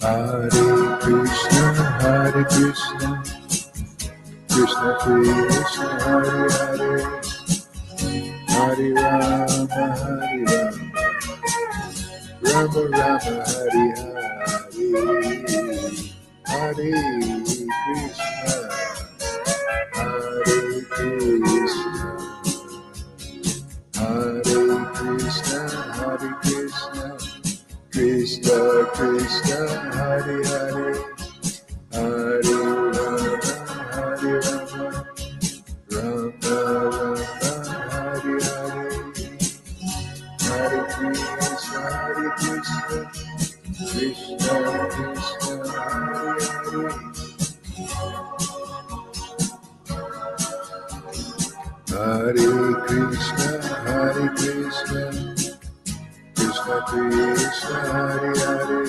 Hare Krishna, Hare Krishna, Krishna Krishna, Hare Hare, Hare Rama, Hare Rama, Rama Rama, Hare Hare, Hare Krishna, Hare Krishna, Hare Krishna, Hare Krishna, Krishna Krishna, Hare Hare, Hare Rama, Hare Rama, Rama Rama, Hare Hare, Hare Krishna, Hare Krishna, Krishna Krishna, Hare Hare, Hare Krishna, Hare Krishna, Krishna Krishna, Hare Hare,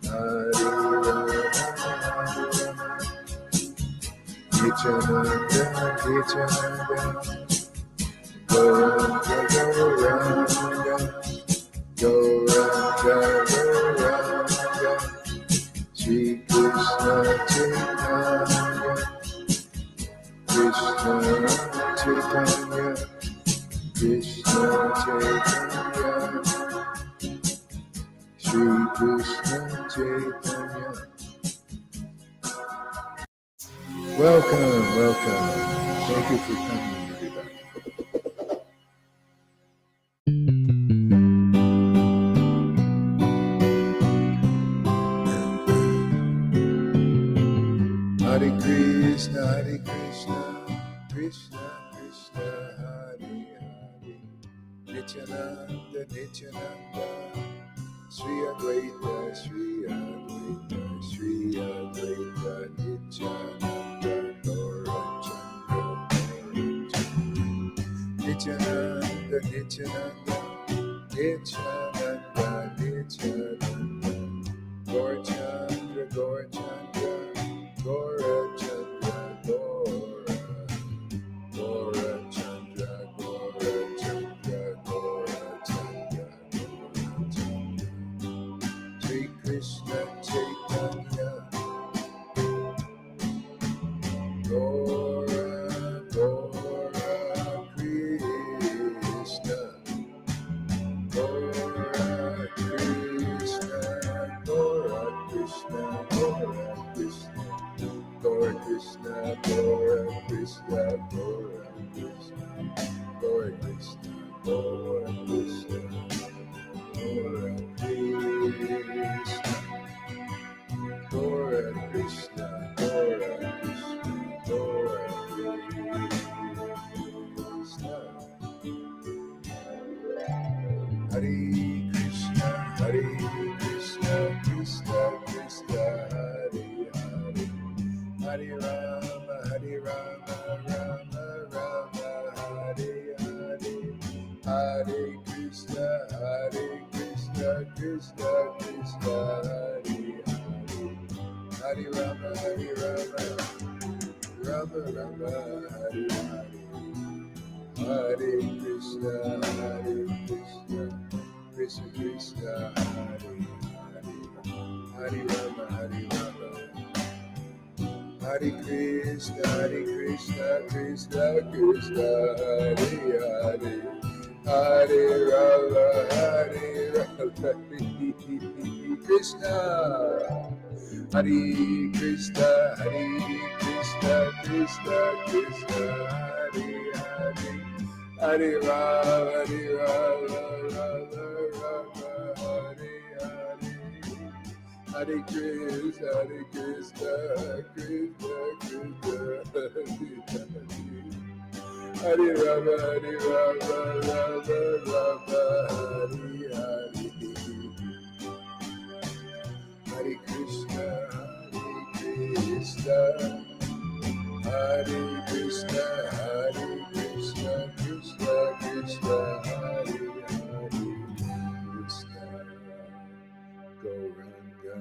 Hare Rama, Hare Rama, Nityananda, Nityananda, Gauranga, Gauranga, Gauranga, Gauranga, Shri Krishna Chaitanya, Krishna Chaitanya, Krishna Chaitanya, Shri Krishna Chaitanya. Welcome, welcome. Thank you for coming, everybody. Hare Krishna, Hare Krishna, Krishna Krishna, Hare Hare, Nityananda, Nityananda, Sri Advaita, Sri Advaita, Sri Advaita, Nityananda, Nityananda, Nityananda, Nityananda, Nityananda, Gaur Chandra, Gaur Chandra, Gaura Chandra, Gaura, Gaura Chandra, Gaura Chandra, Gaura Chandra, Gaura Chandra, Sri Krishna Chaitanya, Gaura, Gaura Krishna, Gaura Krishna, Gaura Krishna, Gaura Krishna, Gaura Krishna, Hare Krishna, Krishna Krishna, Hare Hare, Hare Rama, Rama Rama, Hare Hare, Hare Krishna, Krishna Krishna, Hare Hare, Hare Rama, Rama Rama, Hare Hare, Hare Krishna, Krishna Krishna, Hare Hare, Hare Rama, Hare Krishna, Krishna Krishna, Hare Hare, Hare Rama, Krishna, Hare Krishna, Krishna Krishna, Hare Hare, Hare Rama, Rama, Hare Hare, Hare Krishna, Krishna Krishna, Hare Rama, Rama, Hare Hare, Hare Krishna, Hare Krishna, Krishna Krishna, Hare Hare, Krishna Gauranga,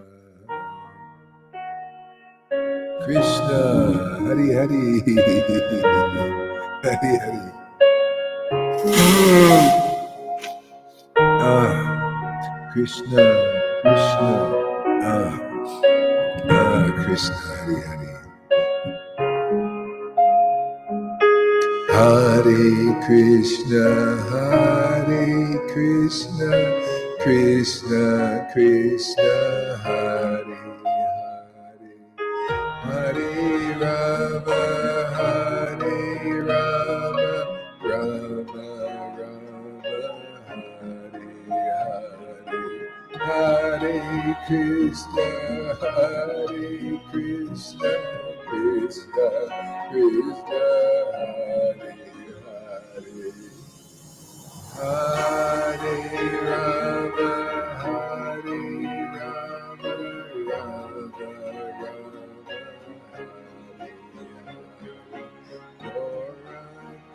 Krishna, Hare Hare, Hare Hare. Krishna, Krishna, Krishna, Hare Hare. Hare Krishna, Krishna Krishna, Hare Hare, Hare Rama, Rama Rama, Hare Hare, Hare Krishna, Krishna Krishna, Hare Hare, Hare Rama, Rama Rama,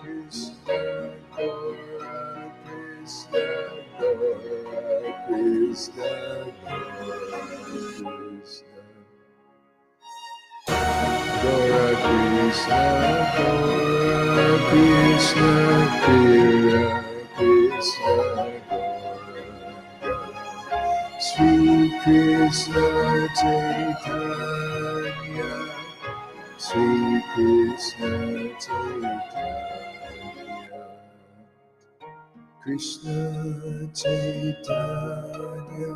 Krishna, Krishna, Krishna, Krishna, Krishna, Krishna, Sri Krishna Chaitanya, Sri Krishna Chaitanya, Krishna Chaitanya,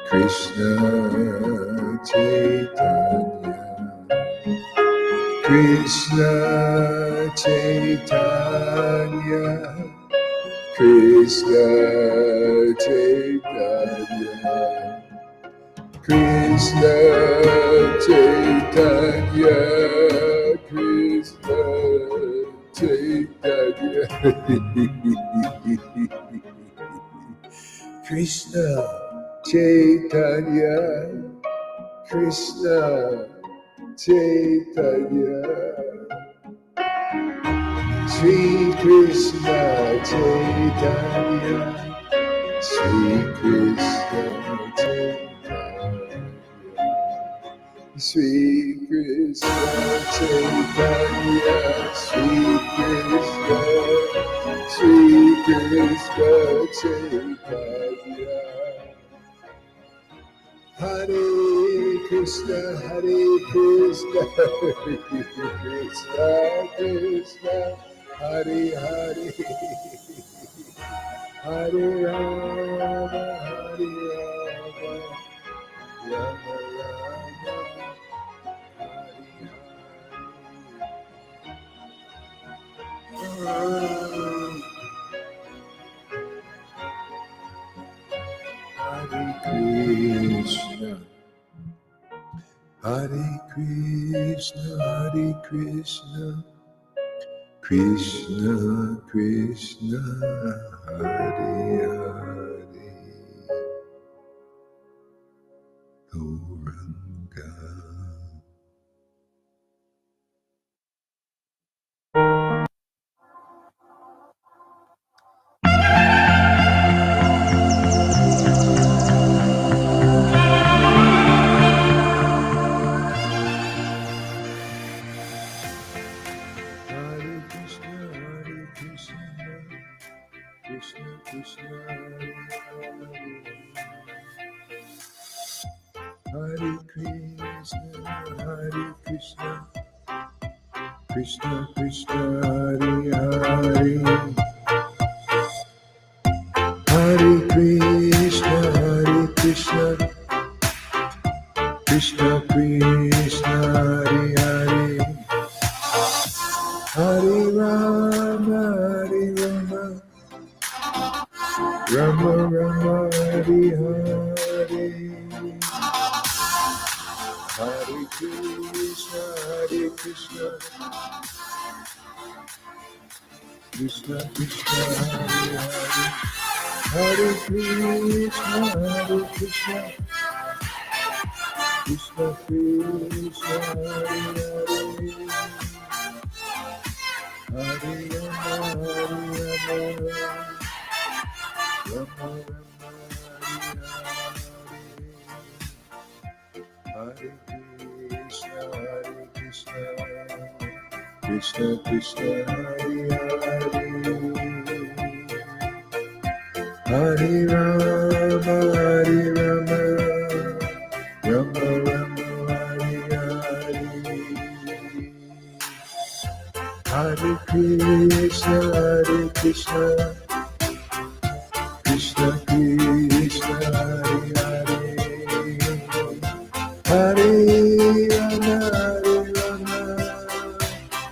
Krishna Chaitanya, Krishna Chaitanya, Krishna Chaitanya, Krishna Chaitanya, Krishna Chaitanya, Krishna Chaitanya, Krishna Chaitanya, Sri Krishna Chaitanya, Sri Krishna Chaitanya, Sri Krishna Chaitanya, Sri Krishna Chaitanya, Hare Krishna, Krishna Krishna, Hare Hare, Hare Rama, Rama Rama, Hare Krishna, Hare Krishna, Krishna Krishna, Hare Hare Krishna, Hare Krishna, Krishna Krishna, Hare Hare, Hare Krishna, Hare Krishna, Krishna Krishna, Hare Hare, Hare Rama, Hare Rama, Rama Rama, Hare Hare, Hare Krishna, Hare Krishna, Krishna Krishna, Hare Hare, Hare Krishna, Hare Krishna, Krishna Krishna, Hare Hare, Hare Rama, Hare Rama, Rama Rama, Hare Krishna, Hare Krishna, Krishna Krishna, Hare Hare, Hare Rama, Hare Rama, Rama Rama, Hare Hare, Hare Krishna, Hare Krishna, Krishna Krishna, Hare Hare, Hare Rama, Hare Rama,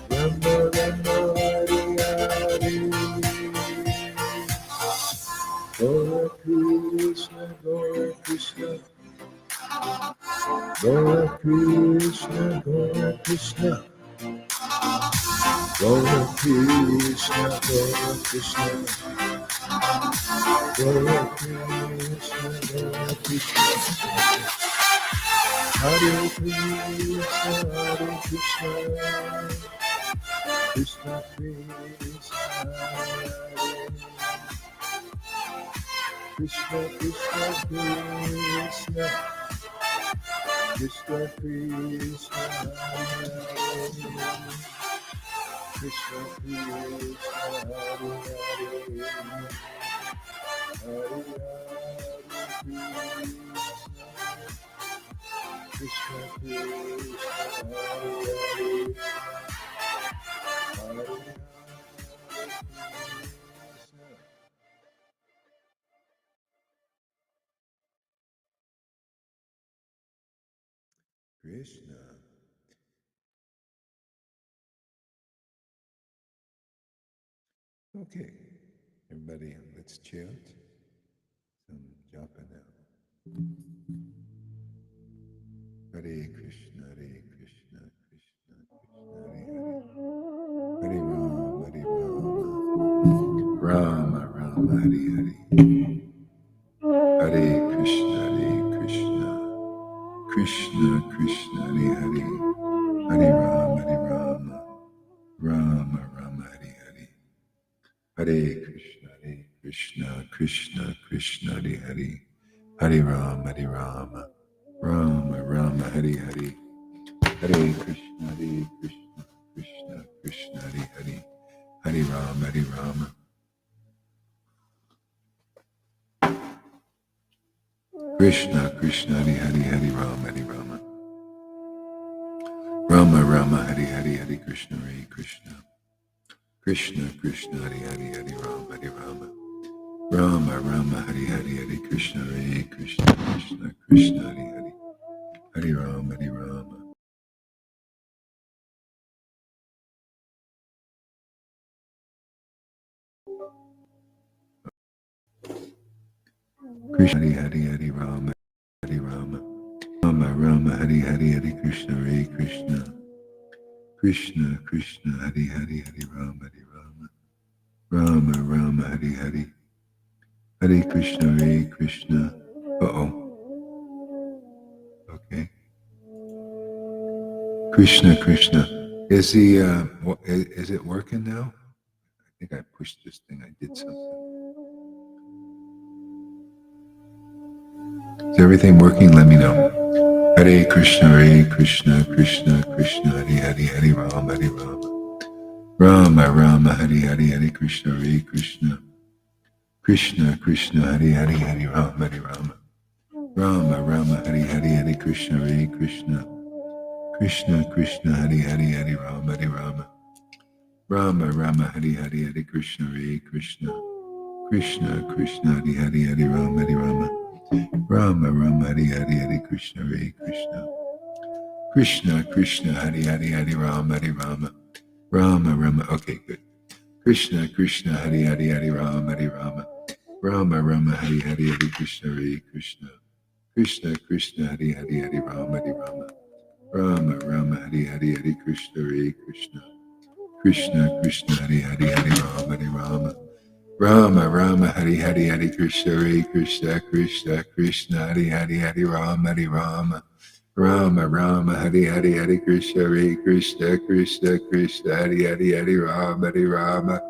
Rama Rama, Hare Hare, Gora Krishna, Gora Krishna, Gora Krishna, Gora Krishna, Gora Krishna, Gora Krishna, Gora Krishna, Gora Krishna, Hare Krishna, Hare Krishna, Krishna Krishna, Hare Hare, Krishna Krishna Krishna, Krishna Krishna, Hare Hare, Krishna Krishna, Hare Hare, Hare Krishna, Krishna Krishna, Hare Hare, Hare Krishna. Okay, everybody, let's chant some japa now. Hare Krishna, Hare Krishna, Krishna Krishna, Hare Hare, Hare Rama, Rama Rama, Hare Hare, Hare Krishna, Krishna Krishna, Hare Hare, Hare Rama, Rama Rama, Hare Hare, Hare Krishna, Krishna Krishna, Hare Hare, Hare Rama, Rama Rama, Hare Hare, Hare Krishna, Krishna Krishna, Hare Hare, Hare Rama, Krishna Krishna, Hare Hare, Hare Rama, Rama Rama, Hare Hare, Hare Krishna, Krishna Krishna, Hare Hare, Hare Rama, Rama Rama, Hare Hare, Hare Krishna, Krishna Krishna, Hare Hare, Hare Rama, Krishna, Hare Hare, Hare Rama, Rama Rama, Hare Hare, Hare Krishna, Krishna Krishna, Hare Hare, Hare Rama, Rama Rama, Hare Hare, Hare Krishna, Uh-oh. Okay. Krishna Krishna. Is it working now? I think I pushed this thing. I did something. Is everything working? Let me know. Hare Krishna, Krishna Krishna, Hare Hare, Hare Rama, Rama Rama, Hare Hare, Hare Krishna, Krishna Krishna Hare Hare Hare Rama Hare Rama Rama Rama Hare Hare Hare Krishna Hare Krishna Krishna Krishna Hare Hare Hare Rama Hare Rama Rama Rama Hare Hare Hare Krishna Hare Krishna Krishna Krishna Hare Hare Hare Rama Hare Rama Rama Rama Hare Hare Hare Krishna Hare Krishna Krishna Krishna Hare Hare Hare Rama Hare Rama Rama Rama. Okay, good. Krishna Krishna Hare Hare Hare Rama Hare Rama Rama Rama Hare Hare Hare Krishna Hare Krishna Krishna Krishna Hare Hare Hare Rama Hare Rama Rama Rama Hare Hare Hare Krishna Hare Krishna Krishna Krishna Hare Hare Hare Rama Hare Rama Rama Rama Hare Hare Hare Krishna Hare Krishna Krishna Krishna Hare Hare Hare Rama Hare Rama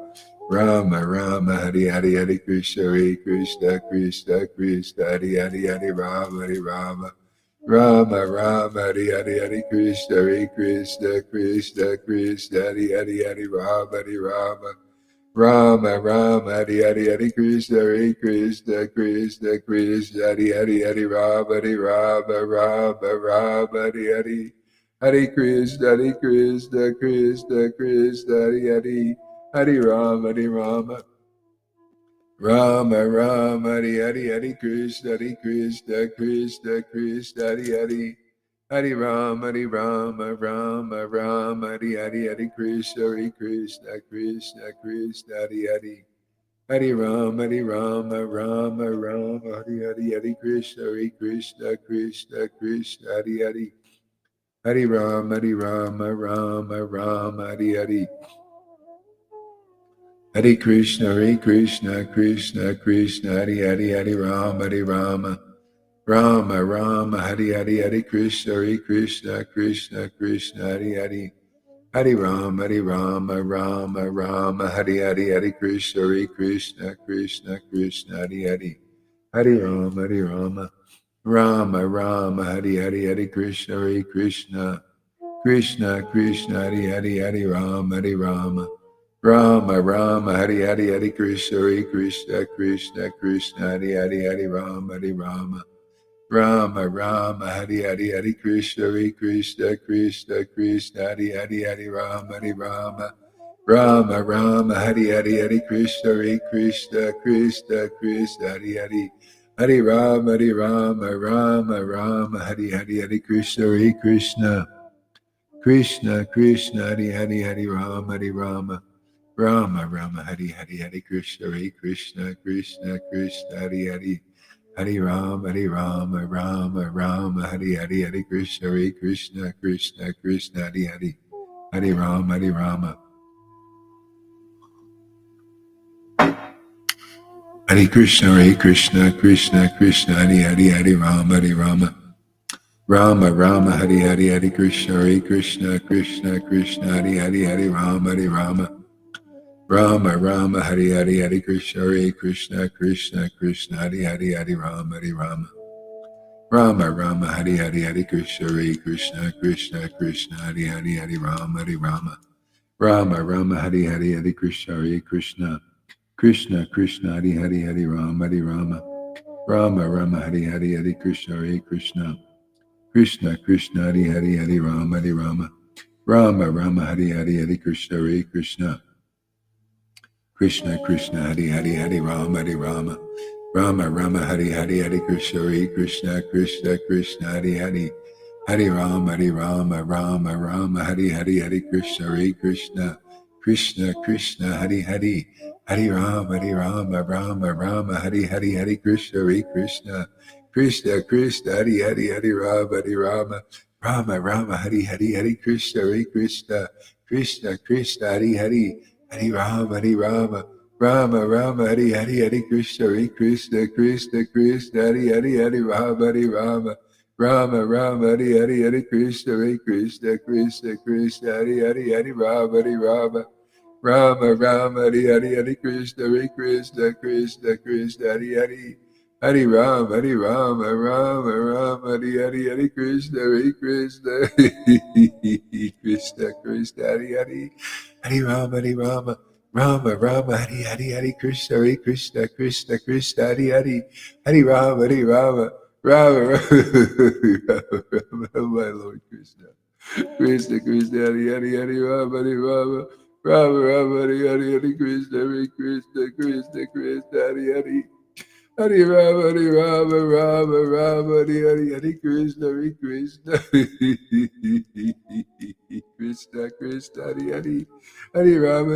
Rama Rama Hare Hare Hare Krishna Hare Krishna Krishna Krishna Hare Hare Hare Rama Hare Rama Rama Rama Hare Hare Hare Krishna Hare Krishna Krishna Krishna Hare Hare Hare Rama Hare Rama Rama Rama Hare Hare Hare Krishna Hare Krishna Krishna Krishna Hare Hare Hare Rama Hare Rama Rama Rama Hare Hare Hare Krishna Hare Krishna Krishna Krishna Hare Hare Hare Rama Hare Rama Rama Rama Hare Hare Hare Krishna Krishna Krishna Hare Hare Hare Rama Hare Rama Rama Rama Hare Hare Hare Krishna Krishna Krishna Krishna Hare Hare Hare Rama Rama Rama Rama Hare Hare Hare Krishna Krishna Krishna Krishna Hare Hare Hare Rama Rama Rama Rama Hare Hare Hare Krishna Krishna Krishna Krishna Hare Hare Hare Rama Rama Rama Rama Hare Hare Hare Krishna Krishna Krishna Hare Hare Hare Rama Rama Rama Rama Hare Hare Hare Krishna Krishna Krishna Krishna Hare Hare Hare Rama Rama Rama Hare Hare Hare Krishna Krishna Krishna Krishna Hare Hare Hare Rama Rama Rama Hare Hare Hare Krishna Krishna Krishna Krishna Hare Hare Hare Rama Rama Rama Hare Hare Hare Krishna Krishna Krishna Krishna Hare Hare Hare Rama Rama Rama Hare Hare Hare Krishna Krishna Krishna Krishna Hare Hare Hare Rama Rama Rama Hare Hare Hare Krishna Krishna Krishna Krishna Hare Hare Hare Rama Rama Hare Hare Hare Krishna Krishna Krishna Krishna Hare Hare Rama Rama Hare Hare Hare Krishna Krishna Krishna Krishna Hare Hare Hare Rama Rama Hare Hare Hare Krishna Krishna Krishna Krishna Hare Hare Hare Rama Hare Krishna Krishna Krishna Hare Hare Hare Rama Rama Hare Hare Hare Krishna Krishna Krishna Krishna Hare Hare Hare Rama Rama Hare Hare Hare Krishna Krishna Krishna Krishna Hare Hare Hare Rama Rama Hare Hare Hare Krishna Krishna Krishna Krishna Hare Hare Hare Rama Rama Hare Hare Hare Krishna Krishna Krishna Krishna Hare Hare Hare Rama Hare Hare Hare Krishna Krishna Krishna Krishna Hare Hare Hare Rama Hare Hare Hare Krishna Krishna Krishna Krishna Hare Hare Hare Rama Hare Hare Hare Krishna Krishna Krishna Krishna Hare Hare Hare Rama Hare Hare Hare Krishna Krishna Krishna Krishna Hare Hare Hare Rama Hare Hare Hare Krishna Krishna Krishna Krishna Hare Hare Hare Rama Hare Hare Hare Krishna Krishna Krishna Krishna Hare Hare Hare Rama Hare Hare Hare Krishna Krishna Krishna Krishna Hare Hare Rama Hare Hare Hare Krishna Krishna Krishna Krishna Hare Hare Rama Hare Hare Hare Krishna Krishna Krishna Krishna Hare Hare Rama Hare Hare Hare Krishna Krishna Krishna Hare Hare Hare Rama Rama Rama Hari Hari Hari Krishna Krishna Krishna Hari Hari Hari Rama Rama Rama my Lord Krishna Krishna Krishna Hari Hari Hari Rama Rama Hari Hari Hari Krishna Krishna Hari Hari Hari Rama Hari Krishna Krishna Krishna Hari Rama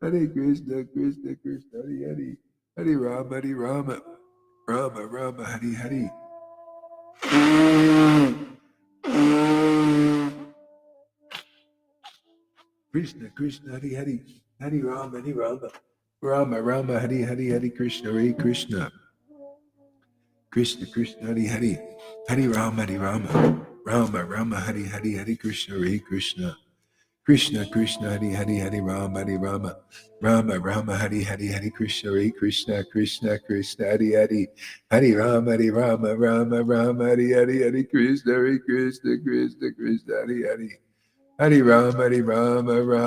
Hari Krishna Krishna Hari Rama Rama Hari Krishna Hari Rama Rama Hari Krishna Krishna Hari Rama Rama Hari Krishna Krishna Hari Rama Hari Krishna Hari Rama Hari Krishna Hari Rama Hari Krishna Hari Rama Hari Krishna Hari Rama Hari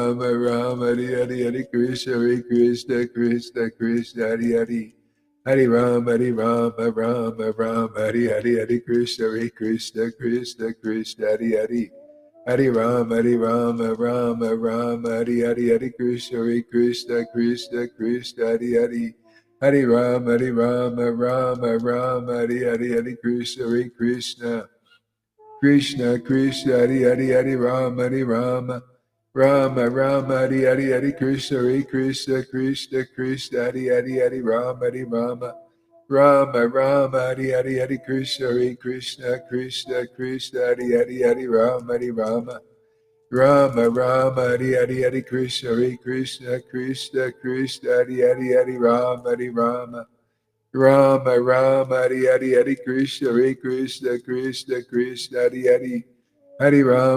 Krishna Hari Rama Hari Krishna Hari Rama Hari Krishna Hari Rama Hari Krishna Hari Rama Hari Krishna Hari Rama Hari Krishna Hari Rama Hari Krishna Hari Rama Hari Krishna Hari Rama Hari Krishna Hari Rama Hari Krishna Hari Rama Hari Krishna Hari Rama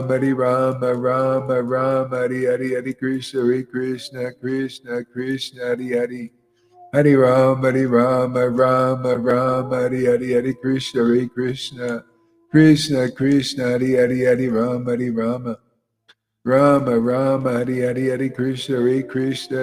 Hari Krishna Hari Rama Krishna Hari Rama Hari Krishna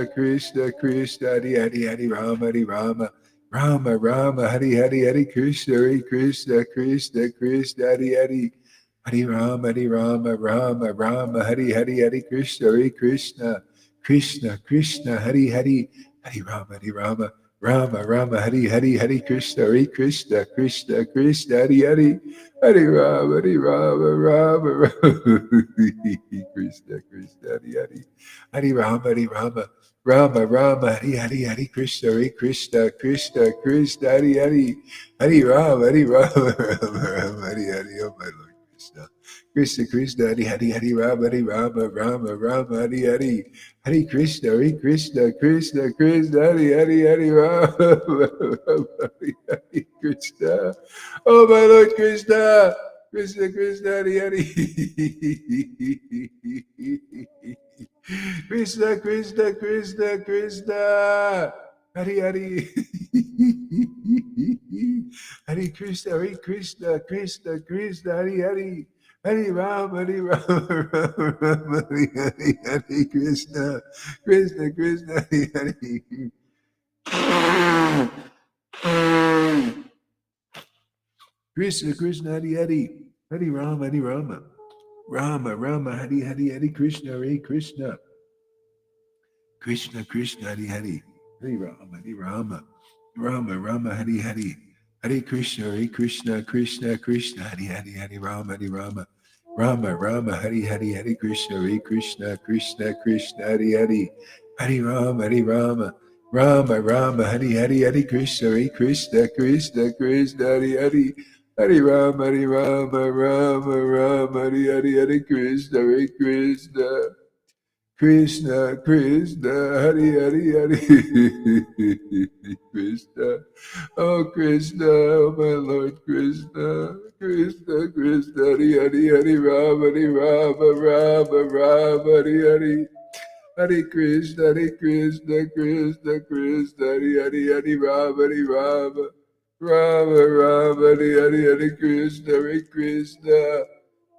Hari Rama oh my Lord Krishna Hari Rama Hari Krishna Hari Rama Hari Krishna oh my Lord Krishna Hari Krishna Hari Hari Krishna Hari Rama Hari Krishna Hari Rama Hari Krishna Hari Rama Hari Krishna Hari Rama Hari Krishna Hari Rama Hari Krishna Hari Rama Hari Krishna Hari Krishna oh Krishna oh my Lord Krishna Hari Rama Hari Krishna Hari Rama Hari Krishna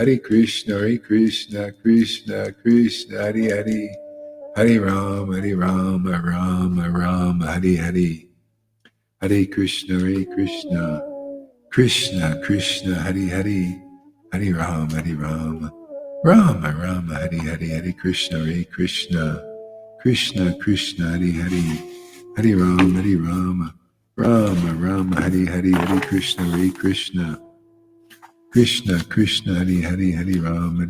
Hare Krishna, Krishna Krishna, Hare Hare, Hare Rama, Rama Rama, Hare Hare, Hare Krishna, Krishna Krishna, Hare Hare, Hare Rama, Rama Rama, Hare Hare, Hare Krishna, Krishna Krishna, Hare Hare, Hare Rama, Rama Rama, Hare Hare, Hare Krishna, Krishna Krishna, Hare Hare, Hare Rama,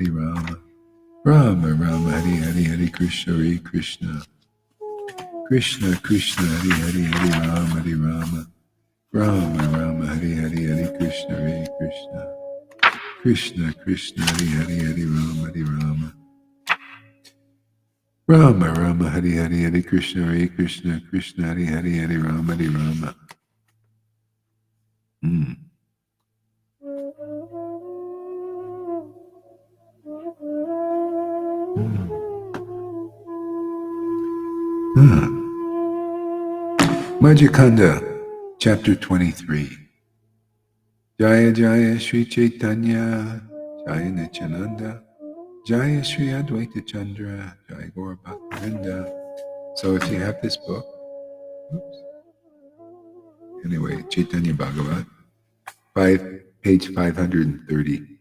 Rama Rama, Hare Hare, Hare Krishna, Krishna Krishna, Hare Hare, Hare Rama, Rama Rama, Hare Hare, Hare Krishna, Krishna Krishna, Hare Hare, Hare Rama, Rama Rama, Hare Hare, Hare Krishna, Krishna, Hare Hare, Hare Rama, Mm. Majikanda, chapter 23. Jaya Jaya Sri Chaitanya, Jaya Nityananda, Jaya Sri Advaita Chandra, Jaya Gaura Bhaktivinoda. So if you have this book, anyway, Chaitanya Bhagavat, page 530.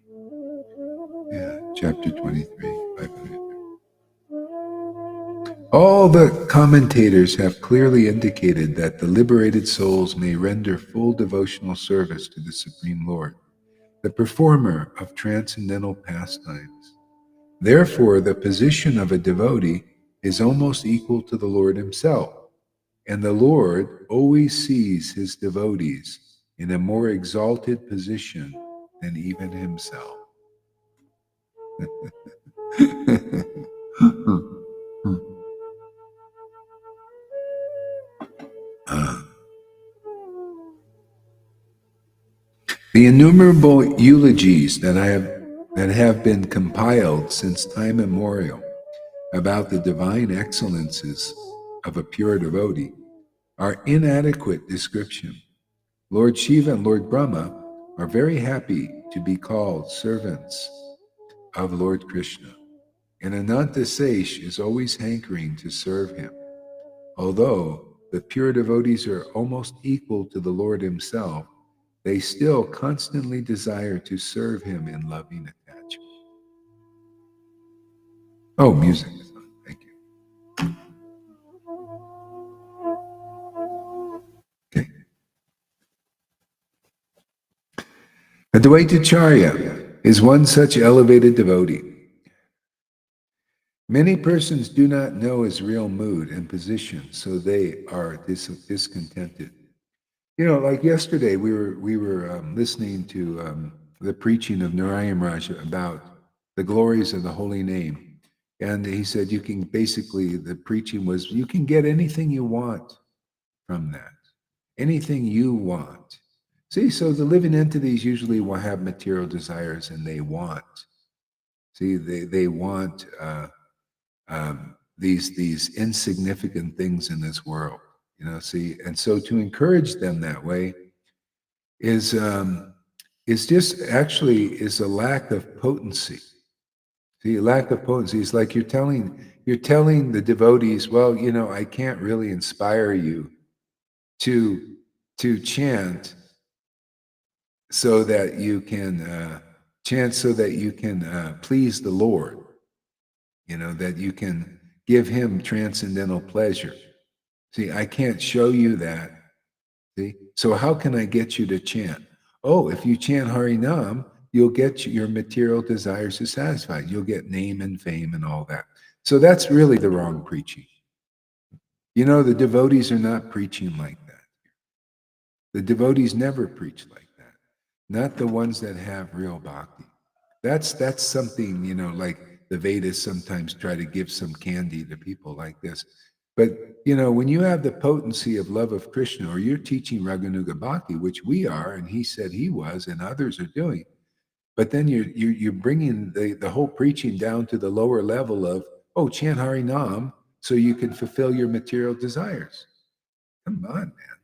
Yeah, chapter 23, 530. All the commentators have clearly indicated that the liberated souls may render full devotional service to the Supreme Lord, the performer of transcendental pastimes. Therefore, the position of a devotee is almost equal to the Lord himself, and the Lord always sees his devotees in a more exalted position than even himself. The innumerable eulogies that have been compiled since time immemorial about the divine excellences of a pure devotee are inadequate description. Lord Shiva and Lord Brahma are very happy to be called servants of Lord Krishna, and Ananta Sesh is always hankering to serve him. Although the pure devotees are almost equal to the Lord himself, they still constantly desire to serve him in loving attachment. Oh, music is on. Thank you. Okay. Advaitacharya is one such elevated devotee. Many persons do not know his real mood and position, so they are discontented. You know, like yesterday, we were listening to the preaching of Narayana Maharaja about the glories of the holy name, and he said you can basically the preaching was you can get anything you want from that, anything you want. See, so the living entities usually will have material desires, and they want. See, they want these insignificant things in this world. You know, see, and so to encourage them that way is just actually is a lack of potency. See, a lack of potency is like you're telling the devotees, well, you know, I can't really inspire you to chant so that you can please the Lord. You know, that you can give him transcendental pleasure. See, I can't show you that. See, so how can I get you to chant? Oh, if you chant Hari Nam, you'll get your material desires satisfied. You'll get name and fame and all that. So that's really the wrong preaching. You know, the devotees are not preaching like that. The devotees never preach like that. Not the ones that have real bhakti. That's something, you know, like the Vedas sometimes try to give some candy to people like this. But, you know, when you have the potency of love of Krishna, or you're teaching Raganuga Bhakti, which we are, and he said he was, and others are doing, but then you're bringing the whole preaching down to the lower level of, oh, chant Hari Nam so you can fulfill your material desires. Come on, man.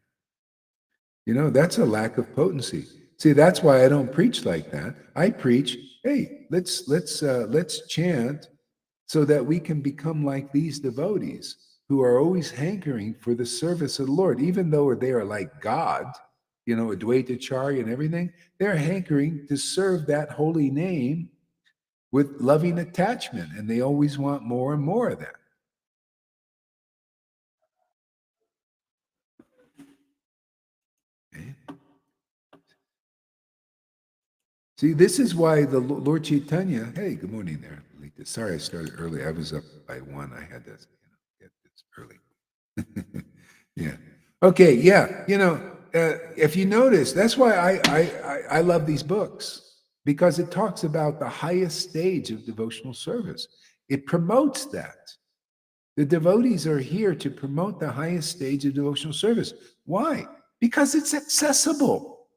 You know, that's a lack of potency. See, that's why I don't preach like that. I preach, hey, let's chant so that we can become like these devotees who are always hankering for the service of the Lord, even though they are like God, Advaitacharya and everything. They're hankering to serve that holy name with loving attachment, and they always want more and more of that. Okay? See, this is why the Lord Chaitanya. Hey, good morning there, Lita. Sorry, I started early. I was up by 1. I had to get this early. Yeah. Okay. Yeah. If you notice, that's why I love these books, because it talks about the highest stage of devotional service. It promotes that. The devotees are here to promote the highest stage of devotional service. Why? Because it's accessible.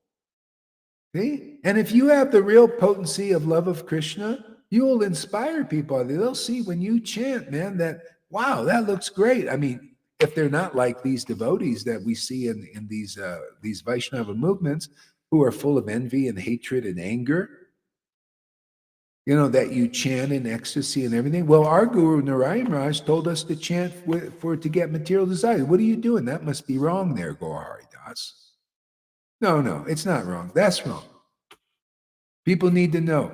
See? And if you have the real potency of love of Krishna, you will inspire people. They'll see when you chant, man, that, wow, that looks great. I mean, if they're not like these devotees that we see in these Vaishnava movements who are full of envy and hatred and anger, that you chant in ecstasy and everything. Well, our Guru Narayana Maharaj told us to chant to get material desires. What are you doing? That must be wrong there, Gaur Das. No, it's not wrong. That's wrong. People need to know.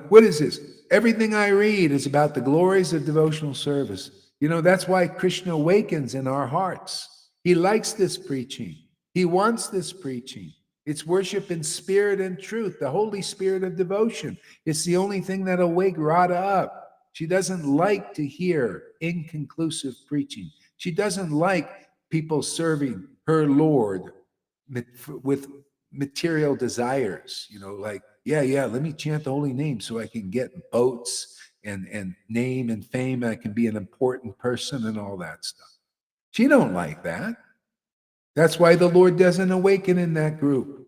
What is this? Everything I read is about the glories of devotional service. That's why Krishna awakens in our hearts. He likes this preaching. He wants this preaching. It's worship in spirit and truth, the Holy Spirit of devotion. It's the only thing that'll wake Radha up. She doesn't like to hear inconclusive preaching. She doesn't like people serving her Lord with material desires, like, yeah, let me chant the holy name so I can get boats and name and fame. I can be an important person and all that stuff. She don't like that. That's why the Lord doesn't awaken in that group,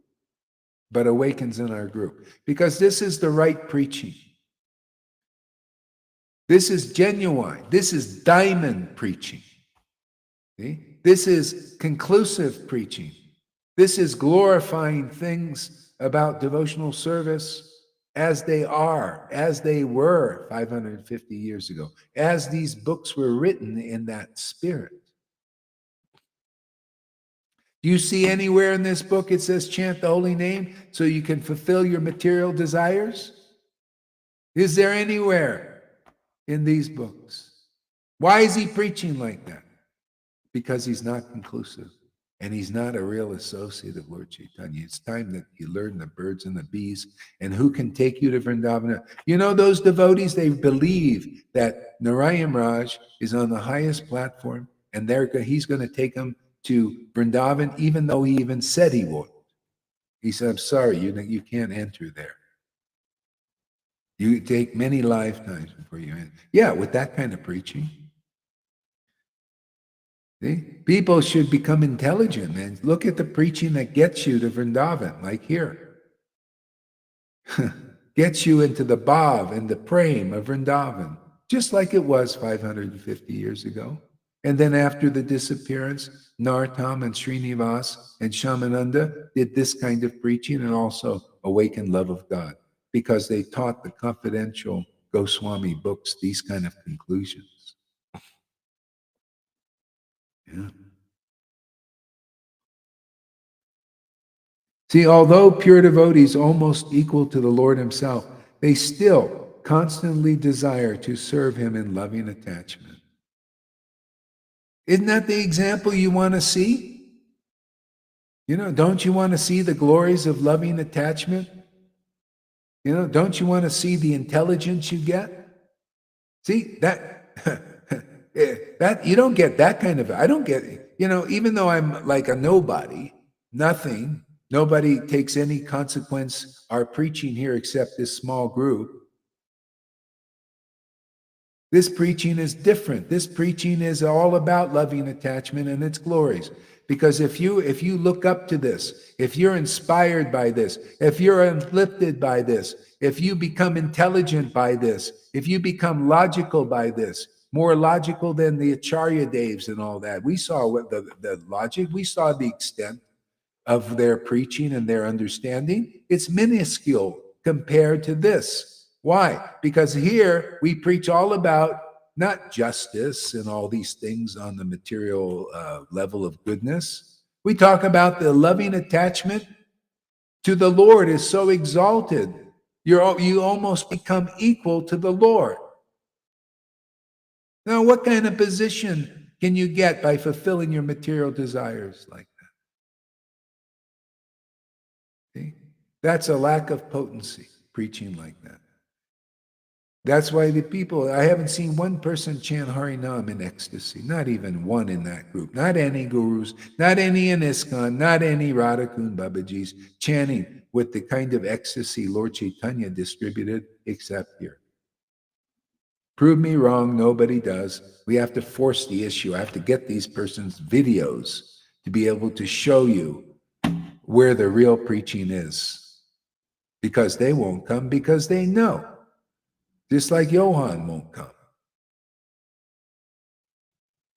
but awakens in our group, because this is the right preaching. This is genuine. This is diamond preaching. See? This is conclusive preaching. This is glorifying things about devotional service as they are, as they were 550 years ago, as these books were written in that spirit. Do you see anywhere in this book it says chant the holy name so you can fulfill your material desires? Is there anywhere in these books? Why is he preaching like that? Because he's not conclusive. And he's not a real associate of Lord Chaitanya. It's time that you learn the birds and the bees and who can take you to Vrindavana. Those devotees, they believe that Narayana Maharaj is on the highest platform and he's going to take them to Vrindavan, even though he even said he would. He said, I'm sorry, you can't enter there. You take many lifetimes before you enter. Yeah, with that kind of preaching. See? People should become intelligent and look at the preaching that gets you to Vrindavan, like here. Gets you into the bhav and the prem of Vrindavan, just like it was 550 years ago. And then after the disappearance, Nartam and Srinivas and Shamananda did this kind of preaching and also awakened love of God, because they taught the confidential Goswami books these kind of conclusions. Yeah. See, although pure devotees almost equal to the Lord himself, they still constantly desire to serve him in loving attachment. Isn't that the example you want to see? Don't you want to see the glories of loving attachment? Don't you want to see the intelligence you get? See, that that you don't get that kind of, I don't get, even though I'm like a nobody, nothing, nobody takes any consequence our preaching here except this small group. This preaching is different. This preaching is all about loving attachment and its glories. Because if you look up to this, if you're inspired by this, if you're uplifted by this, if you become intelligent by this, if you become logical by this, more logical than the Acharya Devs and all that. We saw what the logic, we saw the extent. of their preaching and their understanding, it's minuscule compared to this. Why? Because here we preach all about not justice and all these things on the material level of goodness. We talk about the loving attachment to the Lord is so exalted. You almost become equal to the Lord. Now, what kind of position can you get by fulfilling your material desires like that? See? That's a lack of potency, preaching like that. That's why the people, I haven't seen one person chant Hari Nam in ecstasy, not even one in that group, not any gurus, not any in ISKCON, not any Radhakund Babajis chanting with the kind of ecstasy Lord Chaitanya distributed, except here. Prove me wrong, nobody does. We have to force the issue. I have to get these persons' videos to be able to show you where the real preaching is. Because they won't come because they know. Just like Johann won't come.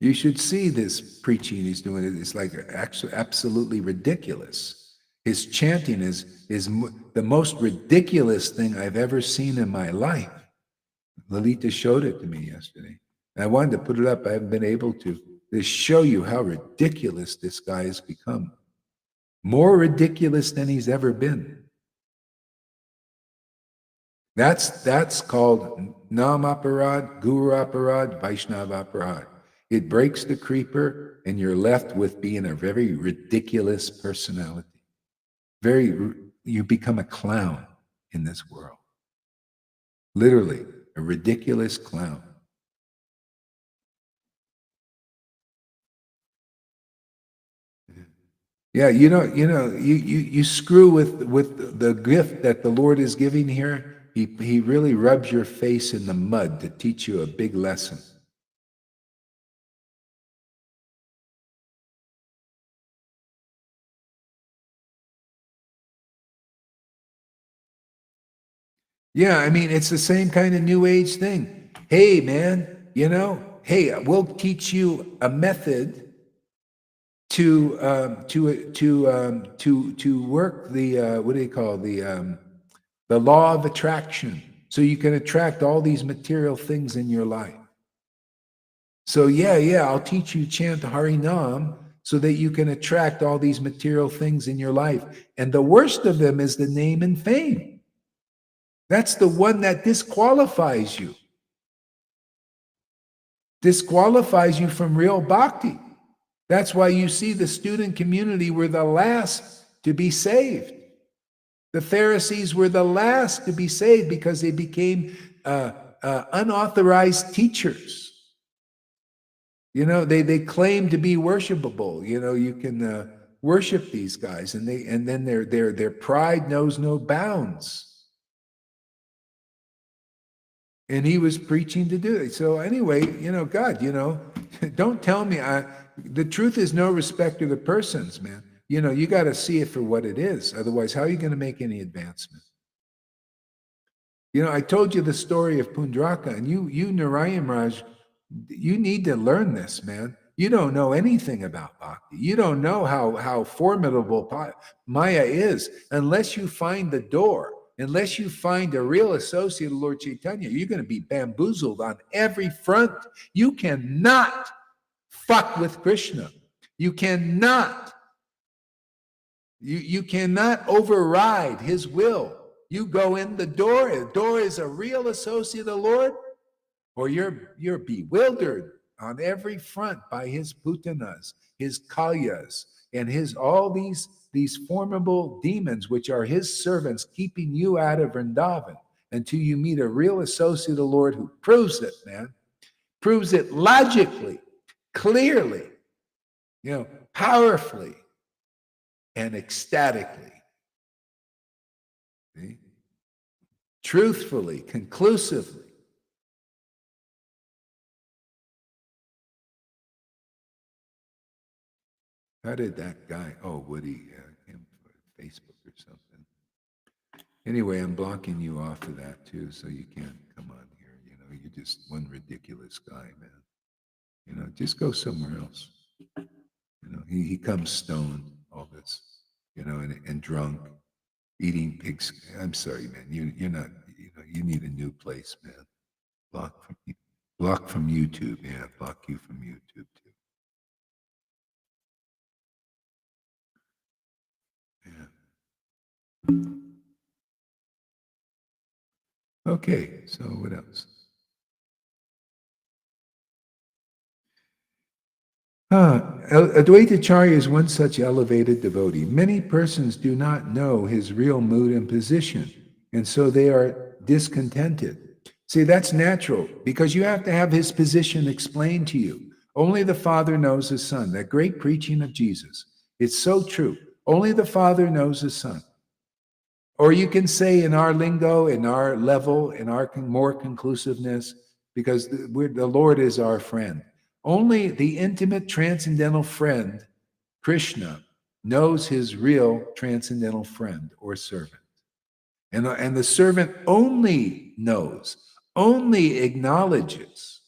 You should see this preaching he's doing. It's like actually absolutely ridiculous. His chanting is the most ridiculous thing I've ever seen in my life. Lalita showed it to me yesterday. And I wanted to put it up. I haven't been able to show you how ridiculous this guy has become. More ridiculous than he's ever been. That's called Nam Aparad, Guru Aparad, Vaishnav Aparad. It breaks the creeper, and you're left with being a very ridiculous personality. You become a clown in this world. Literally, a ridiculous clown. Yeah, you screw with the gift that the Lord is giving here. He really rubs your face in the mud to teach you a big lesson. Yeah, I mean, it's the same kind of new age thing. Hey, man, hey, we'll teach you a method to work the what do you call the law of attraction, so you can attract all these material things in your life. So yeah, I'll teach you chant Hari Nam so that you can attract all these material things in your life. And the worst of them is the name and fame. That's the one that disqualifies you. Disqualifies you from real bhakti. That's why you see the student community were the last to be saved. The Pharisees were the last to be saved because they became unauthorized teachers. They claim to be worshipable. You can worship these guys, and then their pride knows no bounds. And he was preaching to do it. So anyway, God, don't tell me. The truth is no respect to the persons, man. You got to see it for what it is. Otherwise, how are you going to make any advancement? I told you the story of Pundraka, and you Narayan Maharaj, you need to learn this, man. You don't know anything about bhakti. You don't know how formidable Maya is unless you find the door. Unless you find a real associate of Lord Chaitanya, you're going to be bamboozled on every front. You cannot fuck with Krishna. You cannot. You cannot override his will. You go in the door. The door is a real associate of the Lord, or you're bewildered on every front by his putanas, his kalyas, and his all these formidable demons, which are his servants, keeping you out of Vrindavan until you meet a real associate of the Lord who proves it, man. Proves it logically, clearly, powerfully, and ecstatically. See? Truthfully, conclusively. How did that guy? Oh, Woody came for Facebook or something. Anyway, I'm blocking you off of that too, so you can't come on here. You're just one ridiculous guy, man. Just go somewhere else. He comes stoned. All this. and drunk, eating pigs. I'm sorry, man. You're not. You need a new place, man. Block from YouTube. Yeah, block you from YouTube too. Yeah. Okay. So what else? Advaita Acharya is one such elevated devotee. Many persons do not know his real mood and position, and so they are discontented. See, that's natural because you have to have his position explained to you. Only the Father knows his Son. That great preaching of Jesus. It's so true. Only the Father knows his Son. Or you can say in our lingo, in our level, in our more conclusiveness, because the Lord is our friend. Only the intimate transcendental friend, Krishna, knows his real transcendental friend or servant. And the servant only knows, only acknowledges,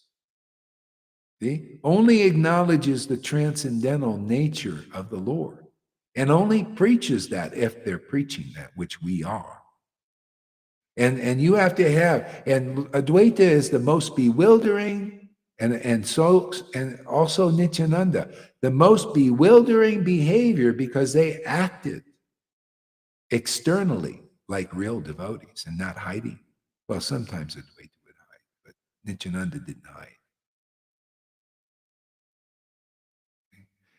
only acknowledges the transcendental nature of the Lord, and only preaches that if they're preaching that, which we are. And you have to have, and Advaita is the most bewildering, and also Nityananda, the most bewildering behavior because they acted externally like real devotees and not hiding. Well, sometimes Advaita would hide, but Nityananda didn't hide.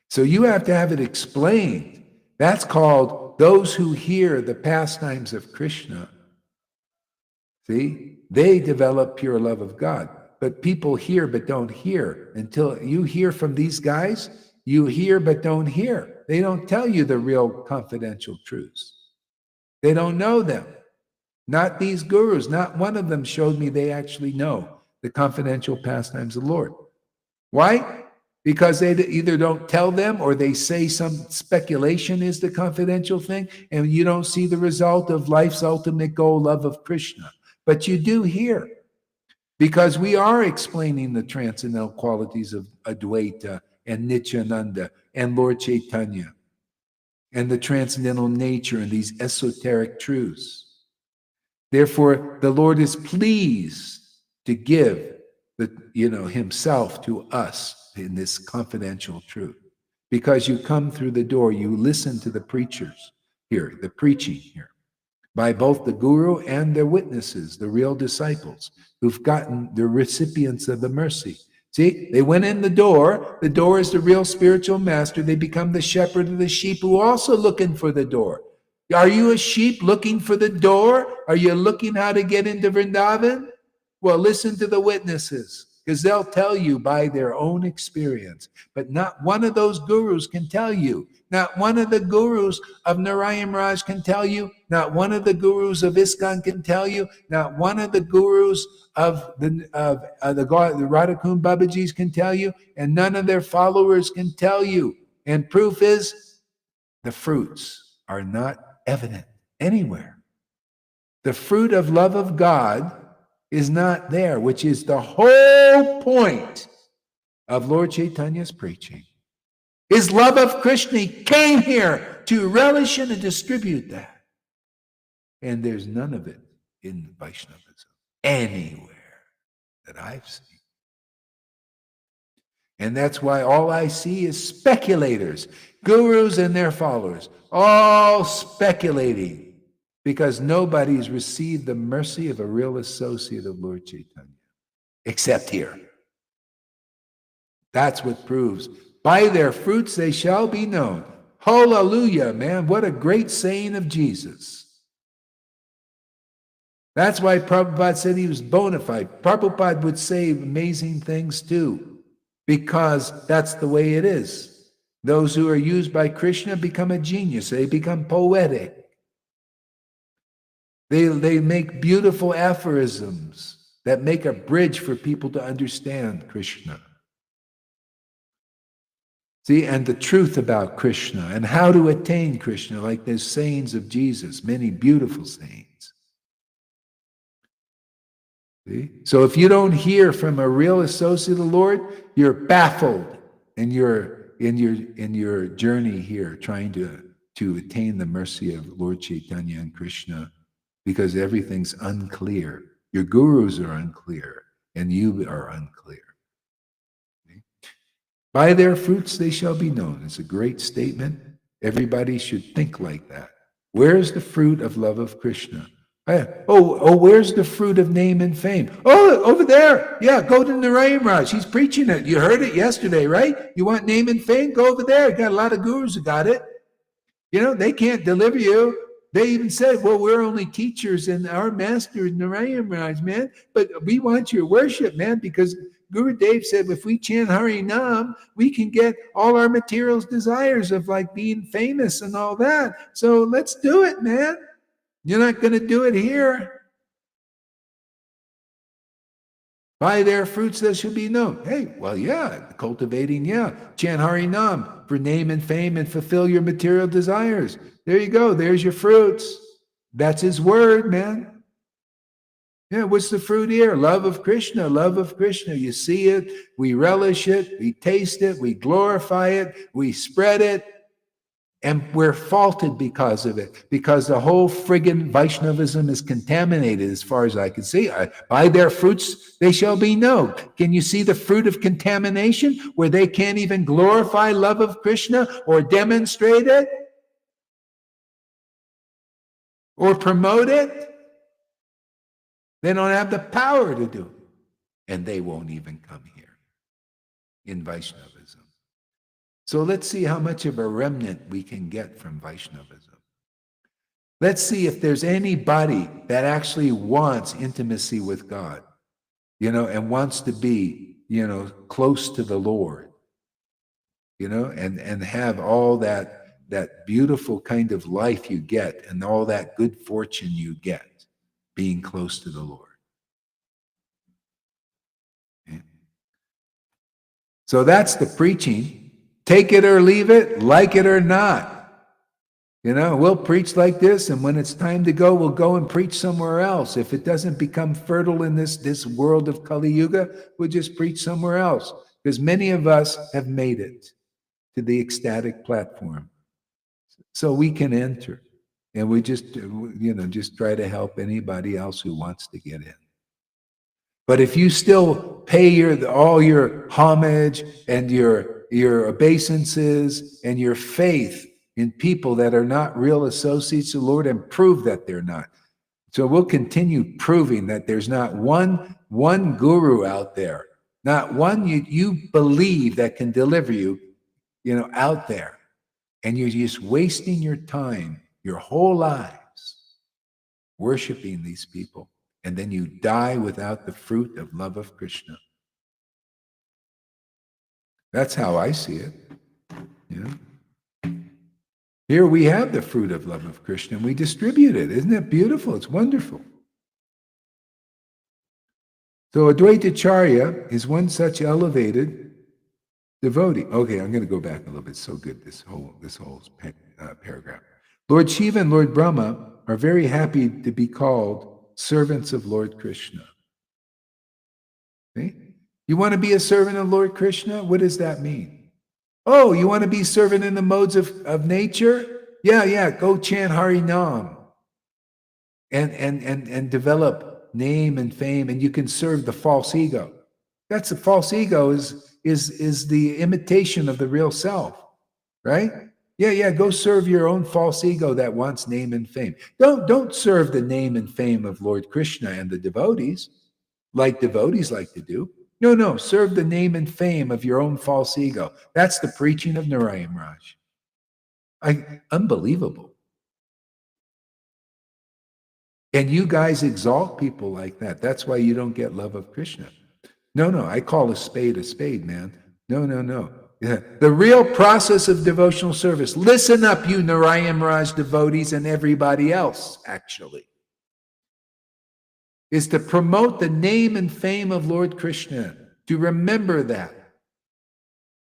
So you have to have it explained. That's called those who hear the pastimes of Krishna. See, they develop pure love of God. But people hear but don't hear. Until you hear from these guys, you hear but don't hear. They don't tell you the real confidential truths. They don't know them. Not these gurus. Not one of them showed me they actually know the confidential pastimes of the Lord. Why? Because they either don't tell them or they say some speculation is the confidential thing, and you don't see the result of life's ultimate goal, love of Krishna. But you do hear, because we are explaining the transcendental qualities of Advaita and Nityananda and Lord Chaitanya and the transcendental nature and these esoteric truths. Therefore, the Lord is pleased to give himself to us in this confidential truth. Because you come through the door, you listen to the preachers here, the preaching here, by both the guru and their witnesses, the real disciples, who've gotten the recipients of the mercy. See, they went in the door. The door is the real spiritual master. They become the shepherd of the sheep who are also looking for the door. Are you a sheep looking for the door? Are you looking how to get into Vrindavan? Well, listen to the witnesses, because they'll tell you by their own experience. But not one of those gurus can tell you. Not one of the gurus of Narayana Maharaja can tell you. Not one of the gurus of ISKCON can tell you. Not one of the gurus of the Radhakund Babajis can tell you. And none of their followers can tell you. And proof is the fruits are not evident anywhere. The fruit of love of God is not there, which is the whole point of Lord Chaitanya's preaching. His love of Krishna came here to relish and to distribute that. And there's none of it in Vaishnavism anywhere that I've seen. And that's why all I see is speculators, gurus and their followers, all speculating, because nobody's received the mercy of a real associate of Lord Chaitanya, except here. That's what proves, by their fruits they shall be known. Hallelujah, man. What a great saying of Jesus. That's why Prabhupada said he was bona fide. Prabhupada would say amazing things too, because that's the way it is. Those who are used by Krishna become a genius. They become poetic. They make beautiful aphorisms that make a bridge for people to understand Krishna. See, and the truth about Krishna and how to attain Krishna, like the sayings of Jesus, many beautiful sayings. See? So if you don't hear from a real associate of the Lord, you're baffled in your journey here, trying to to attain the mercy of Lord Chaitanya and Krishna, because everything's unclear. Your gurus are unclear, and you are unclear. Okay? By their fruits they shall be known. It's a great statement. Everybody should think like that. Where's the fruit of love of Krishna? Where's the fruit of name and fame? Oh, over there. Yeah, go to Narayana Maharaja. He's preaching it. You heard it yesterday, right? You want name and fame? Go over there. Got a lot of gurus who got it. They can't deliver you. They even said, well, we're only teachers and our master is Narayana Maharaj, man. But we want your worship, man, because Guru Dev said if we chant Hare Nam, we can get all our materials desires of like being famous and all that. So let's do it, man. You're not going to do it here. By their fruits they shall be known. Hey, well, yeah, cultivating, yeah. Chant Hare Nam for name and fame and fulfill your material desires. There you go. There's your fruits. That's his word, man. Yeah, what's the fruit here? Love of Krishna, love of Krishna. You see it, we relish it, we taste it, we glorify it, we spread it. And we're faulted because of it, because the whole friggin' Vaishnavism is contaminated as far as I can see. By their fruits they shall be known. Can you see the fruit of contamination where they can't even glorify love of Krishna or demonstrate it or promote it? They don't have the power to do it. And they won't even come here in Vaishnavism. So let's see how much of a remnant we can get from Vaishnavism. Let's see if there's anybody that actually wants intimacy with God, and wants to be, close to the Lord, and have all that beautiful kind of life you get and all that good fortune you get being close to the Lord. Okay? So that's the preaching. Take it or leave it, like it or not. We'll preach like this, and when it's time to go, we'll go and preach somewhere else. If it doesn't become fertile in this world of Kali Yuga, we'll just preach somewhere else. Because many of us have made it to the ecstatic platform. So we can enter. And we just try to help anybody else who wants to get in. But if you still pay all your homage and your obeisances and your faith in people that are not real associates of the Lord, and prove that they're not. So we'll continue proving that there's not one guru out there, not one you believe that can deliver you, out there. And you're just wasting your time, your whole lives, worshiping these people. And then you die without the fruit of love of Krishna. That's how I see it. Here we have the fruit of love of Krishna, and we distribute it. Isn't it beautiful? It's wonderful. So Advaitacharya is one such elevated devotee. Okay, I'm going to go back a little bit. It's so good, this whole paragraph. Lord Shiva and Lord Brahma are very happy to be called servants of Lord Krishna. Okay? You want to be a servant of Lord Krishna? What does that mean? Oh, you want to be servant in the modes of nature? Yeah, go chant Hare Nam and develop name and fame, and you can serve the false ego. That's the false ego is the imitation of the real self, right? Yeah, go serve your own false ego that wants name and fame. Don't serve the name and fame of Lord Krishna and the devotees like devotees like to do. No, serve the name and fame of your own false ego. That's the preaching of Narayana Maharaja. Unbelievable. And you guys exalt people like that. That's why you don't get love of Krishna. No, I call a spade, man. No. Yeah. The real process of devotional service, listen up, you Narayana Maharaj devotees and everybody else, actually, is to promote the name and fame of Lord Krishna, to remember that,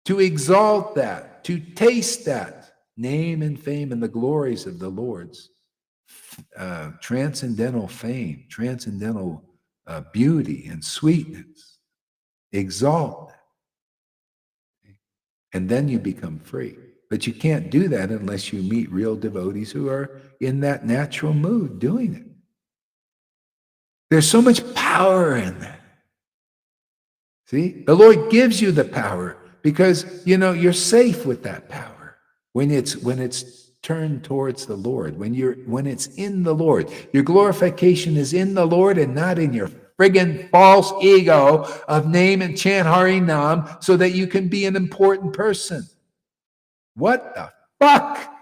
to exalt that, to taste that name and fame and the glories of the Lord's transcendental fame, transcendental beauty and sweetness. Exalt that. And then you become free. But you can't do that unless you meet real devotees who are in that natural mood doing it. There's so much power in that. See, the Lord gives you the power because you're safe with that power when it's turned towards the Lord, when it's in the Lord. Your glorification is in the Lord and not in your friggin' false ego of name and chant Hari Nam so that you can be an important person. What the fuck?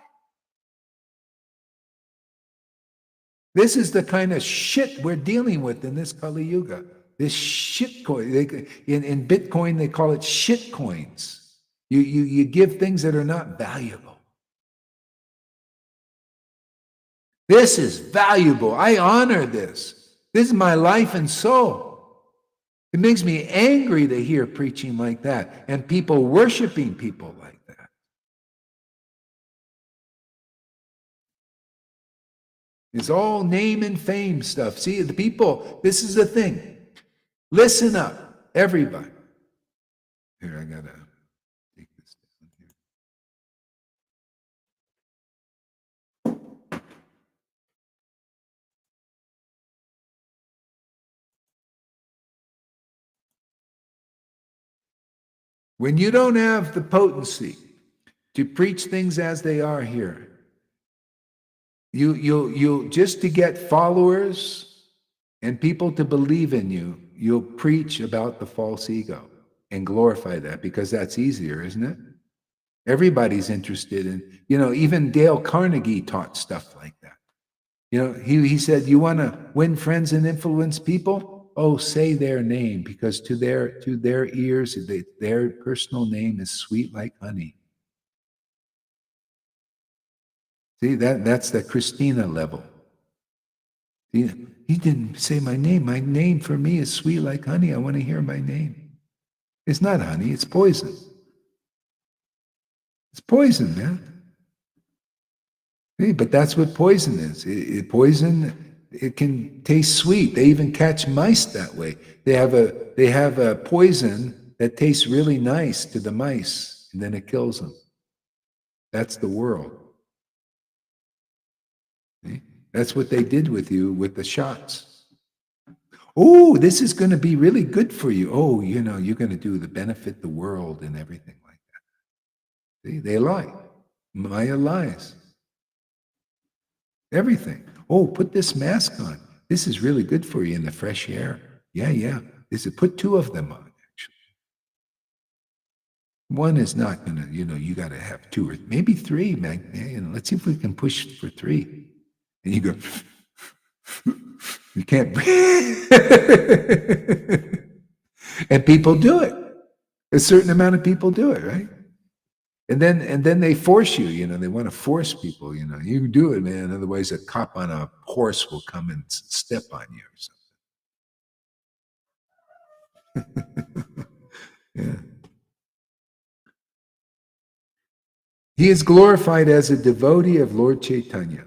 This is the kind of shit we're dealing with in this Kali Yuga. This shit coin. In Bitcoin, they call it shit coins. You give things that are not valuable. This is valuable. I honor this. This is my life and soul. It makes me angry to hear preaching like that and people worshiping people like that. It's all name and fame stuff. See, the people, this is the thing. Listen up, everybody. Here, I gotta take this down here. When you don't have the potency to preach things as they are here, you just to get followers and people to believe in you, you'll preach about the false ego and glorify that because that's easier, isn't it? Everybody's interested in, even Dale Carnegie taught stuff like that. He said, you want to win friends and influence people? Oh, say their name, because to their ears, their personal name is sweet like honey. See, that's the Christina level. See, he didn't say my name. My name for me is sweet like honey. I want to hear my name. It's not honey, it's poison. It's poison, man. But that's what poison is. Poison, it can taste sweet. They even catch mice that way. They have a poison that tastes really nice to the mice, and then it kills them. That's the world. See? That's what they did with you with the shots. Oh, this is going to be really good for you. Oh, you're going to do the benefit the world and everything like that. See, they lie. Maya lies. Everything. Oh, put this mask on. This is really good for you in the fresh air. Yeah. Put two of them on, actually. One is not going to, you got to have two or maybe three, man. Let's see if we can push for three. And you go, you can't breathe. And people do it. A certain amount of people do it, right? And then they force you, they want to force people, you do it, man. Otherwise, a cop on a horse will come and step on you or something. Yeah. He is glorified as a devotee of Lord Chaitanya.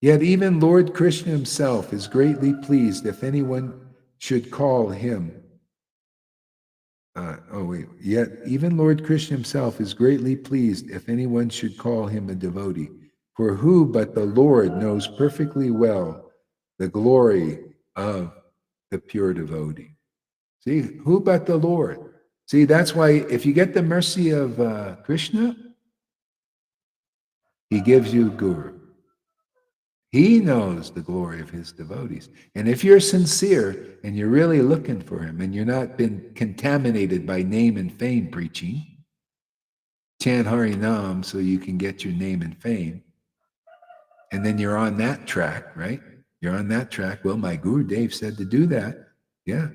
Yet even Lord Krishna himself is greatly pleased if anyone should call him. Yet even Lord Krishna himself is greatly pleased if anyone should call him a devotee. For who but the Lord knows perfectly well the glory of the pure devotee? See, who but the Lord? See, that's why if you get the mercy of Krishna, he gives you guru. He knows the glory of his devotees. And if you're sincere and you're really looking for him and you're not been contaminated by name and fame preaching, chant Hari Nam so you can get your name and fame, and then you're on that track, right? You're on that track. Well, my guru Dave said to do that. Yeah.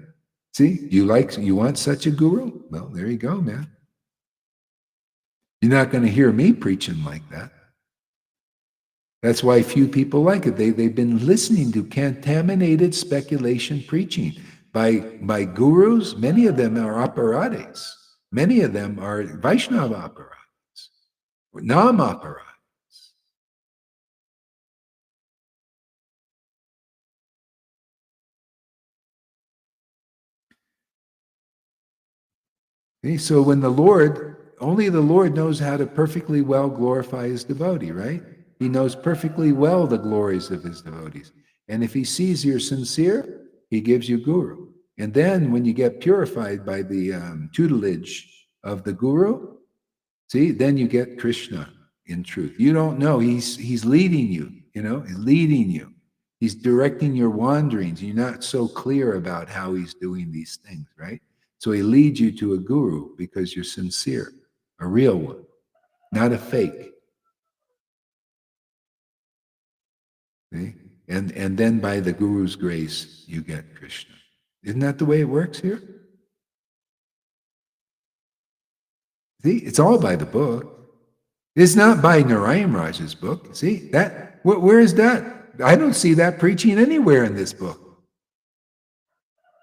See, you want such a guru? Well, there you go, man. You're not going to hear me preaching like that. That's why few people like it. They've been listening to contaminated speculation preaching by gurus. Many of them are operates. Many of them are Vaishnava operates, Nam operates. Okay, so when the Lord only the Lord knows how to perfectly well glorify his devotee, right? He knows perfectly well the glories of his devotees. And if he sees you're sincere, he gives you guru. And then when you get purified by the tutelage of the guru, see, then you get Krishna in truth. You don't know. He's leading you, he's leading you. He's directing your wanderings. You're not so clear about how he's doing these things, right? So he leads you to a guru because you're sincere, a real one, not a fake. See? And then by the guru's grace, you get Krishna. Isn't that the way it works here? See, it's all by the book. It's not by Narayana Maharaja's book. See, where is that? I don't see that preaching anywhere in this book.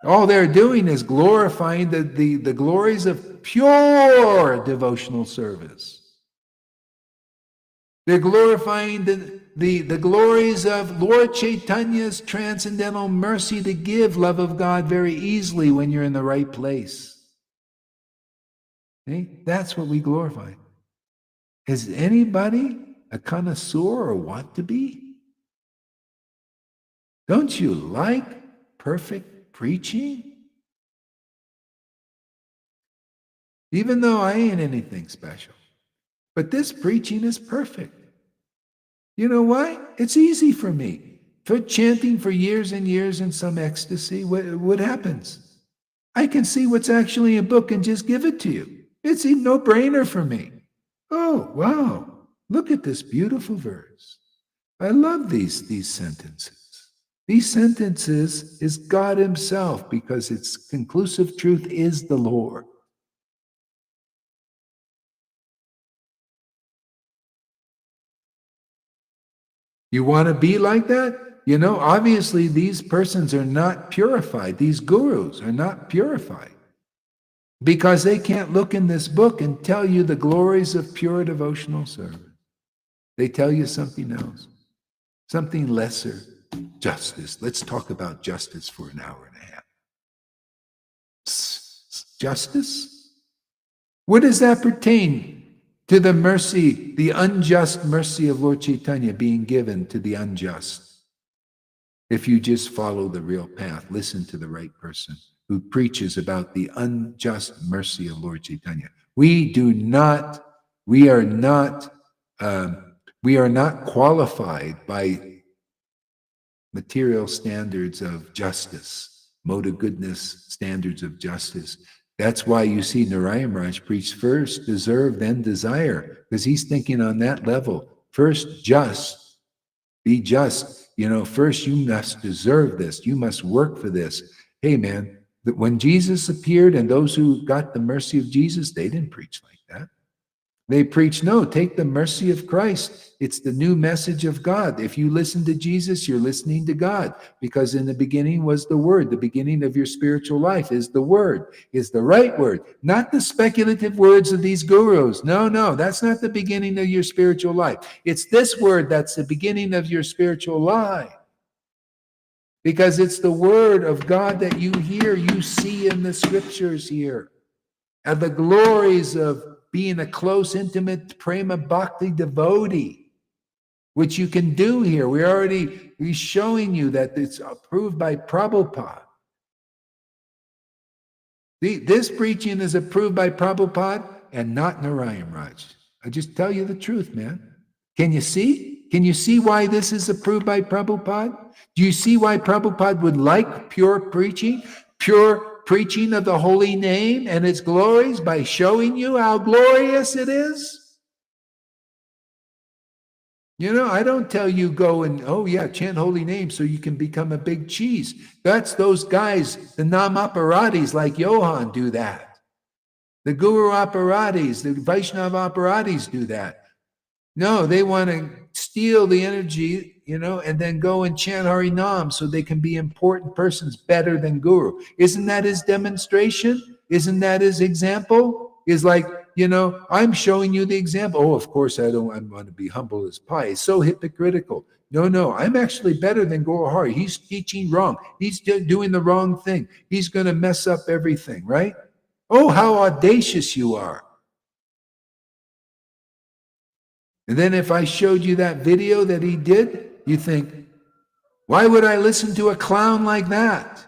All they're doing is glorifying the glories of pure devotional service. They're glorifying the glories of Lord Chaitanya's transcendental mercy to give love of God very easily when you're in the right place. See? That's what we glorify. Is anybody a connoisseur or want to be? Don't you like perfect preaching? Even though I ain't anything special. But this preaching is perfect. You know why? It's easy for me. For chanting for years and years in some ecstasy, what happens? I can see what's actually in a book and just give it to you. It's a no-brainer for me. Oh, wow. Look at this beautiful verse. I love these sentences. These sentences is God himself because its conclusive truth is the Lord. You want to be like that? Obviously these persons are not purified. These gurus are not purified because they can't look in this book and tell you the glories of pure devotional service. They tell you something else, something lesser. Justice. Let's talk about justice for an hour and a half. Justice? What does that pertain to the mercy, the unjust mercy of Lord Chaitanya being given to the unjust? If you just follow the real path, listen to the right person who preaches about the unjust mercy of Lord Chaitanya. We are not qualified by material standards of justice, mode of goodness, standards of justice. That's why you see Narayana Maharaj preach first deserve, then desire, because he's thinking on that level. First just, be just. First you must deserve this. You must work for this. Hey man, when Jesus appeared and those who got the mercy of Jesus, they didn't preach like that. They preach, no, take the mercy of Christ. It's the new message of God. If you listen to Jesus, you're listening to God, because in the beginning was the Word. The beginning of your spiritual life is the Word, is the right word, not the speculative words of these gurus. No, that's not the beginning of your spiritual life. It's this word that's the beginning of your spiritual life, because it's the word of God that you hear, you see in the scriptures here, and the glories of being a close, intimate prema bhakti devotee, which you can do here. We're showing you that it's approved by Prabhupada. This preaching is approved by Prabhupada and not Narayana Maharaj. I just tell you the truth, man. Can you see? Can you see why this is approved by Prabhupada? Do you see why Prabhupada would like pure preaching? Pure preaching of the holy name and its glories by showing you how glorious it is? I don't tell you go and, chant holy name so you can become a big cheese. That's those guys, the nam-operatis like Johan do that. The guru operatis, the Vaishnava operatis do that. No, they want to steal the energy, and then go and chant Hari Nam so they can be important persons better than Guru. Isn't that his demonstration? Isn't that his example? Is like, I'm showing you the example. Oh, of course I want to be humble as pie. It's so hypocritical. No, I'm actually better than Guru Hari. He's teaching wrong. He's doing the wrong thing. He's going to mess up everything, right? Oh, how audacious you are. And then if I showed you that video that he did, you think, why would I listen to a clown like that?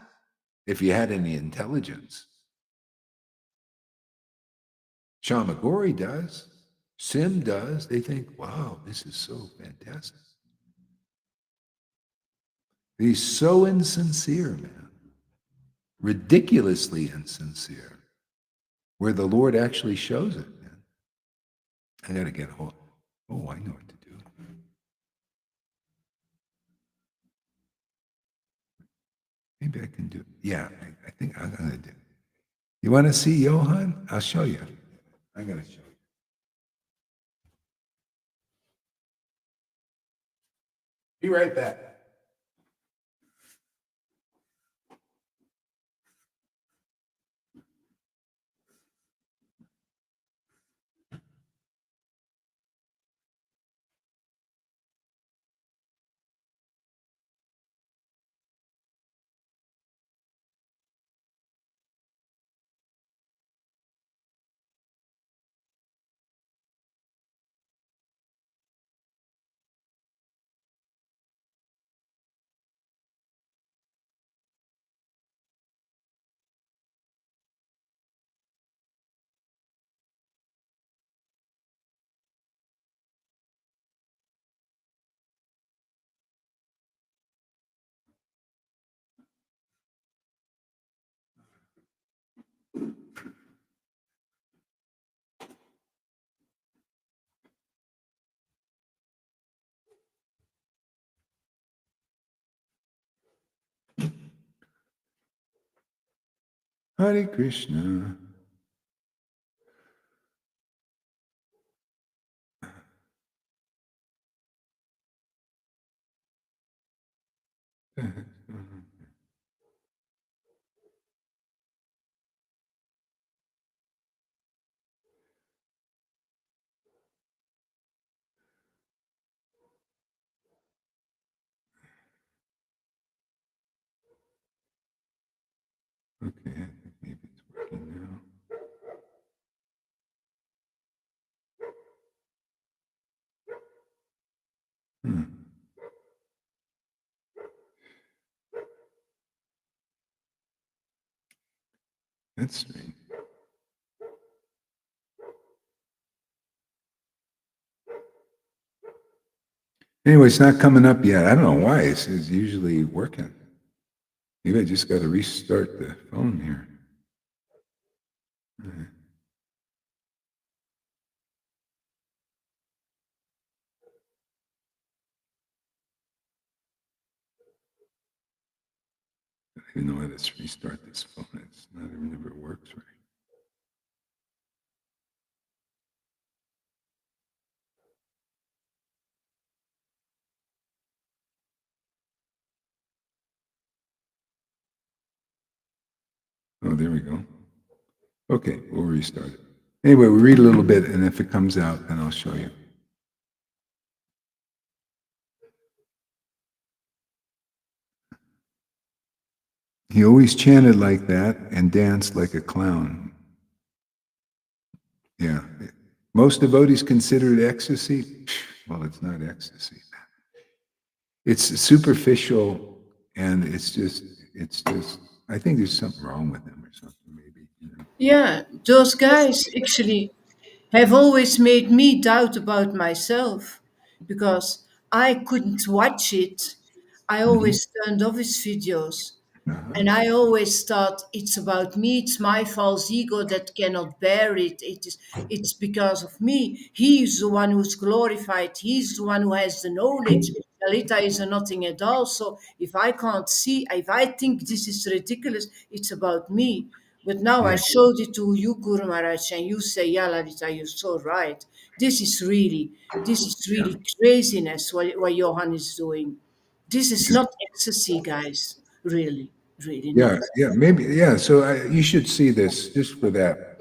If you had any intelligence. Shamagori does. Sim does. They think, wow, this is so fantastic. He's so insincere, man. Ridiculously insincere. Where the Lord actually shows it, man. I got to get hold. Oh, I know what to do. Maybe I can do it. Yeah, I think I'm going to do it. You want to see Johann? I'll show you. I'm going to show you. Be right back. Hare Krishna. Okay, I think maybe it's working now. Hmm. That's strange. Anyway, it's not coming up yet. I don't know why. It's usually working. Maybe I just got to restart the phone here. I don't even know how to restart this phone. It's not even never works right. Oh, there we go. Okay, we'll restart it. Anyway, we read a little bit, and if it comes out, then I'll show you. He always chanted like that and danced like a clown. Yeah. Most devotees consider it ecstasy. Well, it's not ecstasy. It's superficial, and it's just, I think there's something wrong with him or something, maybe. Yeah, those guys actually have always made me doubt about myself because I couldn't watch it. I Mhm. always turned off his videos. Uh-huh. And I always thought it's about me, it's my false ego that cannot bear it. It's because of me. He's the one who's glorified, he's the one who has the knowledge. Lalita is a nothing at all. So if I can't see, if I think this is ridiculous, it's about me. But now I Yeah. showed it to you, Guru Maharaj, and you say, yeah, Lalita, you're so right. This is really craziness what Johan is doing. This is not ecstasy, guys. Really, really Yeah, not. yeah, maybe, yeah. So you should see this just for that.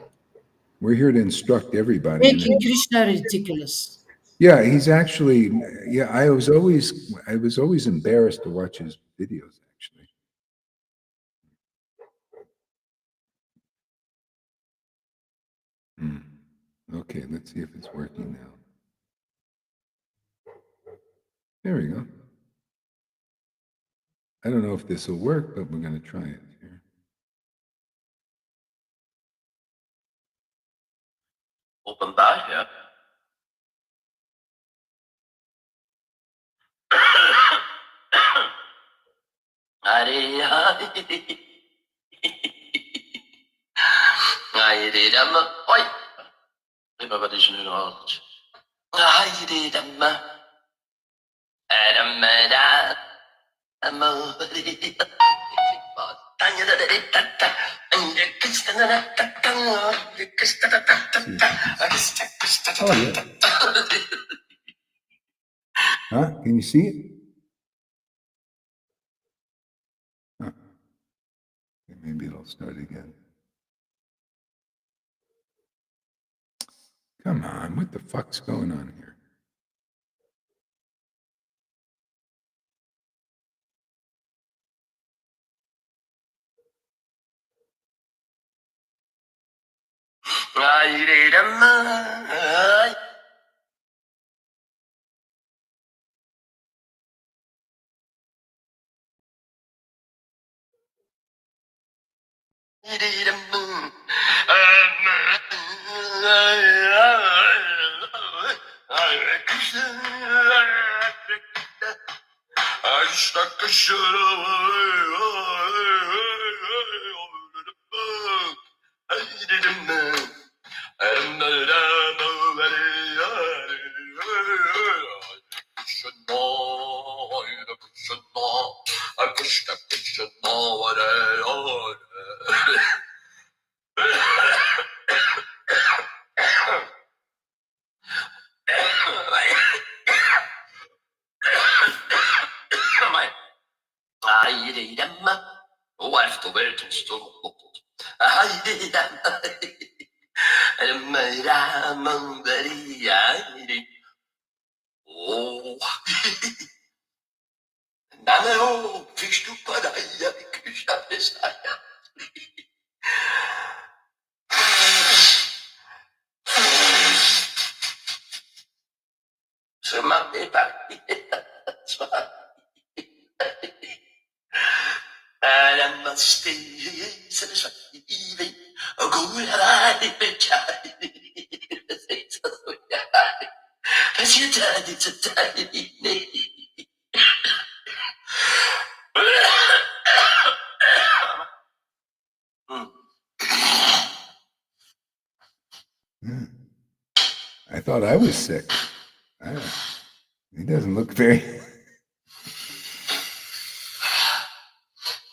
We're here to instruct everybody, and Making Krishna ridiculous. yeah, he's actually, yeah. I was always embarrassed to watch his videos. Actually, Hmm. Okay, let's see if it's working now. There we go. I don't know if this will work, but we're going to try it here. Openbaar, ja. Hare Hare. Hare Rama. Oi. Maar wat is nu nog? Hare Rama. Rama Rama. Huh? Can you see it? Huh. Okay, maybe it'll start again. Come on, what the fuck's going on here? Hare Rama. Oh, I have to wait and still. Oh, Namo Vishnu Padaya Krishna Messiah. Sumame Bhakti. Namaste Saraswati. Gurari Pechari. I thought I was sick. He doesn't look very.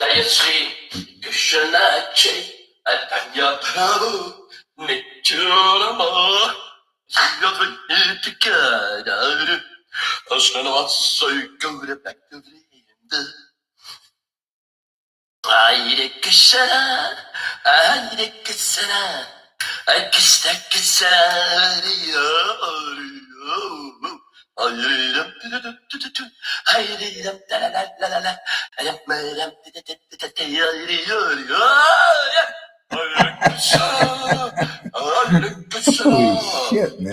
Jayasri Krishna Chai Adanya Prabhu Nityarama Yadvikadar Asnanavasai Gaura Bhaktivinoda Hare Krishna Hare Krishna Krishna Krishna Hare Hare Holy shit, man.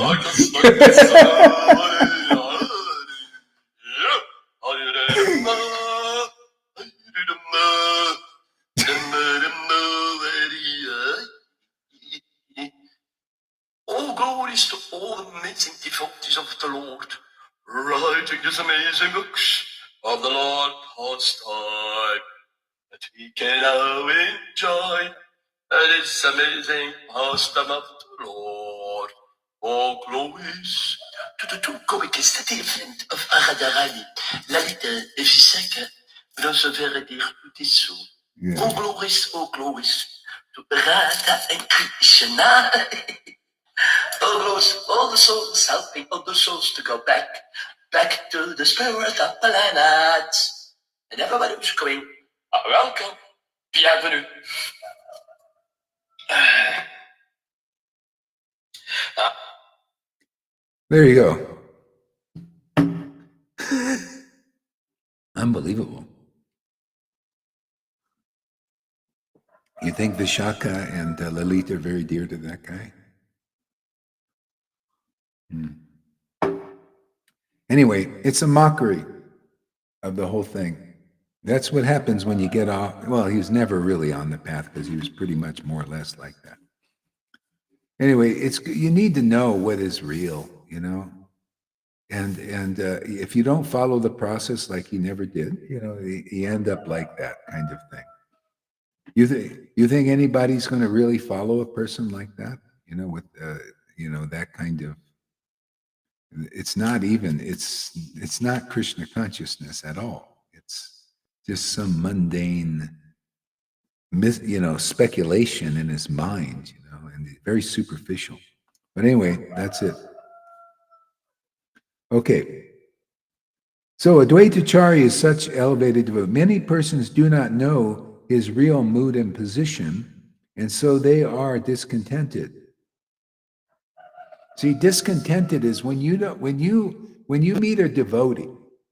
All glories to all the amazing devotees of the Lord, writing these amazing books of the Lord pastime, that we can now enjoy this amazing pastime of the Lord. All glories to the two co-witnesses, the different of Radharani, Lalita et Vishaka, those very dear to this soul. Yeah. All glories to Radha and Krishna. All the souls helping all the souls to go back to the spirit of the planet. And everybody who's going, welcome, bienvenue. There you go. Unbelievable. You think Vishaka and Lalita are very dear to that guy? Anyway, it's a mockery of the whole thing. That's what happens when you get off. Well, he was never really on the path because he was pretty much more or less like that. Anyway, it's you need to know what is real, and if you don't follow the process like he never did, you end up like that kind of thing. You think anybody's going to really follow a person like that? With that kind of. It's not even. It's not Krishna consciousness at all. It's just some mundane, speculation in his mind, and very superficial. But anyway, that's it. Okay. So Advaitacharya is such elevated devotee. Many persons do not know his real mood and position, and so they are discontented. See, discontented is when you meet a devotee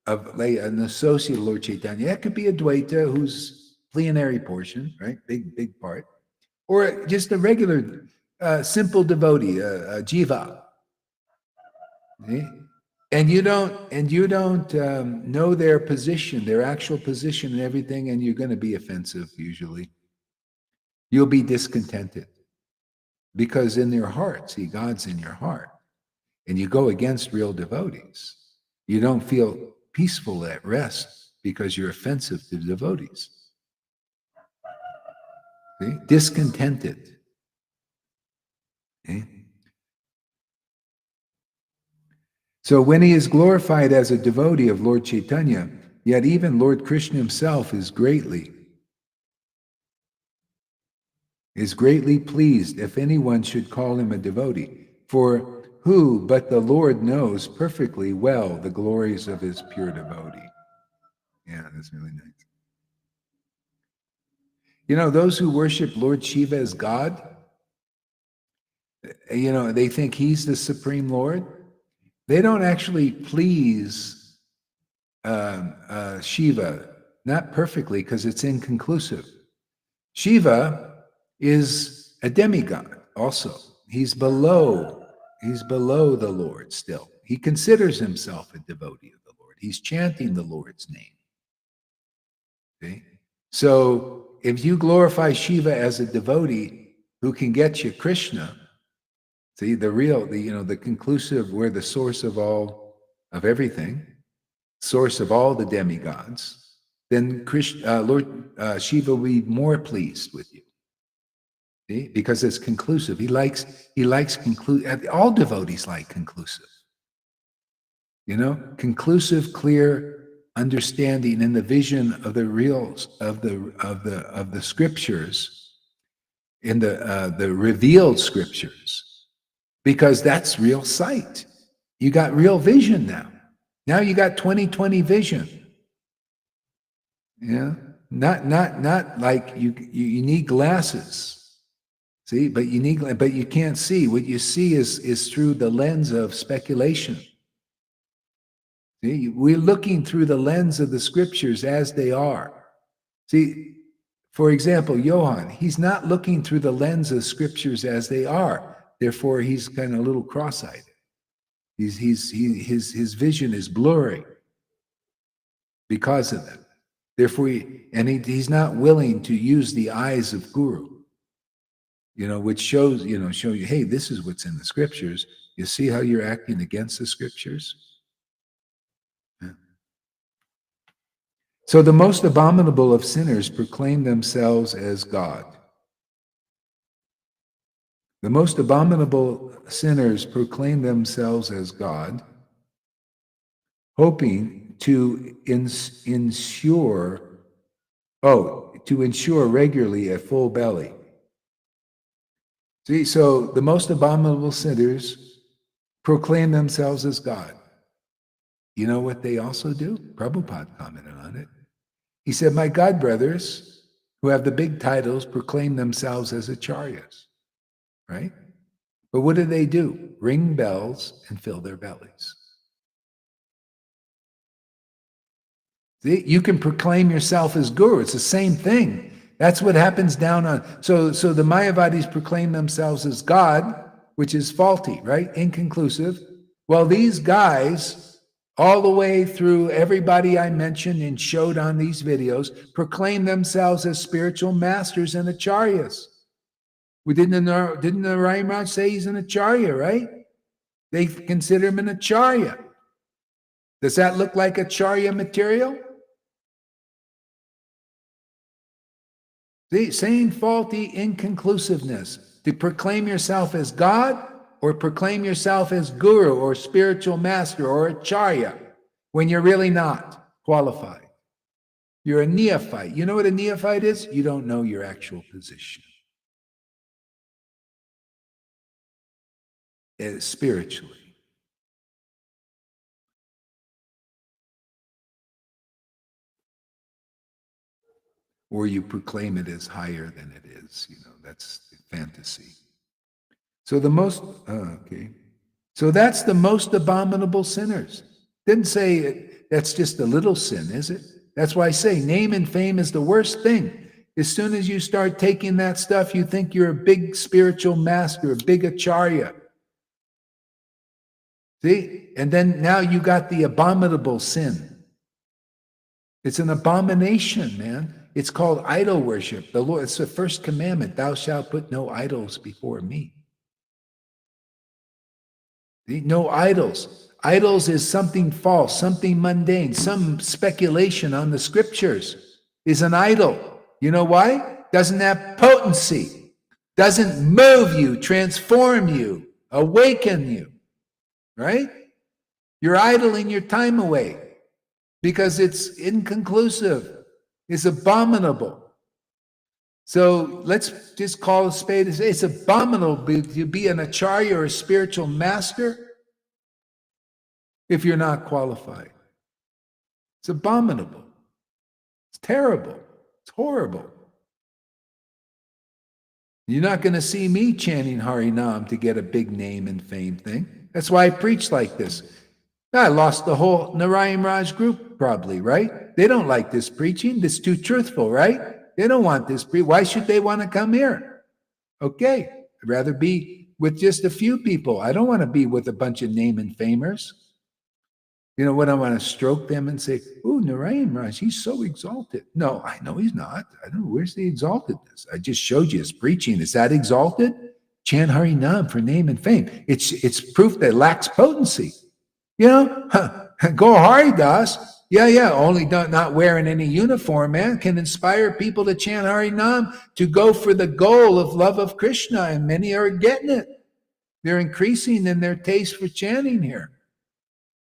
of like an associate of Lord Chaitanya. That could be a Dvaita who's plenary portion, right? Big part, or just a regular simple devotee, a jiva. See? And you don't know their position, their actual position and everything, and you're going to be offensive usually. You'll be discontented because in your heart, see, God's in your heart, and you go against real devotees. You don't feel peaceful at rest because you're offensive to devotees. See? Discontented. See? So when he is glorified as a devotee of Lord Chaitanya, yet even Lord Krishna himself is greatly pleased if anyone should call him a devotee. For who but the Lord knows perfectly well the glories of his pure devotee? Yeah, that's really nice. Those who worship Lord Shiva as God, they think he's the Supreme Lord. They don't actually please Shiva, not perfectly, because it's inconclusive. Shiva is a demigod also. He's below the Lord still. He considers himself a devotee of the Lord. He's chanting the Lord's name. Okay? So if you glorify Shiva as a devotee who can get you Krishna, see, the conclusive, we're the source of everything, source of all the demigods, then Lord Shiva will be more pleased with you. See? Because it's conclusive. He likes conclusive. All devotees like conclusive. Conclusive, clear understanding in the vision of the reals of the scriptures, in the revealed scriptures. Because that's real sight. You got real vision now. Now you got 20/20 vision. Yeah, not like you need glasses. See, but you can't see. What you see is through the lens of speculation. See, we're looking through the lens of the scriptures as they are. See, for example, Johann, he's not looking through the lens of scriptures as they are. Therefore, he's kind of a little cross-eyed. His vision is blurry because of that. Therefore, he's not willing to use the eyes of Guru, which show you, hey, this is what's in the scriptures. You see how you're acting against the scriptures? Yeah. So the most abominable of sinners proclaim themselves as God. The most abominable sinners proclaim themselves as God, hoping to ensure regularly a full belly. See, so the most abominable sinners proclaim themselves as God. You know what they also do? Prabhupada commented on it. He said, my God brothers who have the big titles proclaim themselves as acharyas. Right? But what do? Ring bells and fill their bellies. See, you can proclaim yourself as guru. It's the same thing. That's what happens down on. So the Mayavadis proclaim themselves as God, which is faulty, right? Inconclusive. Well, these guys all the way through everybody I mentioned and showed on these videos, proclaim themselves as spiritual masters and acharyas. Didn't Narayana Maharaja say he's an acharya, right? They consider him an acharya. Does that look like acharya material? See, same faulty inconclusiveness. To proclaim yourself as God or proclaim yourself as guru or spiritual master or acharya when you're really not qualified. You're a neophyte. You know what a neophyte is? You don't know your actual position. Spiritually. Or you proclaim it as higher than it is. That's fantasy. So So that's the most abominable sinners. Didn't say that's just a little sin, is it? That's why I say name and fame is the worst thing. As soon as you start taking that stuff, you think you're a big spiritual master, a big acharya. See? And then now you got the abominable sin. It's an abomination, man. It's called idol worship. The Lord, it's the first commandment. Thou shalt put no idols before me. See? No idols. Idols is something false, something mundane, some speculation on the scriptures is an idol. You know why? Doesn't have potency. Doesn't move you, transform you, awaken you. Right? You're idling your time away because it's inconclusive. It's abominable. So let's just call a spade. It's abominable to be an acharya or a spiritual master if you're not qualified. It's abominable. It's terrible. It's horrible. You're not going to see me chanting Hare Nam to get a big name and fame thing. That's why I preach like this. I lost the whole Narayana Maharaja group probably, right? They don't like this preaching. It's too truthful, right? They don't want this. Why should they want to come here? Okay, I'd rather be with just a few people. I don't want to be with a bunch of name and famers. When I want to stroke them and say, "Oh, Narayana Maharaj, he's so exalted." No, I know he's not. I don't know. Where's the exaltedness? I just showed you his preaching. Is that exalted? Chant Hare Nam for name and fame. It's proof that lacks potency. Go Haridas. Yeah. Only not wearing any uniform, man, can inspire people to chant Hare Nam to go for the goal of love of Krishna, and many are getting it. They're increasing in their taste for chanting here.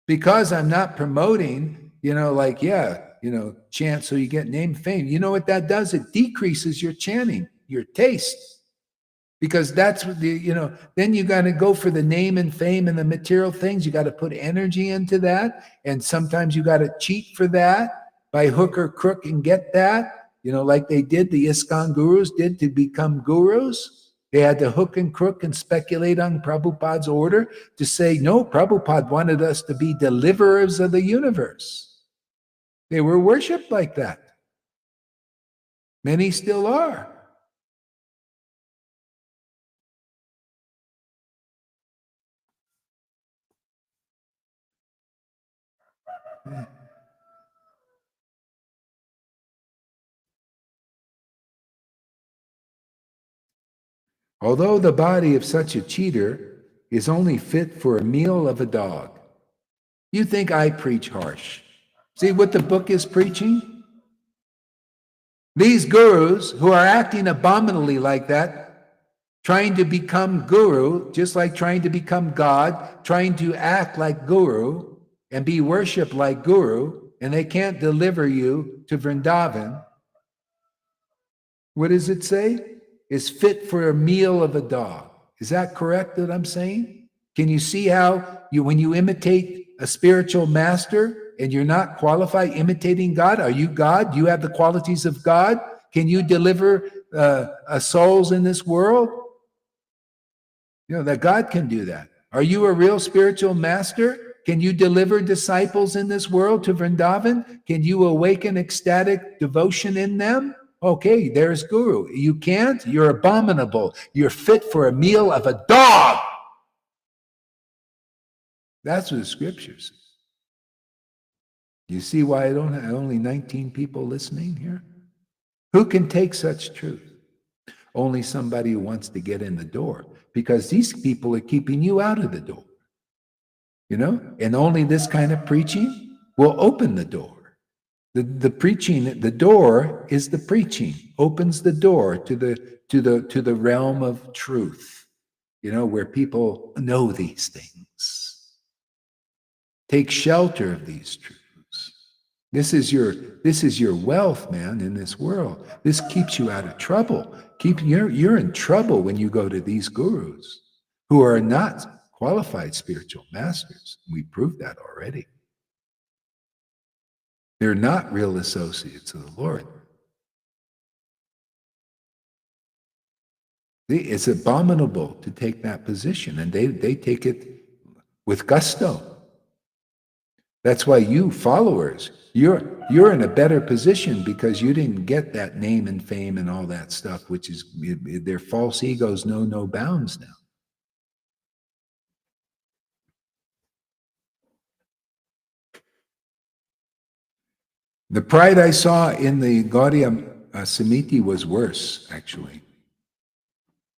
Because I'm not promoting, chant so you get name fame. You know what that does? It decreases your chanting, your taste. Because that's what then you got to go for the name and fame and the material things. You got to put energy into that. And sometimes you got to cheat for that by hook or crook and get that, like they did, the ISKCON gurus did to become gurus. They had to hook and crook and speculate on Prabhupada's order to say, no, Prabhupada wanted us to be deliverers of the universe. They were worshipped like that. Many still are. Although the body of such a cheater is only fit for a meal of a dog. You think I preach harsh. See what the book is preaching? These gurus who are acting abominably like that, trying to become guru, just like trying to become God, trying to act like guru and be worshipped like guru, and they can't deliver you to Vrindavan. What does it say? Is fit for a meal of a dog. Is that correct that I'm saying? Can you see how when you imitate a spiritual master and you're not qualified imitating God, are you God? Do you have the qualities of God? Can you deliver souls in this world? That God can do that. Are you a real spiritual master? Can you deliver disciples in this world to Vrindavan? Can you awaken ecstatic devotion in them? Okay, there's guru. You can't? You're abominable. You're fit for a meal of a dog. That's what the scriptures say. You see why I don't have only 19 people listening here? Who can take such truth? Only somebody who wants to get in the door, because these people are keeping you out of the door. You know, and only this kind of preaching will open the door. The preaching, the door is the preaching, opens the door to the realm of truth, you know, where people know these things. Take shelter of these truths. This is your wealth, man, in this world. This keeps you out of trouble. You're in trouble when you go to these gurus who are not qualified spiritual masters. We proved that already. They're not real associates of the Lord. It's abominable to take that position, and they take it with gusto. That's why you followers, you're in a better position because you didn't get that name and fame and all that stuff, which is their false egos know no bounds now. The pride I saw in the Gaudiya Samiti was worse, actually.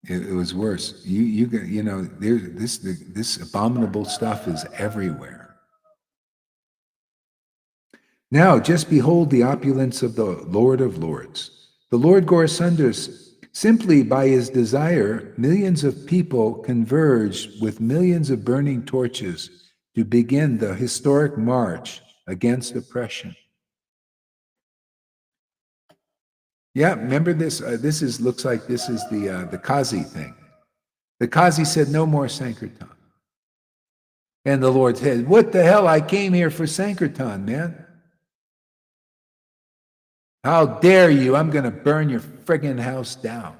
It was worse. You know, this abominable stuff is everywhere. Now, just behold the opulence of the Lord of Lords. The Lord Gaurasundars, simply by his desire, millions of people converged with millions of burning torches to begin the historic march against oppression. Yeah, remember this? Looks like this is the Kazi thing. The Kazi said, "No more Sankirtan." And the Lord said, "What the hell? I came here for Sankirtan, man. How dare you? I'm going to burn your friggin' house down."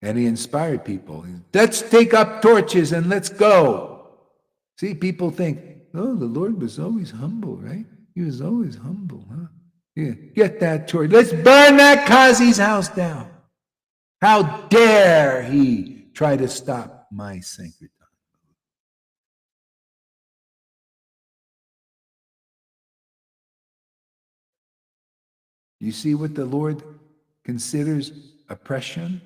And he inspired people. Let's take up torches and let's go. See, people think, oh, the Lord was always humble, right? He was always humble, huh? Yeah, get that torch. Let's burn that Kazi's house down. How dare he try to stop my Sankirtan? You see what the Lord considers oppression?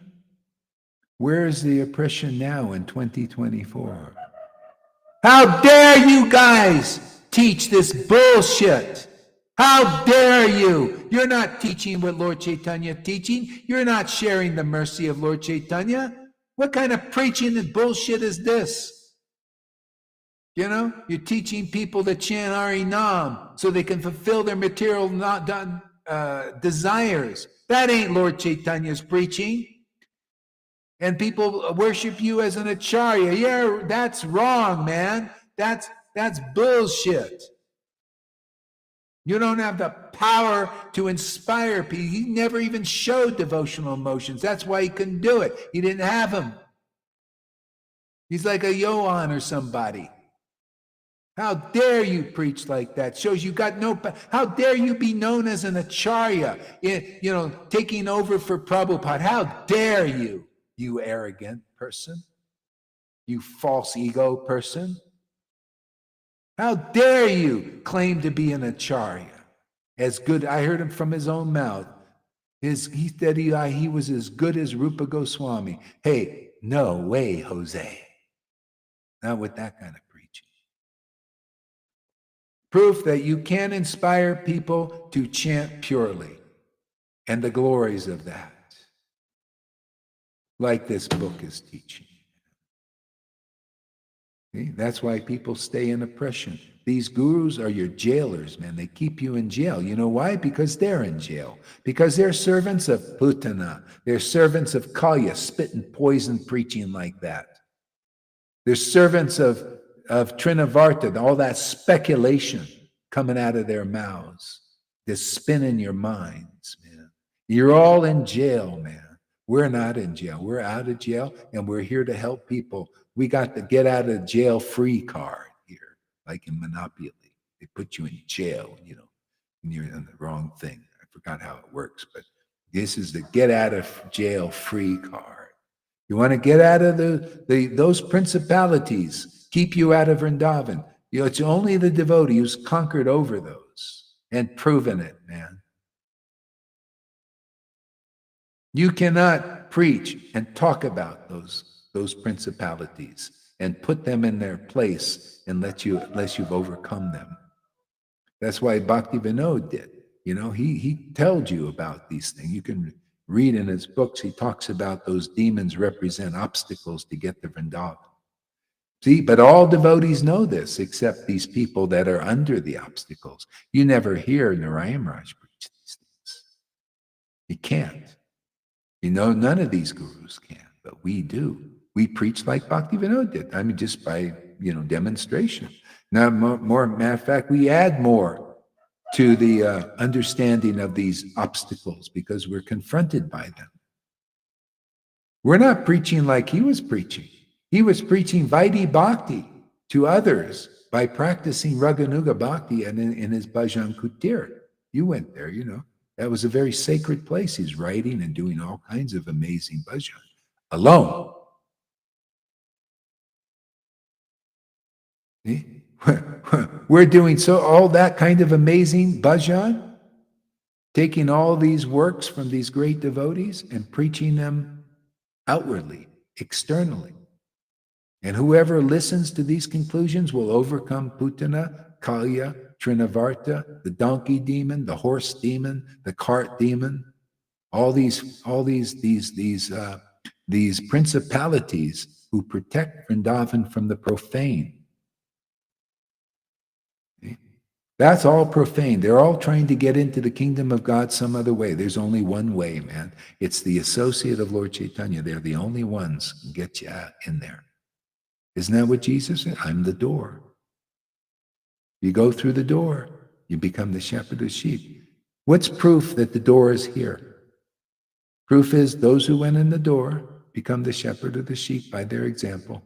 Where is the oppression now in 2024? How dare you guys teach this bullshit? How dare you? You're not teaching what Lord Chaitanya is teaching. You're not sharing the mercy of Lord Chaitanya. What kind of preaching and bullshit is this? You know, you're teaching people to chant Hari Nam so they can fulfill their material desires. That ain't Lord Chaitanya's preaching. And people worship you as an acharya. Yeah, that's wrong, man. That's bullshit. You don't have the power to inspire people. He never even showed devotional emotions. That's why he couldn't do it. He didn't have them. He's like a Yohan or somebody. How dare you preach like that? Shows you got no. How dare you be known as an acharya? You know, taking over for Prabhupada. How dare you, you arrogant person? You false ego person. How dare you claim to be an acharya? As good, I heard him from his own mouth. He said he was as good as Rupa Goswami. Hey, no way, Jose. Not with that kind of preaching. Proof that you can inspire people to chant purely and the glories of that, like this book is teaching. See? That's why people stay in oppression. These gurus are your jailers, man. They keep you in jail. You know why? Because they're in jail. Because they're servants of Putana. They're servants of Kalya, spitting poison preaching like that. They're servants of Trinavarta, all that speculation coming out of their mouths. This spin in your minds, man. You're all in jail, man. We're not in jail. We're out of jail, and we're here to help people. We got the get out of jail free card here, like in Monopoly. They put you in jail, you know, and you're on the wrong thing. I forgot how it works, but this is the get out of jail free card. You want to get out of those principalities, keep you out of Vrindavan. It's only the devotee who's conquered over those and proven it, man. You cannot preach and talk about those principalities and put them in their place unless you've overcome them. That's why Bhakti Vinod did. He tells you about these things. You can read in his books, he talks about those demons represent obstacles to get to Vrindavan. See, but all devotees know this except these people that are under the obstacles. You never hear Narayana Maharaj preach these things. He can't. None of these gurus can, but we do. We preach like Bhakti Vinod did. I mean, just by, demonstration. Now, more matter of fact, we add more to the understanding of these obstacles because we're confronted by them. We're not preaching like he was preaching. He was preaching Vaidhi Bhakti to others by practicing Raganuga Bhakti and in his Bhajan Kutir. You went there, That was a very sacred place. He's writing and doing all kinds of amazing bhajan alone. See? We're doing all that kind of amazing bhajan, taking all these works from these great devotees and preaching them outwardly, externally. And whoever listens to these conclusions will overcome Putana, Kalya, Trinavarta, the donkey demon, the horse demon, the cart demon, all these principalities who protect Vrindavan from the profane. Okay? That's all profane. They're all trying to get into the kingdom of God some other way. There's only one way, man. It's the associate of Lord Chaitanya. They're the only ones who can get you in there. Isn't that what Jesus said? I'm the door. You go through the door, you become the shepherd of sheep. What's proof that the door is here? Proof is those who went in the door become the shepherd of the sheep by their example.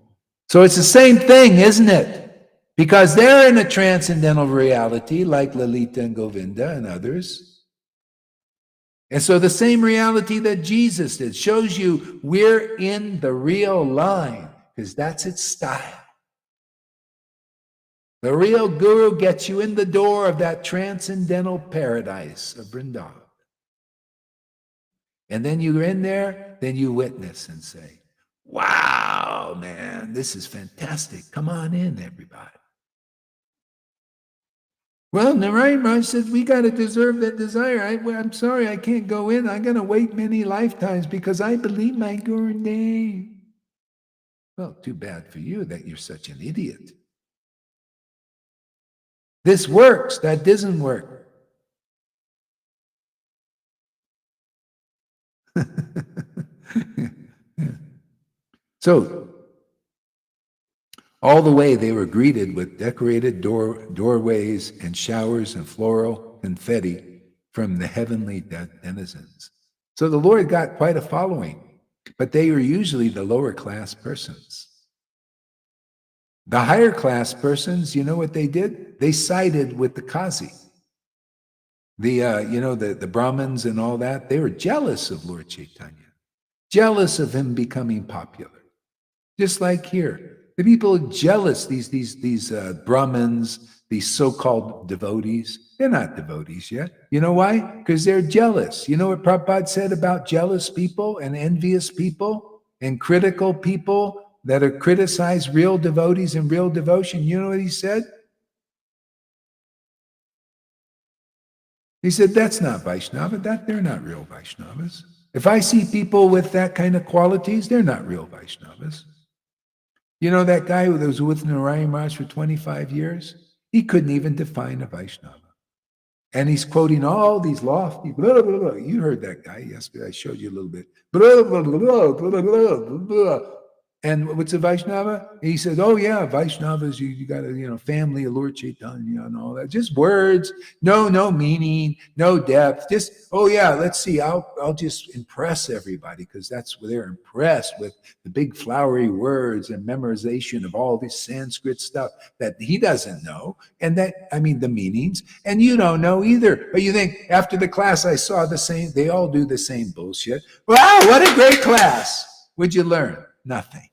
So it's the same thing, isn't it? Because they're in a transcendental reality like Lalita and Govinda and others. And so the same reality that Jesus did shows you we're in the real line because that's its style. The real guru gets you in the door of that transcendental paradise of Vrindavan. And then you're in there, then you witness and say, wow, man, this is fantastic. Come on in, everybody. Well, Narayana Maharaj said, we got to deserve that desire. I'm sorry, I can't go in. I'm going to wait many lifetimes because I believe my Guru name. Well, too bad for you that you're such an idiot. This works, that doesn't work. So, all the way they were greeted with decorated doorways and showers of floral confetti from the heavenly denizens. So the Lord got quite a following, but they were usually the lower class persons. The higher class persons, you know what they did? They sided with the Kazi. The Brahmins and all that, they were jealous of Lord Chaitanya, jealous of him becoming popular. Just like here, the people are jealous, these Brahmins, these so-called devotees. They're not devotees yet. You know why? Because they're jealous. You know what Prabhupada said about jealous people and envious people and critical people that are criticized real devotees and real devotion? You know what he said? He said, that's not Vaishnava, they're not real Vaishnavas. If I see people with that kind of qualities, they're not real Vaishnavas. You know that guy who was with Narayana Maharaj for 25 years? He couldn't even define a Vaishnava. And he's quoting all these lofty, blah, blah, blah. You heard that guy yesterday. I showed you a little bit. Blah, blah, blah, blah, blah, blah, blah, blah. And what's a Vaishnava? He said, oh yeah, Vaishnavas, you got a, family of Lord Chaitanya and all that. Just words, no meaning, no depth. Just, oh yeah, let's see, I'll just impress everybody because that's where they're impressed with the big flowery words and memorization of all this Sanskrit stuff that he doesn't know. And the meanings, and you don't know either. But you think, after the class I saw the same, they all do the same bullshit. Wow, what a great class. What'd you learn? Nothing.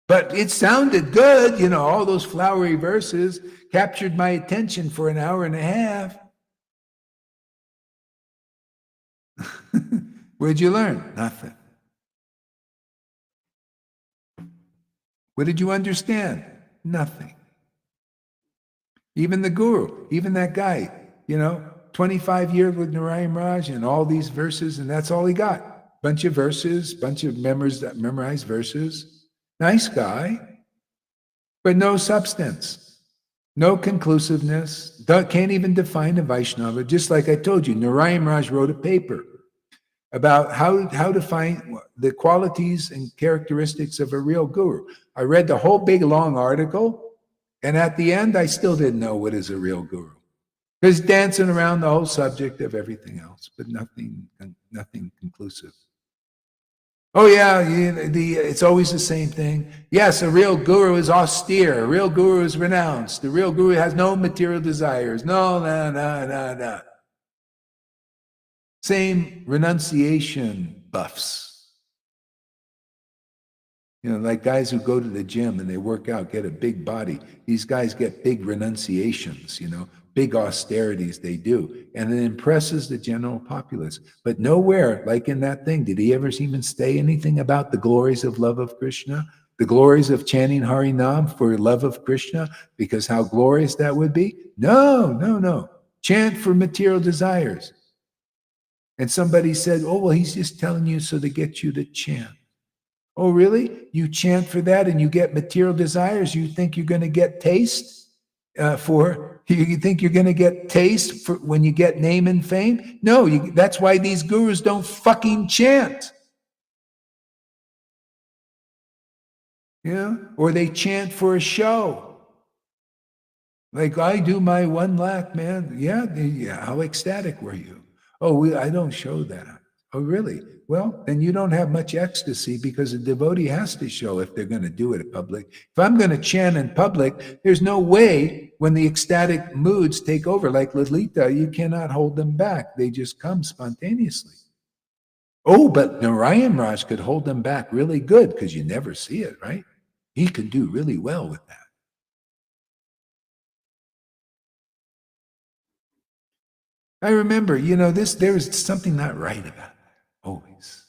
But it sounded good, all those flowery verses captured my attention for an hour and a half. Where'd you learn? Nothing. What did you understand? Nothing. Even the guru, even that guy, 25 years with Narayana Maharaja and all these verses, and that's all he got. Bunch of verses, bunch of memorized verses. Nice guy, but no substance, no conclusiveness, can't even define a Vaishnava. Just like I told you, Narayana Maharaj wrote a paper about how to find the qualities and characteristics of a real guru. I read the whole big long article, and at the end, I still didn't know what is a real guru. Because dancing around the whole subject of everything else, but nothing conclusive. Oh yeah, it's always the same thing. Yes, a real guru is austere. A real guru is renounced. A real guru has no material desires. No. Same renunciation buffs. Like guys who go to the gym and they work out, get a big body. These guys get big renunciations, big austerities they do. And it impresses the general populace. But nowhere, like in that thing, did he ever even say anything about the glories of love of Krishna? The glories of chanting Hare Name for love of Krishna, because how glorious that would be? No. Chant for material desires. And somebody said, oh, well, he's just telling you so to get you to chant. Oh, really? You chant for that and you get material desires? You think you're going to get taste you think you're going to get taste for when you get name and fame? No, that's why these gurus don't fucking chant. Or they chant for a show. Like, I do my 1 lakh, man. Yeah. How ecstatic were you? Oh, I don't show that. Oh, really? Well, then you don't have much ecstasy, because a devotee has to show if they're going to do it in public. If I'm going to chant in public, there's no way when the ecstatic moods take over, like Lalita, you cannot hold them back. They just come spontaneously. Oh, but Narayana Maharaj could hold them back really good, because you never see it, right? He could do really well with that. I remember, there was something not right about that, always.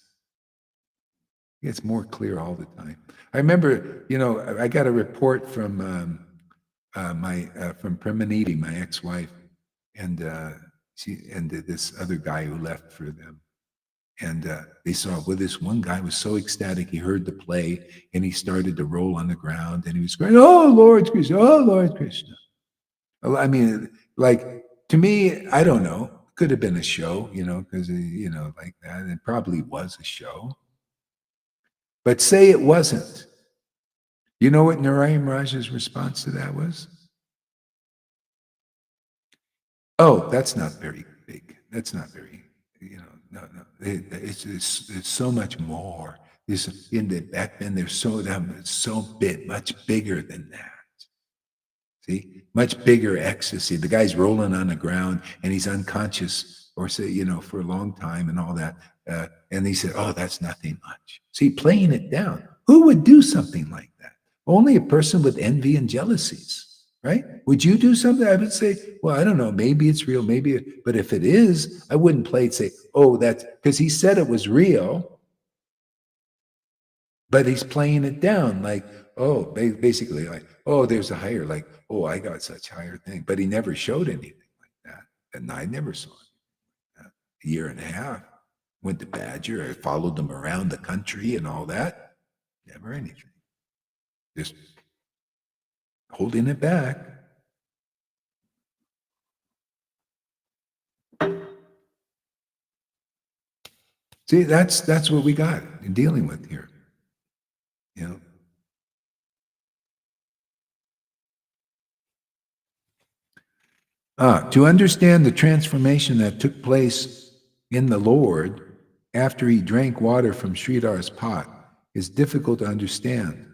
It's more clear all the time. I remember, I got a report from from Premaniti, my ex-wife, and this other guy who left for them. And they saw, this one guy was so ecstatic, he heard the play, and he started to roll on the ground, and he was going, oh, Lord Krishna, oh, Lord Krishna. I mean, like, to me, I don't know. Could have been a show, because, like that. It probably was a show. But say it wasn't. You know what Narayana Maharaja's response to that was? Oh, that's not very big. That's not very, no. It's so much more. Back then, there's so big, much bigger than that. See, much bigger ecstasy. The guy's rolling on the ground and he's unconscious, or say, for a long time and all that. And he said, oh, that's nothing much. See, playing it down. Who would do something like that? Only a person with envy and jealousies, right? Would you do something? I would say, well, I don't know. Maybe it's real. But if it is, I wouldn't play it, say, oh, that's because he said it was real, but he's playing it down like, oh, basically like, oh, there's a higher, like, oh, I got such higher thing. But he never showed anything like that. And I never saw it. A year and a half. Went to Badger. I followed them around the country and all that. Never anything. Just holding it back. See, that's what we got in dealing with here. To understand the transformation that took place in the Lord after he drank water from Sridhar's pot is difficult to understand.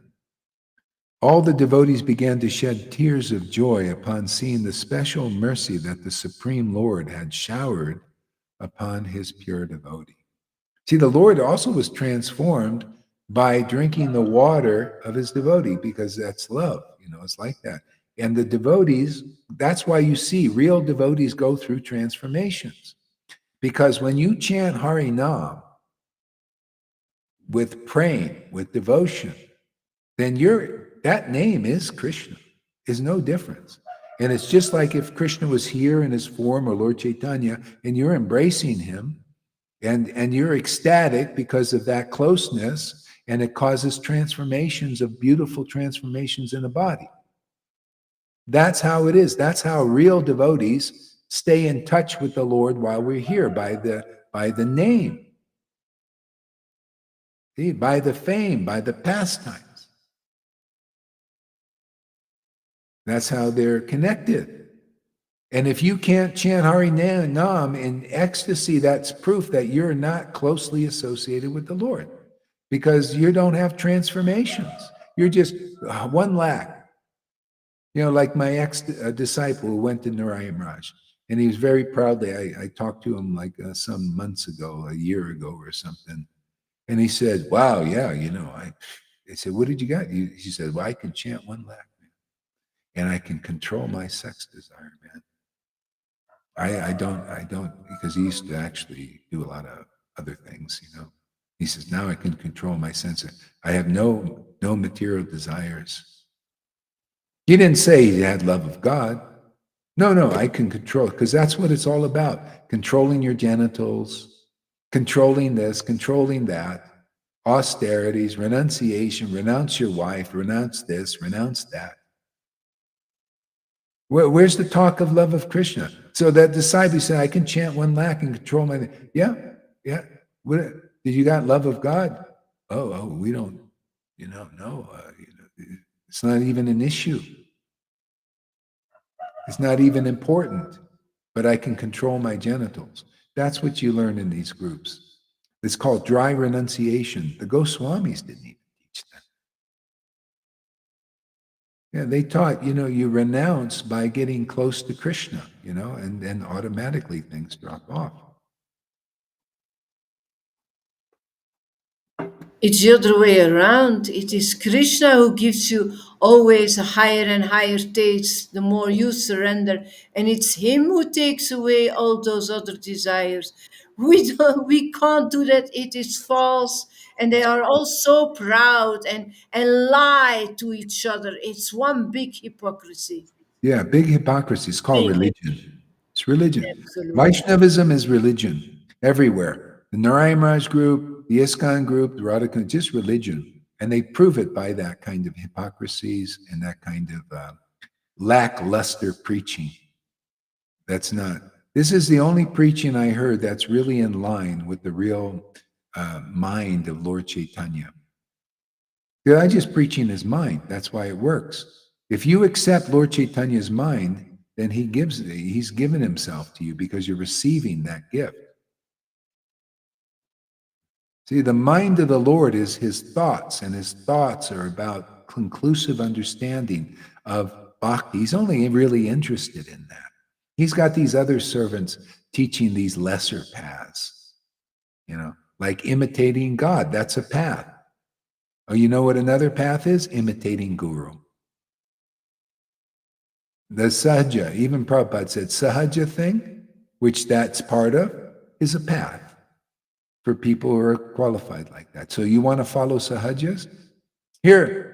All the devotees began to shed tears of joy upon seeing the special mercy that the Supreme Lord had showered upon his pure devotee. See, the Lord also was transformed by drinking the water of his devotee, because that's love. It's like that. And the devotees, that's why you see real devotees go through transformations. Because when you chant Hari Nam with praying, with devotion, then that name is Krishna. Is no difference. And it's just like if Krishna was here in his form, or Lord Chaitanya, and you're embracing him, and you're ecstatic because of that closeness, and it causes transformations, of beautiful transformations in the body. That's how it is. That's how real devotees stay in touch with the Lord while we're here, by the name, see, by the fame, by the pastimes. That's how they're connected. And if you can't chant Hari Nam in ecstasy, that's proof that you're not closely associated with the Lord, because you don't have transformations. You're just one lack. Like my ex-disciple who went to Narayana Maharaj, and he was very proudly, I talked to him like some months ago, a year ago or something, and he said, wow, yeah, I said, what did you got? He said, well, I can chant one lakh, man, and I can control my sex desire, man. I don't, because he used to actually do a lot of other things, He says, now I can control my sense. I have no material desires. He didn't say he had love of God. No, I can control, because that's what it's all about. Controlling your genitals, controlling this, controlling that, austerities, renunciation, renounce your wife, renounce this, renounce that. Where's the talk of love of Krishna? So that disciple said, I can chant one lakh and control my, yeah. What, did you got love of God? Oh, we don't, no, it's not even an issue. It's not even important, but I can control my genitals. That's what you learn in these groups. It's called dry renunciation. The Goswamis didn't even teach that. Yeah, they taught, you renounce by getting close to Krishna, and then automatically things drop off. It's the other way around. It is Krishna who gives you always a higher and higher taste the more you surrender, and it's Him who takes away all those other desires. We can't do that. It is false, and they are all so proud and lie to each other. It's one big hypocrisy. Yeah, big hypocrisy. It's called Big, religion. It's religion. absolutely. Vaishnavism is religion everywhere. The Narayana Maharaj group, the ISKCON group, the Radha, just religion. And they prove it by that kind of hypocrisies and that kind of lackluster preaching. This is the only preaching I heard that's really in line with the real mind of Lord Chaitanya. I just preaching his mind. That's why it works. If you accept Lord Chaitanya's mind, then he's given himself to you, because you're receiving that gift. See, the mind of the Lord is his thoughts, and his thoughts are about conclusive understanding of bhakti. He's only really interested in that. He's got these other servants teaching these lesser paths, like imitating God. That's a path. Oh, you know what another path is? Imitating Guru. The sahaja, even Prabhupada said, sahaja thing, which that's part of, is a path for people who are qualified like that. So you want to follow sahajas? Here,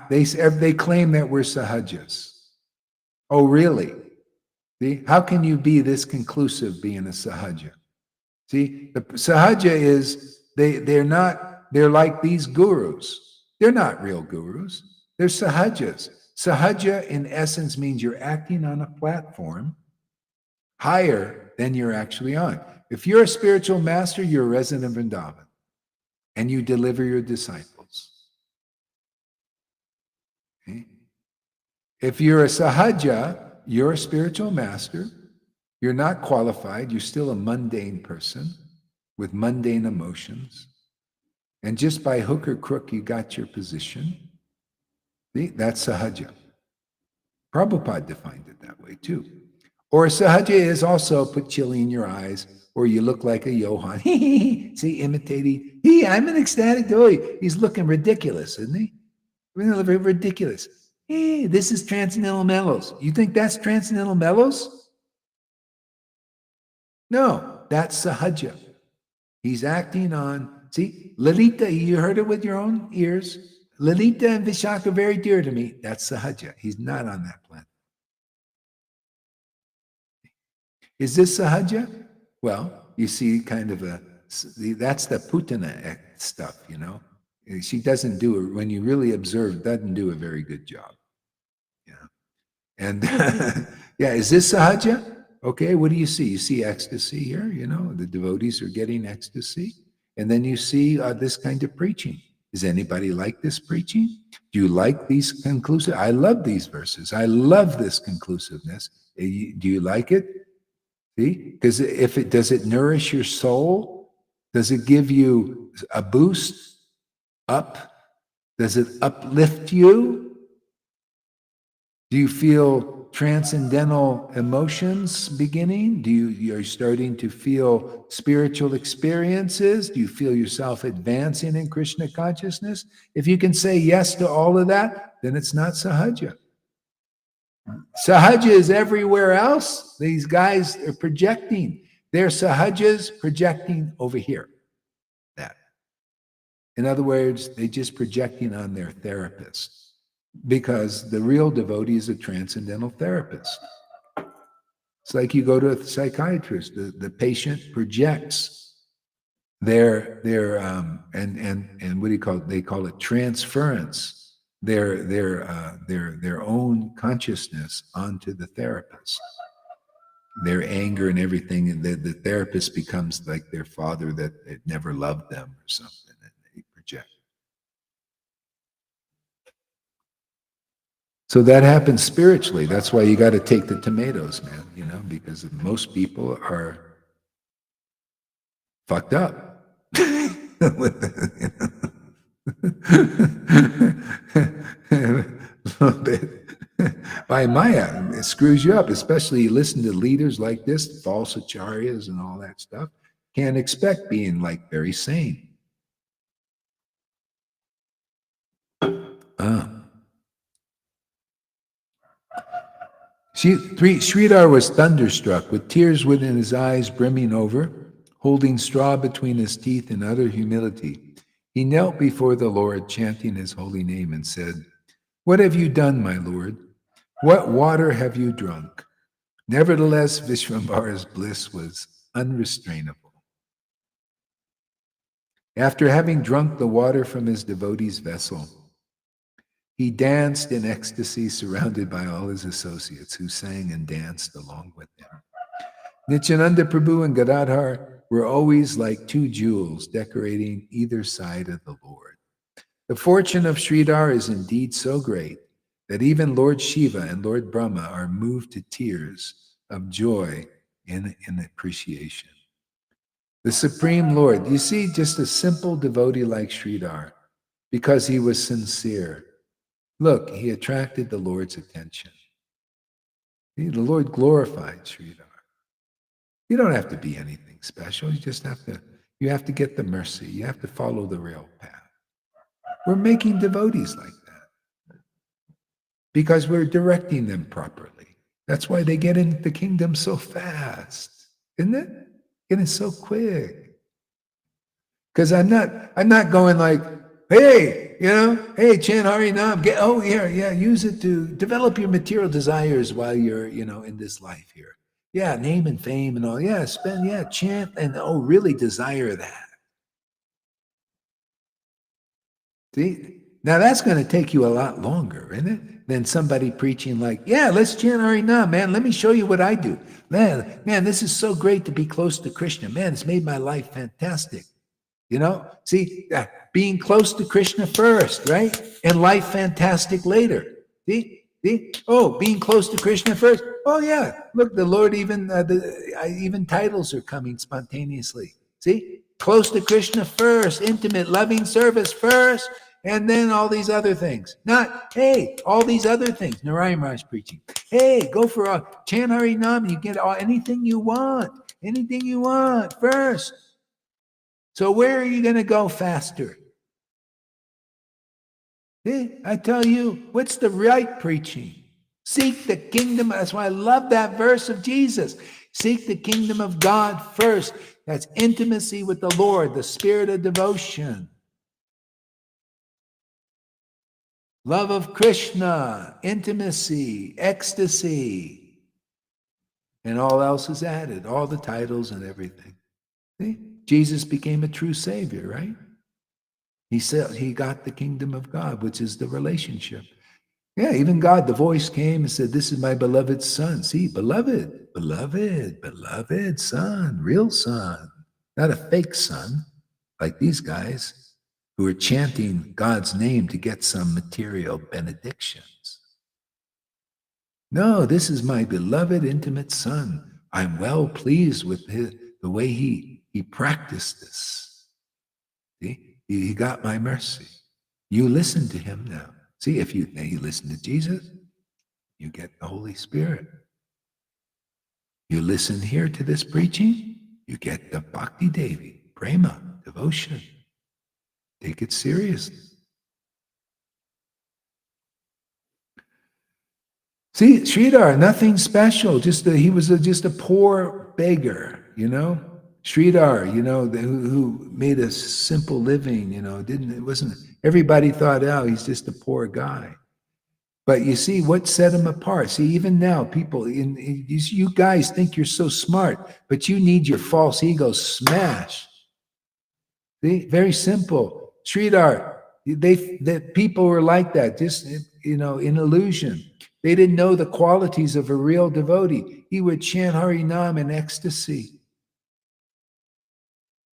they claim that we're sahajas. Oh, really? See, how can you be this conclusive being a sahaja? See, the sahaja is, they're like these gurus. They're not real gurus. They're sahajas. Sahaja, in essence, means you're acting on a platform higher than you're actually on. If you're a spiritual master, you're a resident of Vrindavan, and you deliver your disciples. Okay? If you're a sahaja, you're a spiritual master. You're not qualified. You're still a mundane person with mundane emotions. And just by hook or crook, you got your position. See, that's sahaja. Prabhupada defined it that way too. Or sahaja is also put chili in your eyes, or you look like a Johann. See, imitating. I'm an ecstatic devotee. He's looking ridiculous, isn't he? Ridiculous. This is transcendental mellows. You think that's transcendental mellows? No, that's sahaja. He's acting on, see, Lalita, you heard it with your own ears. Lalita and Vishaka are very dear to me. That's sahaja. He's not on that planet. Is this sahaja? Well, you see kind of that's the Putana stuff, you know. She doesn't do it, when you really observe, doesn't do a very good job. Yeah. And yeah, is this sahaja? Okay, what do you see? You see ecstasy here, you know, the devotees are getting ecstasy. And then you see this kind of preaching. Does anybody like this preaching? Do you like these conclusive? I love these verses. I love this conclusiveness. Do you like it? See, because does it nourish your soul? Does it give you a boost up? Does it uplift you? Do you feel transcendental emotions beginning? You're starting to feel spiritual experiences? Do you feel yourself advancing in Krishna consciousness? If you can say yes to all of that, then it's not sahaja. Sahaja is everywhere else. These guys are projecting. Their sahajas projecting over here. That. In other words, they're just projecting on their therapist, because the real devotee is a transcendental therapist. It's like you go to a psychiatrist. The patient projects their and what do you call it? They call it transference. Their own consciousness onto the therapist, their anger and everything, and the therapist becomes like their father that never loved them or something, and they project. So that happens spiritually. That's why you got to take the tomatoes, man, you know, because most people are fucked up. A little bit by Maya, it screws you up, especially you listen to leaders like this, false acharyas and all that stuff. Can't expect being like very sane. Sridhar was thunderstruck, with tears within his eyes brimming over, holding straw between his teeth in utter humility. He knelt before the Lord, chanting his holy name, and said, "What have you done, my Lord? What water have you drunk?" Nevertheless, Vishvambara's bliss was unrestrainable. After having drunk the water from his devotee's vessel, he danced in ecstasy, surrounded by all his associates, who sang and danced along with him. Nityananda Prabhu and Gadadhar were always like two jewels decorating either side of the Lord. The fortune of Sridhar is indeed so great that even Lord Shiva and Lord Brahma are moved to tears of joy in appreciation. The Supreme Lord, you see, just a simple devotee like Sridhar, because he was sincere, look, he attracted the Lord's attention. See, the Lord glorified Sridhar. You don't have to be anything special. You have to get the mercy. You have to follow the real path. We're making devotees like that because we're directing them properly. That's why they get into the kingdom so fast, isn't it? Getting so quick. Because I'm not going like, hey, chant Hari Nam, use it to develop your material desires while you're, in this life here. Yeah, name and fame and all. Yeah, chant and really desire that. See, now that's going to take you a lot longer, isn't it? Than somebody preaching like, yeah, let's chant Hari Nam, man. Let me show you what I do. Man, this is so great to be close to Krishna. Man, it's made my life fantastic. See, being close to Krishna first, right? And life fantastic later. See? Oh, being close to Krishna first. Oh, yeah. Look, the Lord even titles are coming spontaneously. See? Close to Krishna first, intimate, loving service first, and then all these other things. Not, hey, all these other things. Narayana Maharaj preaching. Hey, go for a chant Hare Name, you get anything you want. Anything you want first. So where are you going to go faster? I tell you, what's the right preaching? Seek the kingdom. That's why I love that verse of Jesus. Seek the kingdom of God first. That's intimacy with the Lord, the spirit of devotion. Love of Krishna, intimacy, ecstasy, and all else is added, all the titles and everything. See? Jesus became a true savior, right? He said he got the kingdom of God, which is the relationship. Yeah, even God, the voice came and said, "This is my beloved son." See, beloved, beloved, beloved son, real son, not a fake son like these guys who are chanting God's name to get some material benedictions. No, this is my beloved, intimate son. I'm well pleased with the way he practiced this. See, he got my mercy. You listen to him now. See, if you listen to Jesus, you get the Holy Spirit. You listen here to this preaching, you get the Bhakti Devi, prema, devotion. Take it serious. See, Sridhar, nothing special. He was just a poor beggar, Sridhar, who made a simple living, everybody thought, oh, he's just a poor guy. But you see, what set him apart? See, even now, people, you guys think you're so smart, but you need your false ego smashed. See, very simple. Sridhar, that people were like that, just, in illusion. They didn't know the qualities of a real devotee. He would chant Hare Nam in ecstasy,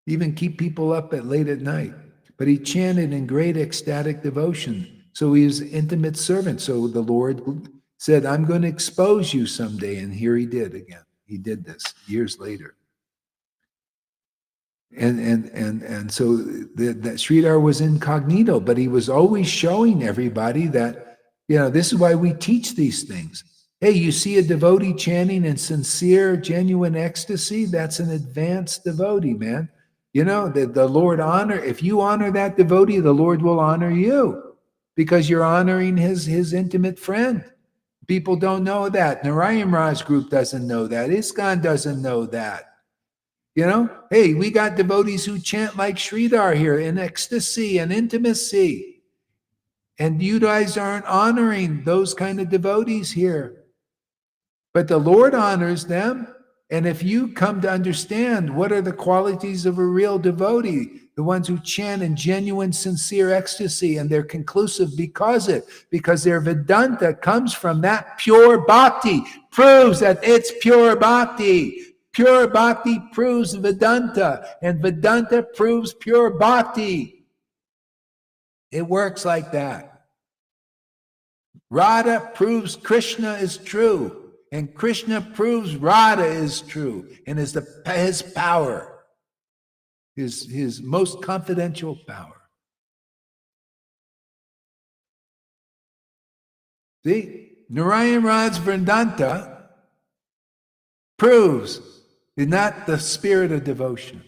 even keep people up late at night. But he chanted in great ecstatic devotion. So he was intimate servant. So the Lord said, I'm going to expose you someday. And here he did again. He did this years later. And so that Sridhar was incognito, but he was always showing everybody that, this is why we teach these things. Hey, you see a devotee chanting in sincere, genuine ecstasy? That's an advanced devotee, man. The Lord if you honor that devotee, the Lord will honor you because you're honoring his intimate friend. People don't know that. Narayana Maharaja group doesn't know that. ISKCON doesn't know that. Hey, we got devotees who chant like Sridhar here in ecstasy and intimacy. And you guys aren't honoring those kind of devotees here. But the Lord honors them. And if you come to understand what are the qualities of a real devotee, the ones who chant in genuine, sincere ecstasy, and they're conclusive because their Vedanta comes from that pure bhakti, proves that it's pure bhakti. Pure bhakti proves Vedanta, and Vedanta proves pure bhakti. It works like that. Radha proves Krishna is true, and Krishna proves Radha is true, and is his power, his most confidential power. See, Narayana Maharaj's Vedanta proves not the spirit of devotion.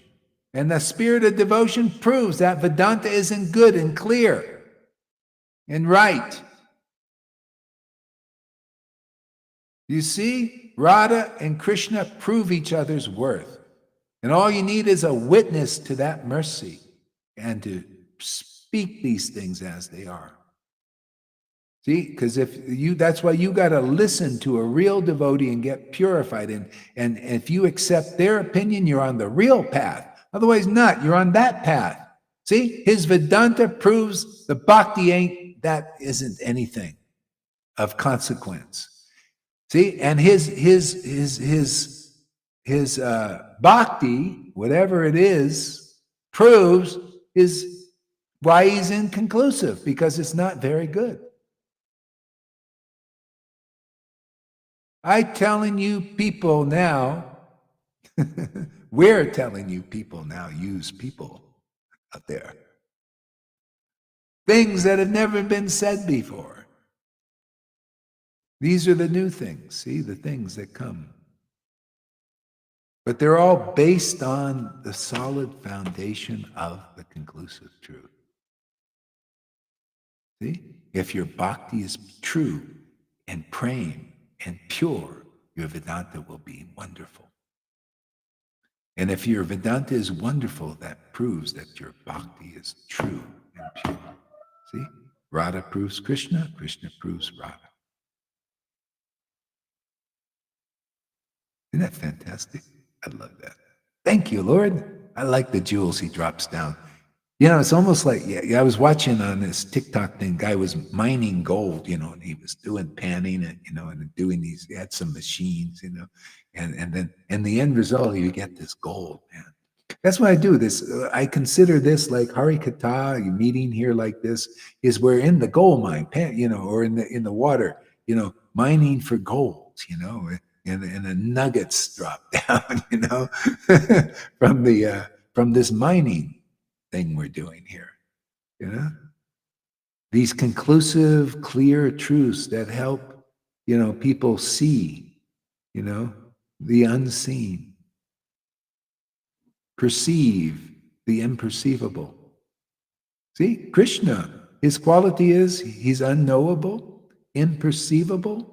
And the spirit of devotion proves that Vedanta isn't good and clear and right. You see, Radha and Krishna prove each other's worth. And all you need is a witness to that mercy and to speak these things as they are. See, because that's why you got to listen to a real devotee and get purified. And if you accept their opinion, you're on the real path. Otherwise not, you're on that path. See, his Vedanta proves the bhakti isn't anything of consequence. See, and his bhakti, whatever it is, proves why he's inconclusive, because it's not very good. I'm telling you people now, we're telling you people now, use people out there. things that have never been said before. These are the new things, see, the things that come. But they're all based on the solid foundation of the conclusive truth. See? If your bhakti is true and praying and pure, your Vedanta will be wonderful. And if your Vedanta is wonderful, that proves that your bhakti is true and pure. See? Radha proves Krishna, Krishna proves Radha. Isn't that fantastic? I love that. Thank you, Lord. I like the jewels he drops down. You know, it's almost like, yeah, I was watching on this TikTok thing, guy was mining gold, you know, and he was doing panning and, you know, and doing these, he had some machines, you know, and then, and the end result, you get this gold, man. That's what I do. This, I consider this like Harikata, a meeting here like this, is we're in the gold mine, you know, or in the water, you know, mining for gold, you know, and the nuggets drop down, you know, from this mining thing we're doing here, you know? These conclusive, clear truths that help, you know, people see, you know, the unseen, perceive the imperceivable. See, Krishna, his quality is he's unknowable, imperceivable,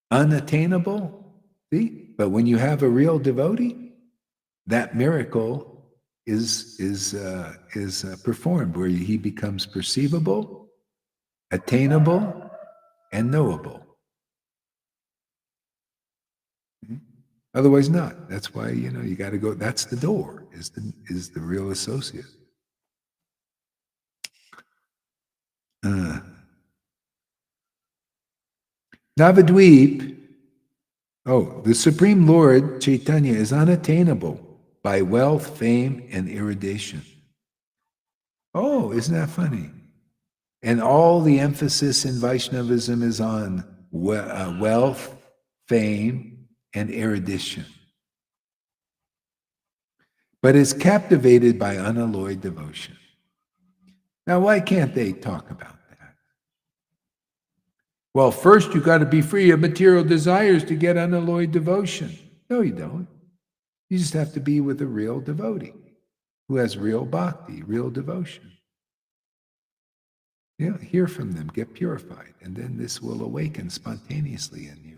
unattainable. See, but when you have a real devotee, that miracle is performed where he becomes perceivable, attainable, and knowable. Mhm. Otherwise, not. That's why you know you got to go. That's the door. Is the real associate. Uh, Navadweep. Oh, the Supreme Lord Chaitanya is unattainable by wealth, fame, and erudition. Oh, isn't that funny? And all the emphasis in Vaishnavism is on wealth, fame, and erudition, but is captivated by unalloyed devotion. Now, why can't they talk about that? Well, first you got to be free of material desires to get unalloyed devotion. No, you don't. You just have to be with a real devotee who has real bhakti, real devotion. Yeah, hear from them, get purified, and then this will awaken spontaneously in you.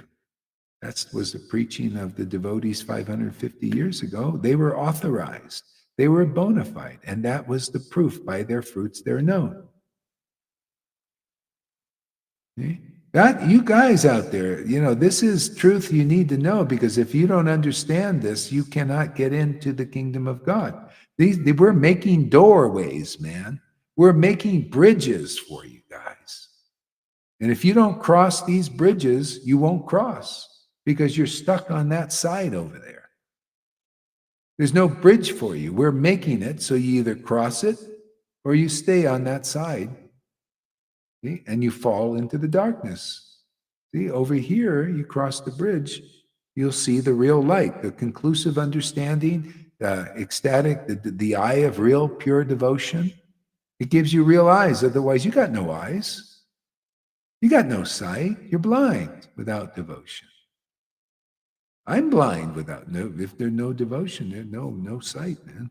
That was the preaching of the devotees 550 years ago. They were authorized, they were bona fide, and that was the proof by their fruits they're known. See? That you guys out there, you know, this is truth you need to know because if you don't understand this, you cannot get into the kingdom of God. We're making doorways, man. We're making bridges for you guys. And if you don't cross these bridges, you won't cross because you're stuck on that side over there. There's no bridge for you. We're making it so you either cross it or you stay on that side, see, and you fall into the darkness. See, over here, you cross the bridge, you'll see the real light, the conclusive understanding, the ecstatic, the eye of real pure devotion. It gives you real eyes. Otherwise, you got no eyes. You got no sight. You're blind without devotion. I'm blind without no. If there's no devotion, there's no sight, man.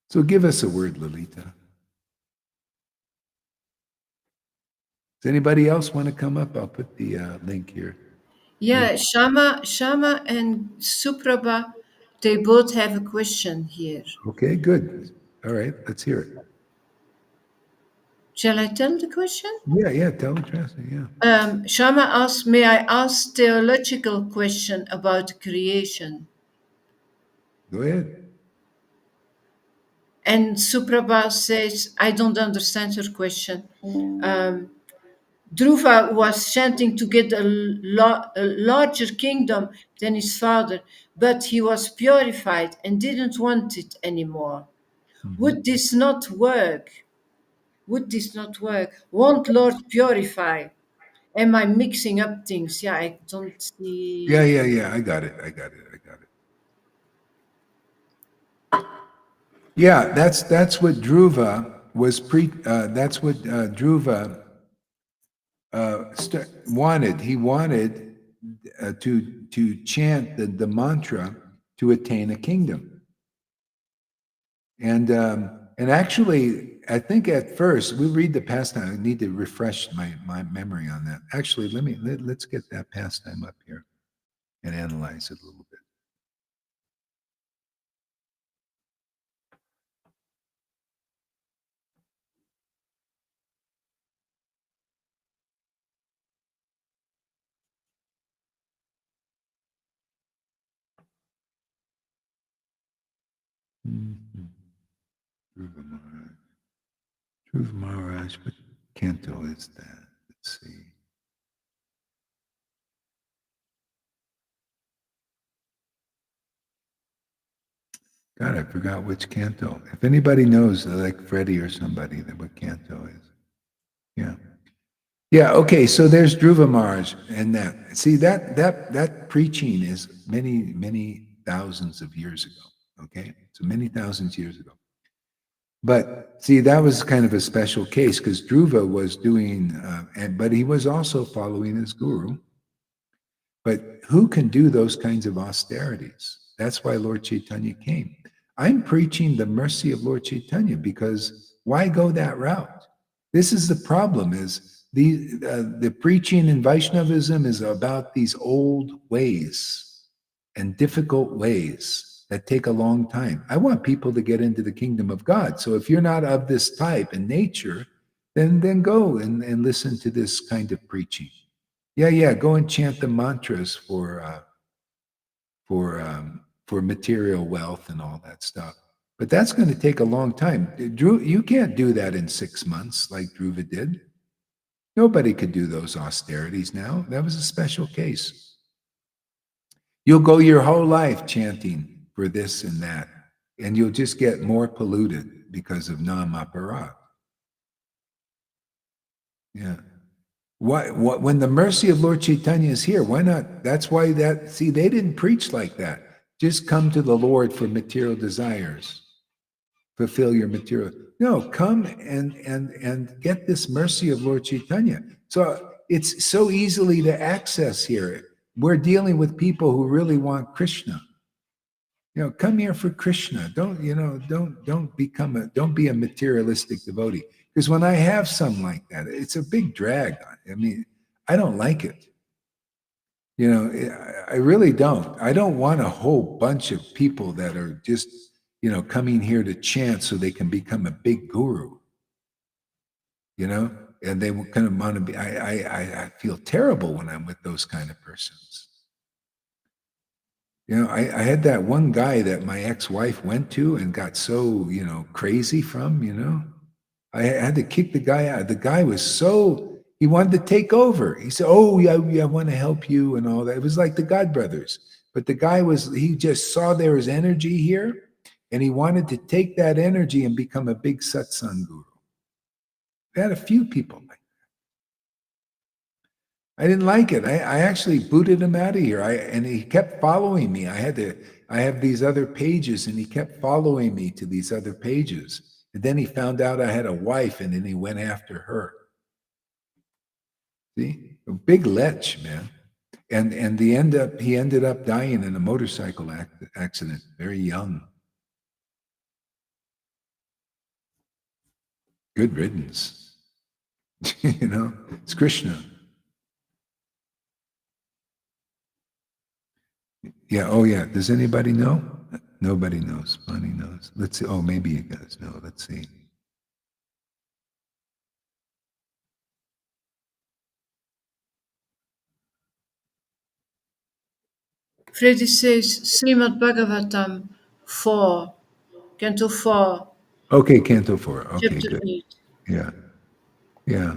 So give us a word, Lolita. Does anybody else want to come up? I'll put the link here. Yeah, Shama and Suprabha, they both have a question here. Okay, good. All right, let's hear it. Shall I tell the question? Yeah, tell the translation, yeah. Shama asks, may I ask theological question about creation? Go ahead. And Suprabha says, I don't understand your question. Dhruva was chanting to get a larger kingdom than his father, but he was purified and didn't want it anymore. Would this not work? Would this not work? Won't Lord purify? Am I mixing up things? Yeah, I don't see. Yeah. I got it. Yeah, that's what Dhruva was that's what Dhruva wanted. He wanted to chant the mantra to attain a kingdom. And actually, I think at first we read the pastime. I need to refresh my memory on that. Actually, let's get that pastime up here and analyze it a little bit. Mhm. Dhruva Maharaj. Dhruva Maharaj, what canto is that? Let's see. God, I forgot which canto. If anybody knows, like Freddie or somebody, that what canto is. Yeah. Yeah, okay, so there's Dhruva Maharaj and that. See, that preaching is many thousands of years ago, okay? So many thousands years ago. But see, that was kind of a special case because Dhruva was doing, but he was also following his guru. But who can do those kinds of austerities? That's why Lord Chaitanya came. I'm preaching the mercy of Lord Chaitanya because why go that route? This is the problem: is the preaching in Vaishnavism is about these old ways and difficult ways that take a long time. I want people to get into the kingdom of God. So if you're not of this type in nature, then go and listen to this kind of preaching. Yeah. Go and chant the mantras for material wealth and all that stuff. But that's going to take a long time. Drew, you can't do that in 6 months like Dhruva did. Nobody could do those austerities now. That was a special case. You'll go your whole life chanting for this and that, and you'll just get more polluted because of nam aparat. Yeah. When the mercy of Lord Chaitanya is here, why not? That's why see, they didn't preach like that. Just come to the Lord for material desires, fulfill your material. No, come and get this mercy of Lord Chaitanya. So it's so easily to access here. We're dealing with people who really want Krishna. Come here for Krishna. Don't be a materialistic devotee. Because when I have some like that, it's a big drag. I mean, I don't like it. I really don't. I don't want a whole bunch of people that are just, coming here to chant so they can become a big guru, and they kind of want to be, I feel terrible when I'm with those kind of persons. I had that one guy that my ex-wife went to and got so, crazy from. I had to kick the guy out. The guy was he wanted to take over. He said, "Oh, yeah, I want to help you," and all that. It was like the God brothers. But the guy he just saw there was energy here, and he wanted to take that energy and become a big satsang guru. We had a few people like I didn't like it. I actually booted him out of here. And he kept following me. I have these other pages, and he kept following me to these other pages. And then he found out I had a wife, and then he went after her. See, a big lech, man. And he ended up dying in a motorcycle accident, very young. Good riddance. It's Krishna. Yeah. Oh, yeah. Does anybody know? Nobody knows. Bonnie knows. Let's see. Oh, maybe you guys know. Let's see. Freddy says Srimad Bhagavatam 4, Canto 4, Okay, Canto 4. Okay, Chapter good. 8. Yeah. Yeah.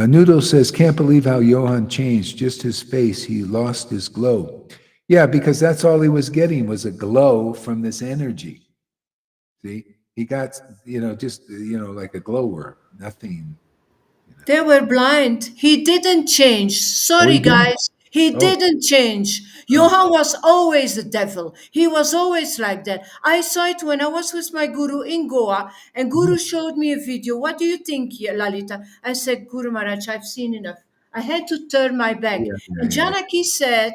Noodle says, can't believe how Johan changed. Just his face, he lost his glow. Yeah, because that's all he was getting was a glow from this energy. See, he got, just, like a glowworm, nothing. They were blind. He didn't change. Oh, he Sorry, didn't? guys. He Oh, didn't change. oh, Johan was always the devil. He was always like that. I saw it when I was with my guru in Goa, and yeah, Guru showed me a video. What do you think, Lalita? I said, Guru Maharaj, I've seen enough. I had to turn my back. yeah, And yeah, Janaki said,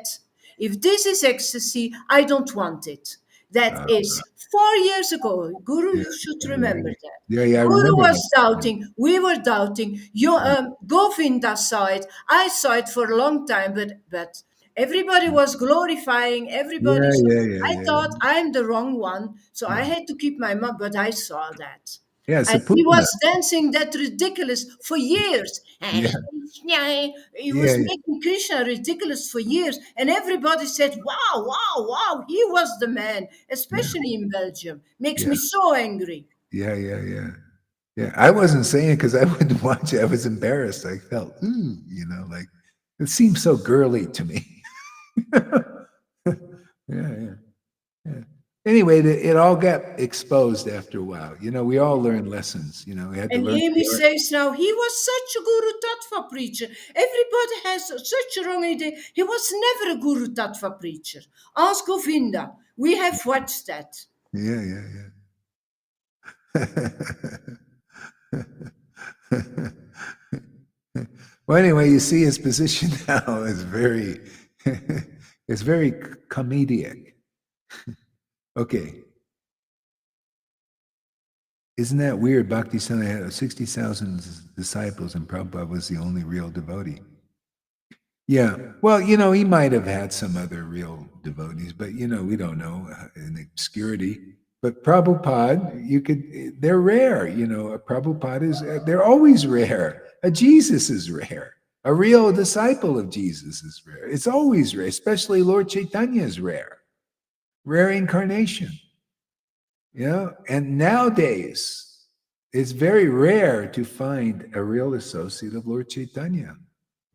if this is ecstasy, I don't want it. That uh, is 4 years ago. Guru, yeah, you should yeah, yeah, remember yeah, that. yeah, yeah. I Guru remember that. was doubting. We were doubting. Yeah, Govinda saw it. I saw it for a long time, but everybody was glorifying. Everybody. yeah, So yeah, yeah, I yeah, thought I'm the wrong one, so I yeah. had to keep my mouth. But I saw that. Yeah, it's a And he Putana. was dancing that ridiculous for years. Yeah, He yeah, was yeah, making Krishna ridiculous for years. And everybody said, wow, wow, wow, he was the man, yeah, especially in Belgium. Makes yeah, me so angry. yeah, yeah, yeah. Yeah, I wasn't saying it because I wouldn't watch it. I was embarrassed. I felt, ooh, like it seemed so girly to me. Yeah, yeah, yeah. Anyway, it all got exposed after a while. We all learned lessons. We had to And learn Amy the art. says now, he was such a Guru Tattva preacher. Everybody has such a wrong idea. He was never a Guru Tattva preacher. Ask Govinda. We have watched that. Yeah, yeah, yeah. Well, anyway, you see his position now is very, it's very comedic. Okay. Isn't that weird? Bhakti Siddhanta had 60,000 disciples and Prabhupada was the only real devotee. Yeah. Well, he might have had some other real devotees, but, we don't know in obscurity. But Prabhupada, they're rare. A Prabhupada they're always rare. A Jesus is rare. A real disciple of Jesus is rare. It's always rare, especially Lord Chaitanya is rare. Rare incarnation. And nowadays, it's very rare to find a real associate of Lord Chaitanya.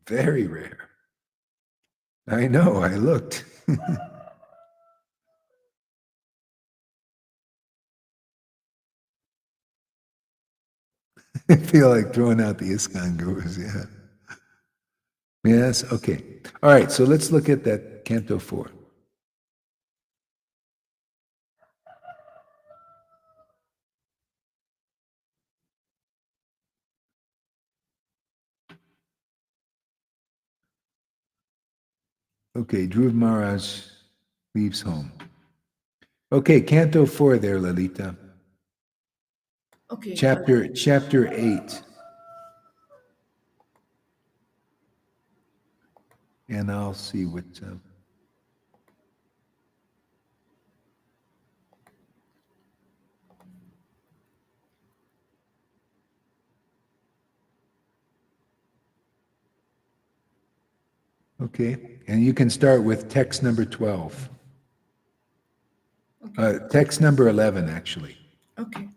Very rare. I know, I looked. I feel like throwing out the ISKCON gurus, yeah. Yes, okay. All right, so let's look at that Canto 4. Okay, Dhruv Maharaj leaves home. Okay, Canto 4 there, Lalita. Okay. Chapter 8. And I'll see what... okay, and you can start with text number 12. Okay. Text number 11, actually. Okay.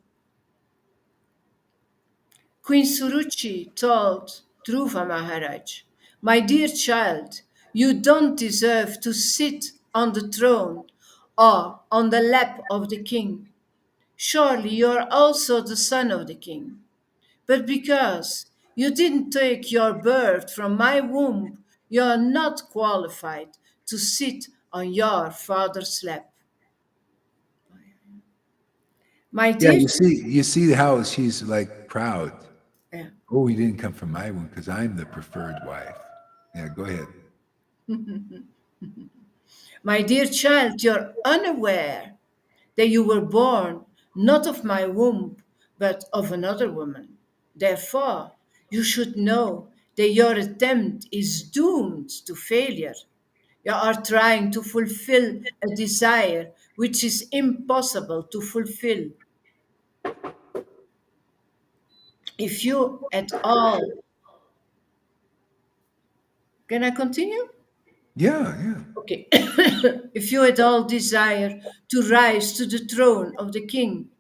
Queen Suruchi told Dhruva Maharaj, my dear child, you don't deserve to sit on the throne or on the lap of the king. Surely you are also the son of the king. But because you didn't take your birth from my womb, you are not qualified to sit on your father's lap. My Yeah, dear, you see how she's like proud. yeah. Oh, he didn't come from my womb because I'm the preferred wife. Yeah, go ahead. My dear child, you're unaware that you were born not of my womb, but of another woman. Therefore, you should know that your attempt is doomed to failure. You are trying to fulfill a desire which is impossible to fulfill. If you at all, can I continue? Yeah, yeah. Okay. If you at all desire to rise to the throne of the king,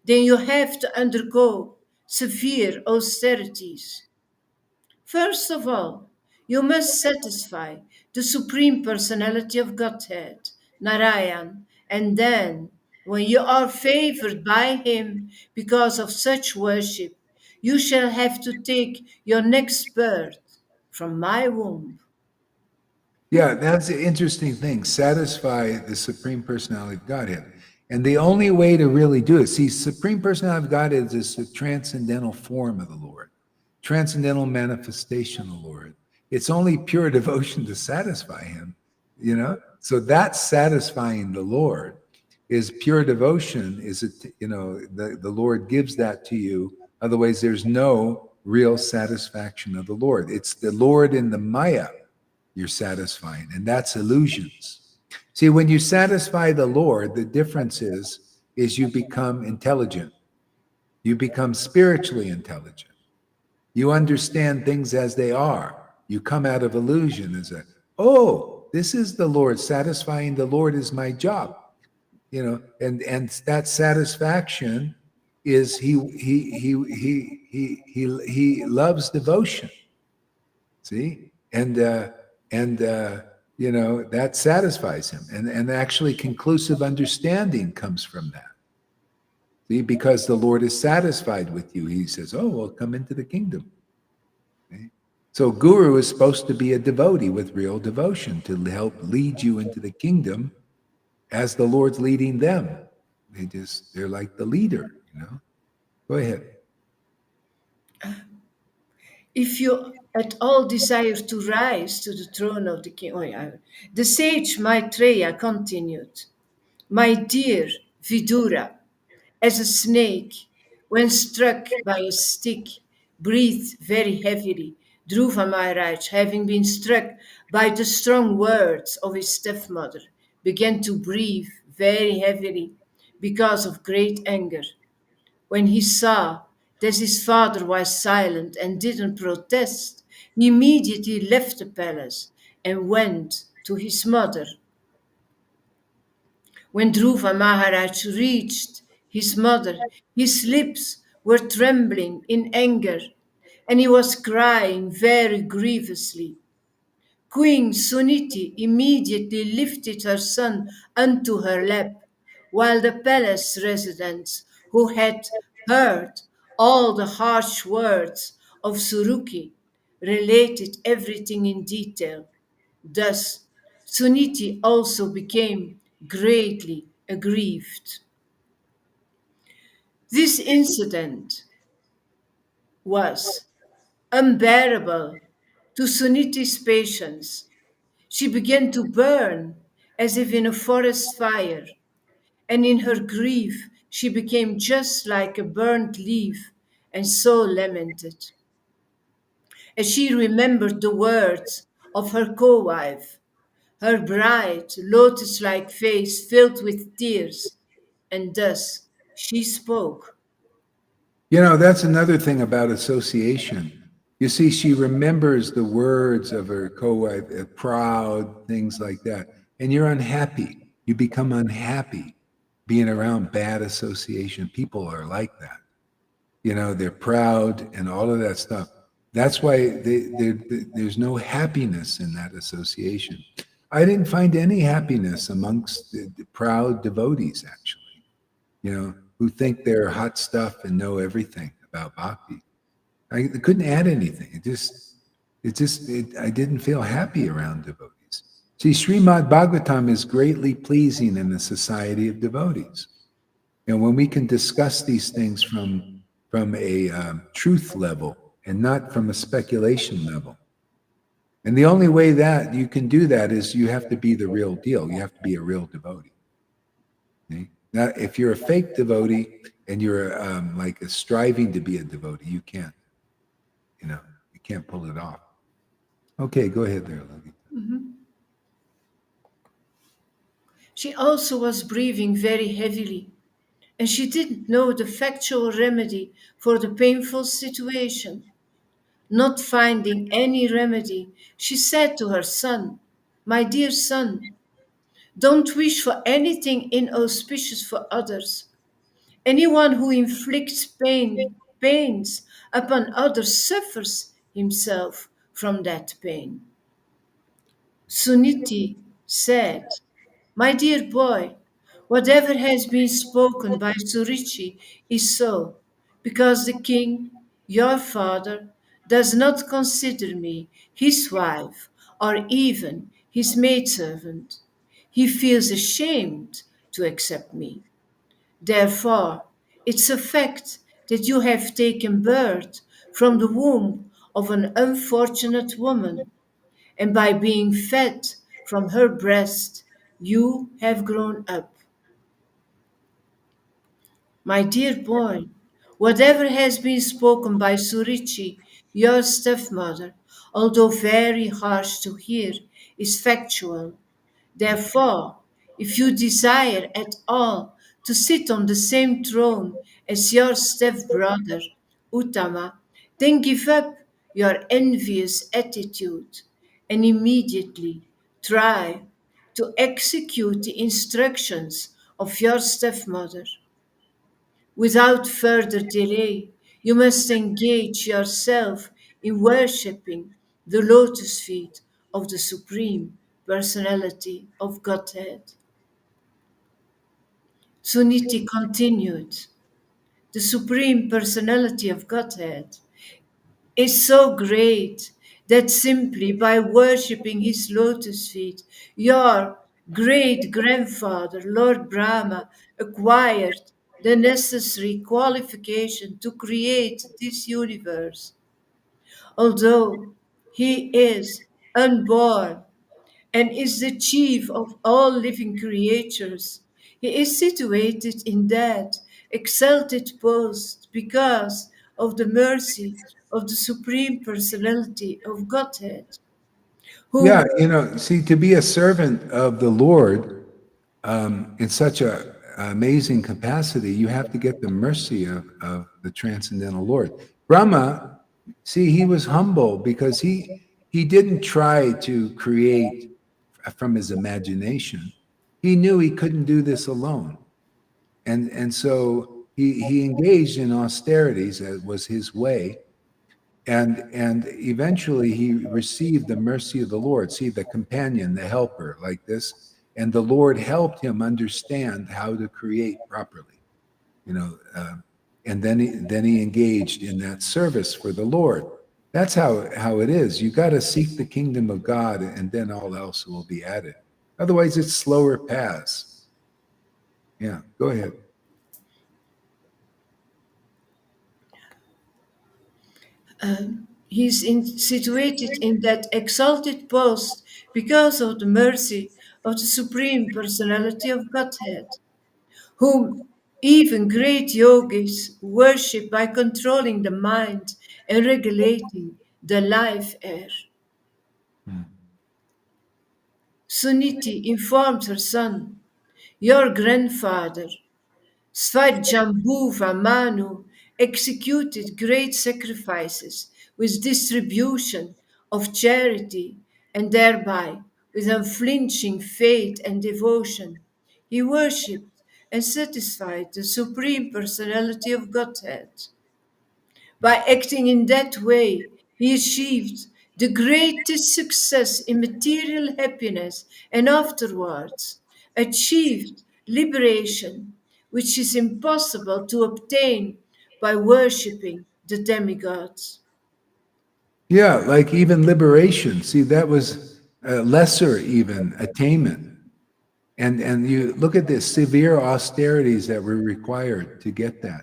then you have to undergo severe austerities. First of all, you must satisfy the Supreme Personality of Godhead, Narayan, and then, when you are favored by him because of such worship, you shall have to take your next birth from my womb. Yeah, that's the interesting thing. Satisfy the Supreme Personality of Godhead. And the only way to really do it, see, Supreme Personality of Godhead is the transcendental form of the Lord, transcendental manifestation of the Lord. It's only pure devotion to satisfy Him, you know? So that's satisfying the Lord is pure devotion, is it, the Lord gives that to you. Otherwise, there's no real satisfaction of the Lord. It's the Lord in the Maya you're satisfying, and that's illusions. See, when you satisfy the Lord, the difference is you become intelligent. You become spiritually intelligent. You understand things as they are. You come out of illusion as a, oh, this is the Lord. Satisfying the Lord is my job. And that satisfaction is he loves devotion. See, and that satisfies him, and actually conclusive understanding comes from that. See, because the Lord is satisfied with you, He says, "Oh, well, come into the kingdom." See? So, guru is supposed to be a devotee with real devotion to help lead you into the kingdom, as the Lord's leading them. They're like the leader. Go ahead. If you at all desire to rise to the throne of the king, oh yeah, the sage Maitreya continued, my dear Vidura, as a snake, when struck by a stick, breathed very heavily. Dhruva Maharaj, having been struck by the strong words of his stepmother, began to breathe very heavily because of great anger. When he saw that his father was silent and didn't protest, he immediately left the palace and went to his mother. When Dhruva Maharaj reached his mother, his lips were trembling in anger, and he was crying very grievously. Queen Suniti immediately lifted her son unto her lap, while the palace residents, who had heard all the harsh words of Suruki, related everything in detail. Thus, Suniti also became greatly aggrieved. This incident was unbearable to Suniti's patience. She began to burn as if in a forest fire, and in her grief she became just like a burnt leaf and so lamented. As she remembered the words of her co wife, her bright, lotus like face filled with tears, and thus she spoke. That's another thing about association. You see, she remembers the words of her co-wife, proud, things like that. And you're unhappy. You become unhappy being around bad association. People are like that. They're proud and all of that stuff. That's why there's no happiness in that association. I didn't find any happiness amongst the proud devotees, actually, who think they're hot stuff and know everything about bhakti. I couldn't add anything. I didn't feel happy around devotees. See, Srimad Bhagavatam is greatly pleasing in the society of devotees. When we can discuss these things from a truth level and not from a speculation level. And the only way that you can do that is you have to be the real deal. You have to be a real devotee. Okay? Now, if you're a fake devotee and you're like a striving to be a devotee, you can't. You can't pull it off. Okay, go ahead there, Logan. She also was breathing very heavily, and she didn't know the factual remedy for the painful situation. Not finding any remedy, she said to her son, my dear son, don't wish for anything inauspicious for others. Anyone who inflicts pains upon others suffers himself from that pain. Suniti said, my dear boy, whatever has been spoken by Surichi is so, because the king, your father, does not consider me his wife or even his maidservant. He feels ashamed to accept me. Therefore, it's a fact that you have taken birth from the womb of an unfortunate woman, and by being fed from her breast, you have grown up. My dear boy, whatever has been spoken by Surichi, your stepmother, although very harsh to hear, is factual. Therefore, if you desire at all to sit on the same throne as your stepbrother, Uttama, then give up your envious attitude and immediately try to execute the instructions of your stepmother. Without further delay, you must engage yourself in worshipping the lotus feet of the Supreme Personality of Godhead. Suniti continued, the Supreme Personality of Godhead is so great that simply by worshipping his lotus feet, your great grandfather, Lord Brahma, acquired the necessary qualification to create this universe. Although he is unborn and is the chief of all living creatures, he is situated in that exalted post because of the mercy of the Supreme Personality of Godhead, Yeah, who see, to be a servant of the Lord in such a amazing capacity, you have to get the mercy of the transcendental Lord. Brahma, see, he was humble because he didn't try to create from his imagination. He knew he couldn't do this alone. And so he engaged in austerities, as was his way, and eventually he received the mercy of the Lord. See, the companion, the helper, like this, and the Lord helped him understand how to create properly. You know, and then he engaged in that service for the Lord. That's how it is. You got to seek the kingdom of God, and then all else will be added. Otherwise, it's slower paths. Yeah, go ahead. situated in that exalted post because of the mercy of the Supreme Personality of Godhead, whom even great yogis worship by controlling the mind and regulating the life air. Hmm. Suniti informed her son, your grandfather, Svajambhuva Manu, executed great sacrifices with distribution of charity, and thereby, with unflinching faith and devotion, he worshipped and satisfied the Supreme Personality of Godhead. By acting in that way, he achieved the greatest success in material happiness and afterwards achieved liberation, which is impossible to obtain by worshipping the demigods. Yeah, like even liberation. See, that was a lesser even attainment. And you look at the severe austerities that were required to get that.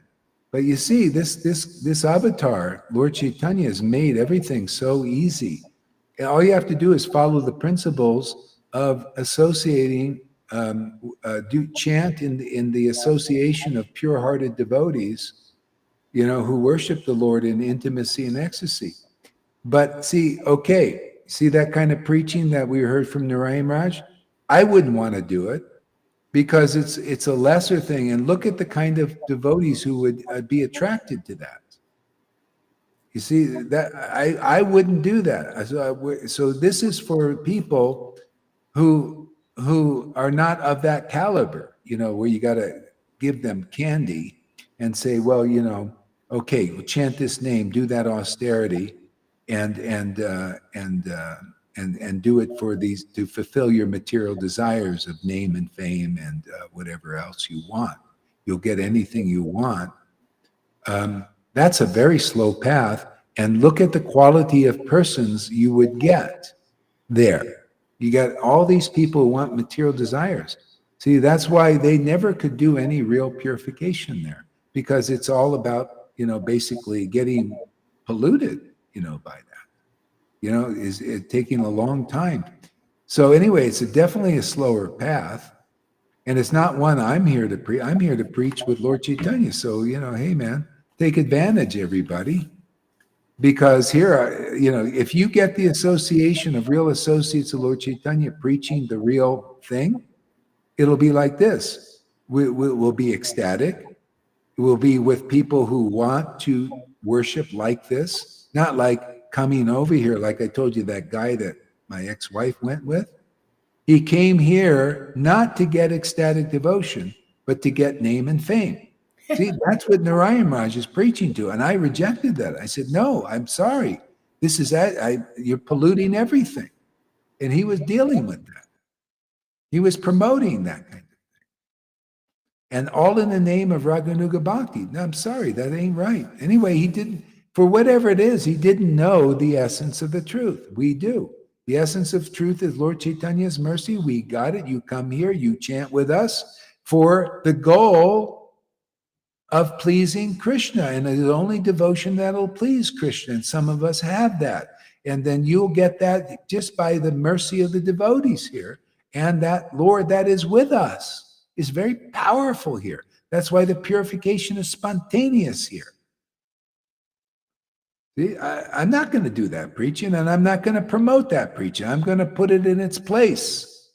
But you see, this avatar, Lord Chaitanya, has made everything so easy. And all you have to do is follow the principles of associating, do chant in the association of pure-hearted devotees, who worship the Lord in intimacy and ecstasy. But see, okay, see that kind of preaching that we heard from Narayan Raj? I wouldn't want to do it because it's a lesser thing. And look at the kind of devotees who would be attracted to that. You see that I wouldn't do that. So this is for people who are not of that caliber. Where you got to give them candy and say, well, okay, we'll chant this name, do that austerity, and do it for these to fulfill your material desires of name and fame and whatever else you want. You'll get anything you want. That's a very slow path. And look at the quality of persons you would get there. You got all these people who want material desires. See, that's why they never could do any real purification there, because it's all about, basically getting polluted, by that. Is it taking a long time. So anyway, it's definitely a slower path. And it's not one I'm here to preach. I'm here to preach with Lord Chaitanya. So, hey man, take advantage, everybody. Because here, if you get the association of real associates of Lord Chaitanya preaching the real thing, it'll be like this. We'll be ecstatic. We'll be with people who want to worship like this, not like coming over here, like I told you, that guy that my ex-wife went with. He came here not to get ecstatic devotion, but to get name and fame. See, that's what Narayana Maharaja is preaching to. And I rejected that. I said, no, I'm sorry. This is you're polluting everything. And he was dealing with that. He was promoting that kind of thing. And all in the name of Raganuga Bhakti. No, I'm sorry, that ain't right. Anyway, he didn't, for whatever it is, he didn't know the essence of the truth. We do. The essence of truth is Lord Chaitanya's mercy. We got it. You come here, you chant with us for the goal of pleasing Krishna. And it is only devotion that'll please Krishna. And some of us have that. And then you'll get that just by the mercy of the devotees here. And that Lord that is with us is very powerful here. That's why the purification is spontaneous here. See, I'm not going to do that preaching, and I'm not going to promote that preaching. I'm going to put it in its place.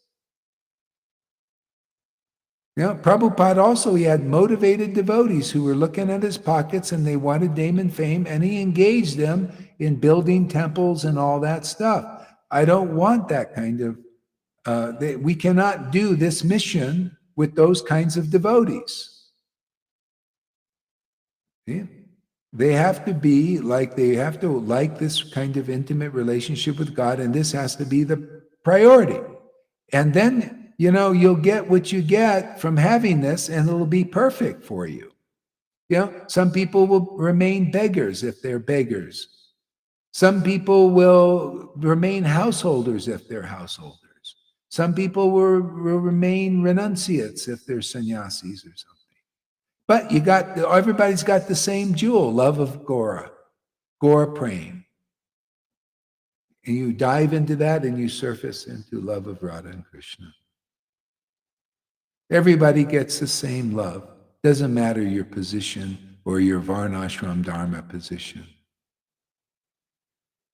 Prabhupada also, he had motivated devotees who were looking at his pockets and they wanted name and fame, and he engaged them in building temples and all that stuff. I don't want that kind of, we cannot do this mission with those kinds of devotees. See? They have to be like, they have to like this kind of intimate relationship with God, and this has to be the priority. And then, you'll get what you get from having this, and it'll be perfect for you. Some people will remain beggars if they're beggars. Some people will remain householders if they're householders. Some people will remain renunciates if they're sannyasis or something. But everybody's got the same jewel, love of Gora praying. And you dive into that and you surface into love of Radha and Krishna. Everybody gets the same love. Doesn't matter your position or your Varnashram Dharma position.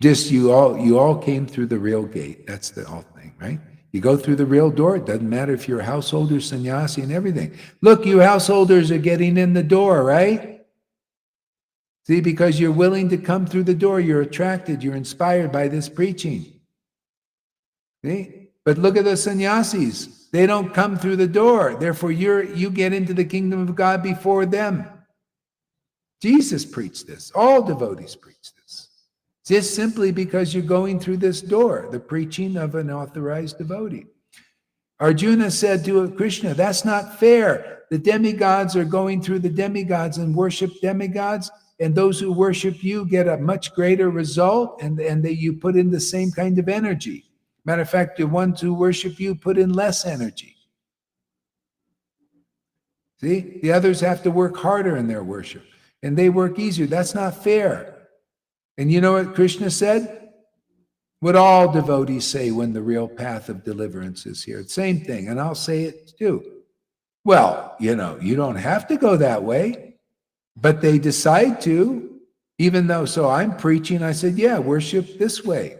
Just you all came through the real gate. That's the whole thing, right? You go through the real door. It doesn't matter if you're a householder, sannyasi, and everything. Look, you householders are getting in the door, right? See, because you're willing to come through the door, you're attracted, you're inspired by this preaching. See? But look at the sannyasis. They don't come through the door. Therefore, you get into the kingdom of God before them. Jesus preached this. All devotees preach this. Just simply because you're going through this door, the preaching of an authorized devotee. Arjuna said to Krishna, that's not fair. The demigods are going through the demigods and worship demigods, and those who worship you get a much greater result, and you put in the same kind of energy. Matter of fact, the ones who worship you put in less energy. See, the others have to work harder in their worship, and they work easier. That's not fair. And you know what Krishna said? What all devotees say when the real path of deliverance is here. Same thing, and I'll say it too. Well, you don't have to go that way, but they decide to, even though, so I'm preaching, I said, yeah, worship this way.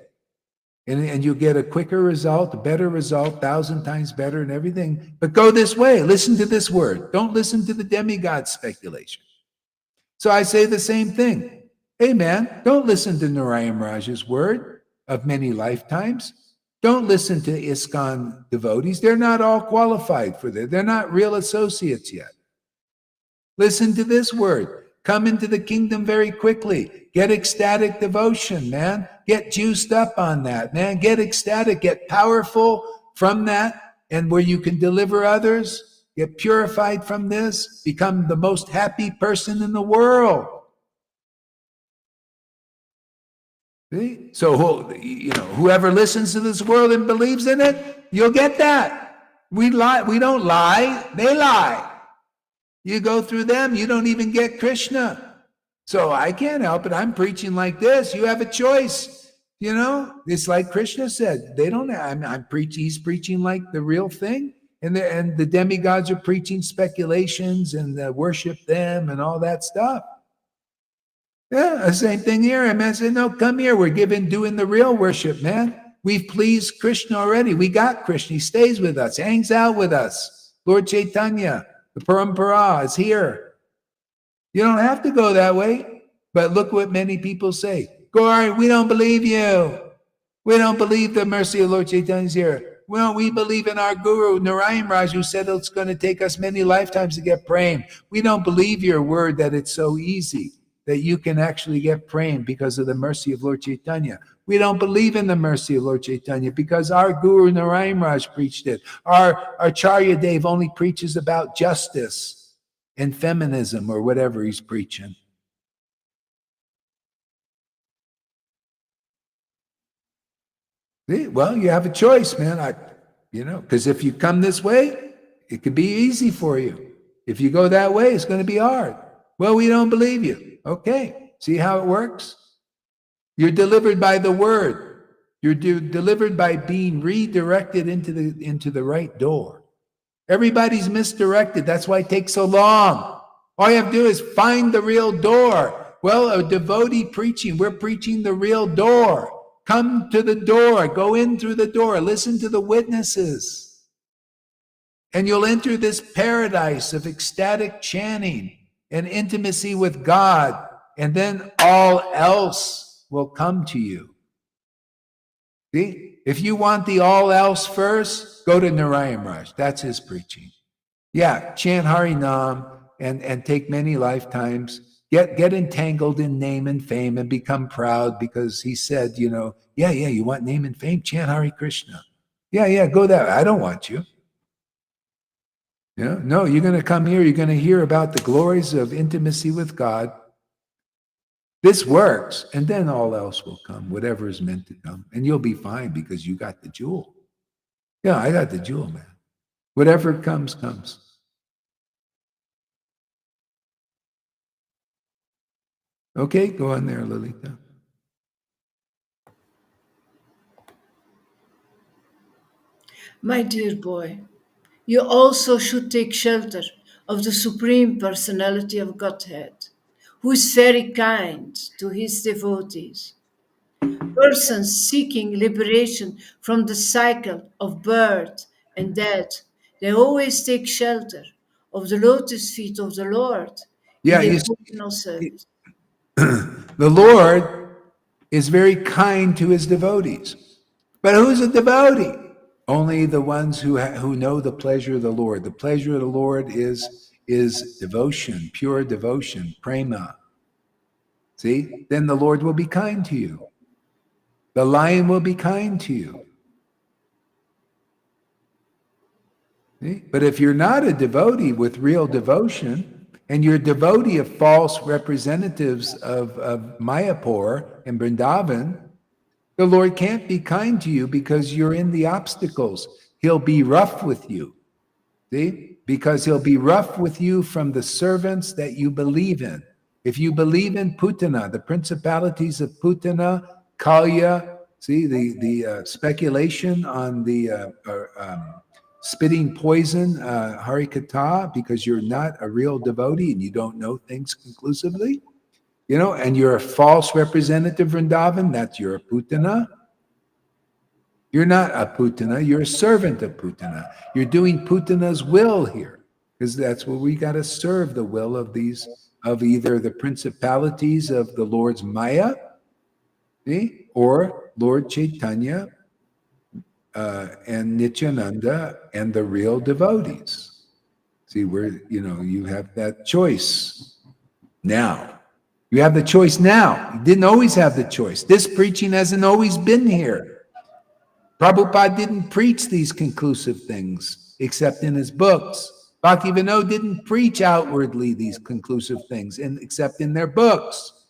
And you get a quicker result, a better result, 1,000 times better and everything. But go this way. Listen to this word. Don't listen to the demigod speculation. So I say the same thing. Hey, man, don't listen to Narayana Maharaja's word of many lifetimes. Don't listen to ISKCON devotees. They're not all qualified for that. They're not real associates yet. Listen to this word. Come into the kingdom very quickly. Get ecstatic devotion, man. Get juiced up on that, man. Get ecstatic. Get powerful from that, and where you can deliver others. Get purified from this. Become the most happy person in the world. See? So, whoever listens to this world and believes in it, you'll get that. We lie. We don't lie. They lie. You go through them, you don't even get Krishna. So I can't help it. I'm preaching like this. You have a choice. It's like Krishna said. They don't. I'm preaching. He's preaching like the real thing, and the demigods are preaching speculations and worship them and all that stuff. Yeah, the same thing here. And man said, "No, come here. We're doing the real worship, man. We've pleased Krishna already. We got Krishna. He stays with us, hangs out with us. Lord Chaitanya, the Parampara is here. You don't have to go that way. But look what many people say. Gauri, we don't believe you. We don't believe the mercy of Lord Chaitanya is here. Well, we believe in our guru, Narayana Maharaja, who said it's going to take us many lifetimes to get praying. We don't believe your word that it's so easy that you can actually get praying because of the mercy of Lord Chaitanya. We don't believe in the mercy of Lord Chaitanya because our guru, Narayana Maharaja, preached it. Our Acharya Dev only preaches about justice and feminism or whatever he's preaching. Well, you have a choice, man. Because if you come this way, it could be easy for you. If you go that way, it's going to be hard. Well, we don't believe you. Okay. See how it works? You're delivered by the word. You're delivered by being redirected into the right door. Everybody's misdirected. That's why it takes so long. All you have to do is find the real door. Well, a devotee preaching, we're preaching the real door. Come to the door, go in through the door, listen to the witnesses. And you'll enter this paradise of ecstatic chanting and intimacy with God. And then all else will come to you. See? If you want the all else first, go to Narayana Maharaja. That's his preaching. Yeah, chant Hare Name and take many lifetimes. Get entangled in name and fame and become proud because he said, you want name and fame? Chant Hare Krishna. Yeah, go that way. I don't want you. No, you're going to come here. You're going to hear about the glories of intimacy with God. This works, and then all else will come, whatever is meant to come. And you'll be fine because you got the jewel. Yeah, I got the jewel, man. Whatever comes, comes. Okay, go on there, Lolita. My dear boy, you also should take shelter of the Supreme Personality of Godhead, who is very kind to his devotees. Persons seeking liberation from the cycle of birth and death, they always take shelter of the lotus feet of the Lord in Yeah, devotional service. the Lord is very kind to his devotees. But who's a devotee? Only the ones who know the pleasure of the Lord. The pleasure of the Lord is devotion, pure devotion, prema. See? Then the Lord will be kind to you. The lion will be kind to you. See? But if you're not a devotee with real devotion, and you're a devotee of false representatives of Mayapur and Vrindavan, the Lord can't be kind to you because you're in the obstacles. He'll be rough with you. See? Because he'll be rough with you from the servants that you believe in. If you believe in Putana, the principalities of Putana, Kalya, see the speculation on the spitting poison, Harikata, because you're not a real devotee and you don't know things conclusively, and you're a false representative of Vrindavan, that's your Putana. You're not a Putana, you're a servant of Putana. You're doing Putana's will here, because that's what we got to serve the will of either the principalities of the Lord's Maya, see, or Lord Chaitanya and Nityananda and the real devotees. See, where you have that choice now. You have the choice now. You didn't always have the choice. This preaching hasn't always been here. Prabhupada didn't preach these conclusive things except in his books. Bhaktivinoda didn't preach outwardly these conclusive things except in their books.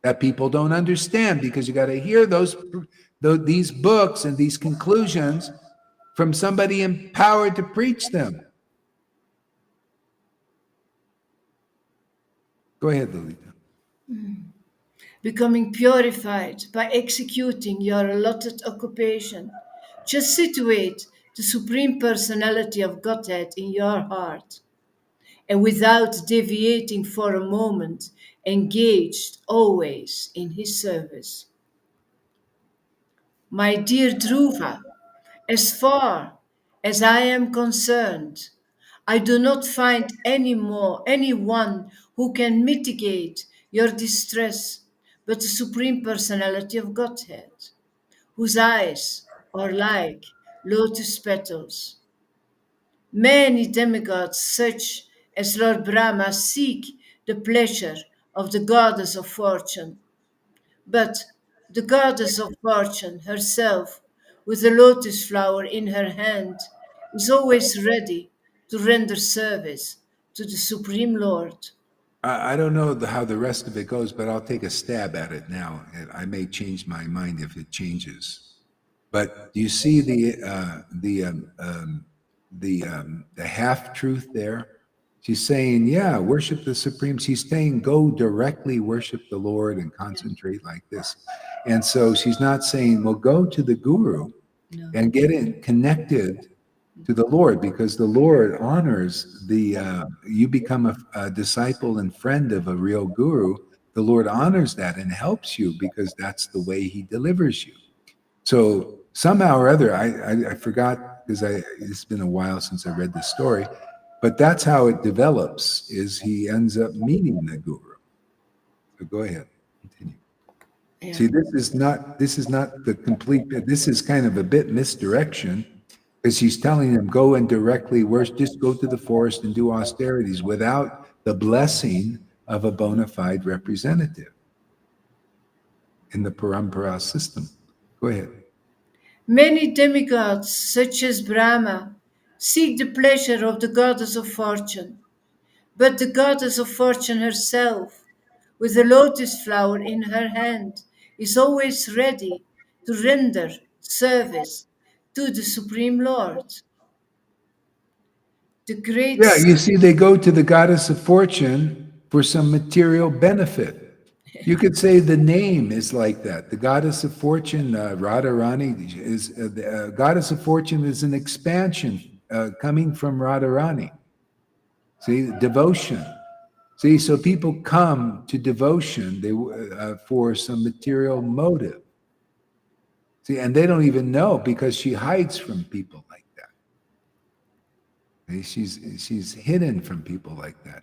that people don't understand because you got to hear these books and these conclusions from somebody empowered to preach them. Go ahead, Lolita. Becoming purified by executing your allotted occupation. Just situate the Supreme Personality of Godhead in your heart, and without deviating for a moment, engaged always in His service. My dear Dhruva, as far as I am concerned, I do not find anyone who can mitigate your distress but the Supreme Personality of Godhead, whose eyes are like lotus petals. Many demigods, such as Lord Brahma, seek the pleasure of the goddess of fortune, but the goddess of fortune herself, with a lotus flower in her hand, is always ready to render service to the Supreme Lord. I don't know how the rest of it goes, but I'll take a stab at it now. And I may change my mind if it changes. But do you see the half truth there? She's saying, "Yeah, worship the Supreme." She's saying, "Go directly worship the Lord and concentrate like this." And so she's not saying, "Well, go to the Guru No. and get it connected to the Lord," because the Lord honors you become a disciple and friend of a real Guru. The Lord honors that and helps you because that's the way He delivers you. So somehow or other, I forgot because it's been a while since I read the story, but that's how it develops. Is he ends up meeting the guru? So go ahead, continue. Yeah. See, this is not the complete. This is kind of a bit misdirection because he's telling him go and directly worship. Just go to the forest and do austerities without the blessing of a bona fide representative in the parampara system. Go ahead. Many demigods, such as Brahma, seek the pleasure of the goddess of fortune, but the goddess of fortune herself, with a lotus flower in her hand, is always ready to render service to the Supreme Lord. The great Yeah, you see, they go to the goddess of fortune for some material benefit. You could say the name is like that. The goddess of fortune, Radharani, is the goddess of fortune is an expansion coming from Radharani. See, devotion. See, so people come to devotion for some material motive. See, and they don't even know because she hides from people like that. See, she's hidden from people like that.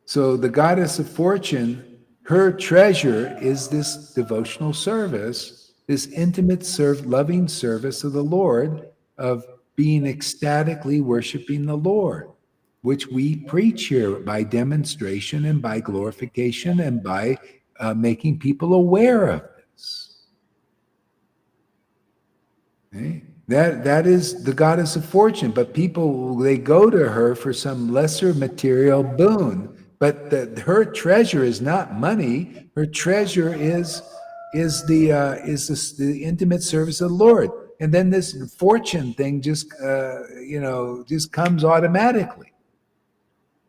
So the goddess of fortune, her treasure is this devotional service, this intimate loving service of the Lord, of being ecstatically worshiping the Lord, which we preach here by demonstration and by glorification and by making people aware of this. Okay? That is the goddess of fortune, but people they go to her for some lesser material boon. But her treasure is not money. Her treasure is the intimate service of the Lord. And then this fortune thing just comes automatically.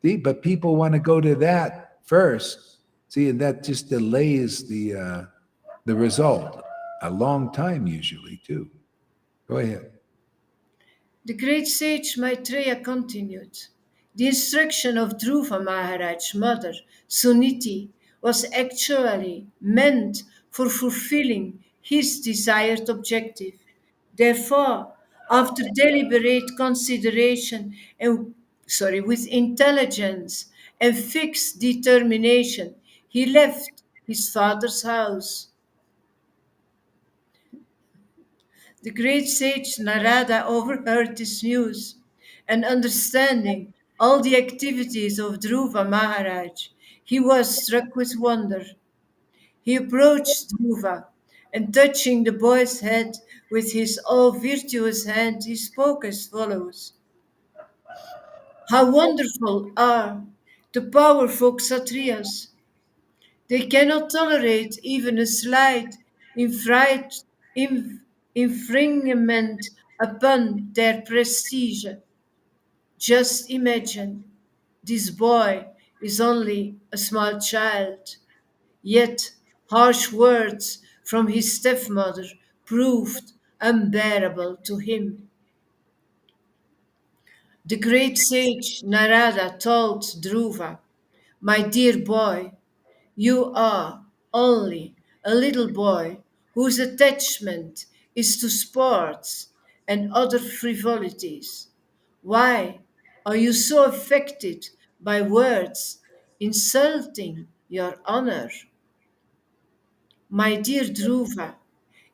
See, but people want to go to that first. See, and that just delays the result a long time usually too. Go ahead. The great sage Maitreya continued. The instruction of Dhruva Maharaj's mother, Suniti, was actually meant for fulfilling his desired objective. Therefore, after deliberate consideration and with intelligence and fixed determination, he left his father's house. The great sage Narada overheard this news, and understanding all the activities of Dhruva Maharaj, he was struck with wonder. He approached Dhruva, and touching the boy's head with his all virtuous hand, he spoke as follows: How wonderful are the powerful Kshatriyas! They cannot tolerate even a slight infri- inf- infringement upon their prestige. Just imagine, this boy is only a small child, yet harsh words from his stepmother proved unbearable to him. The great sage Narada told Dhruva, "My dear boy, you are only a little boy whose attachment is to sports and other frivolities. Why are you so affected by words insulting your honor? My dear Dhruva,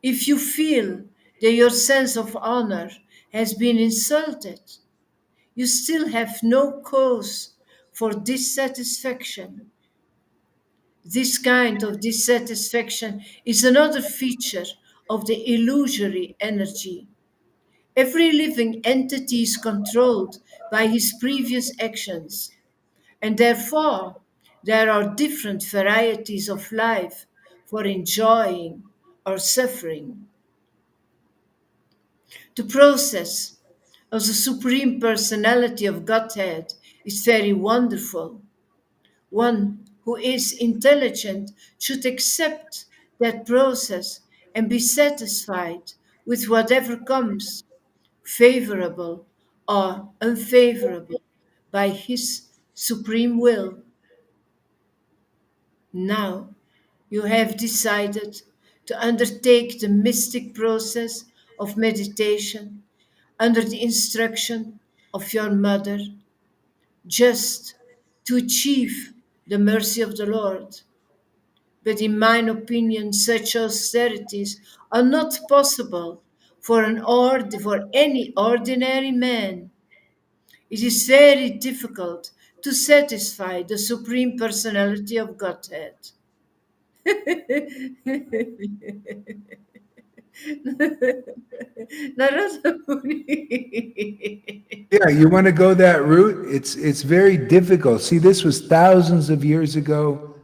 if you feel that your sense of honor has been insulted, you still have no cause for dissatisfaction. This kind of dissatisfaction is another feature of the illusory energy. Every living entity is controlled by his previous actions, and therefore there are different varieties of life for enjoying or suffering. The process of the Supreme Personality of Godhead is very wonderful. One who is intelligent should accept that process and be satisfied with whatever comes, favorable or unfavorable, by his supreme will. Now you have decided to undertake the mystic process of meditation under the instruction of your mother, just to achieve the mercy of the Lord. But in mine opinion, such austerities are not possible for any ordinary man. It is very difficult to satisfy the Supreme Personality of Godhead. Narada Muni. Yeah, you want to go that route? It's very difficult. See, this was thousands of years ago.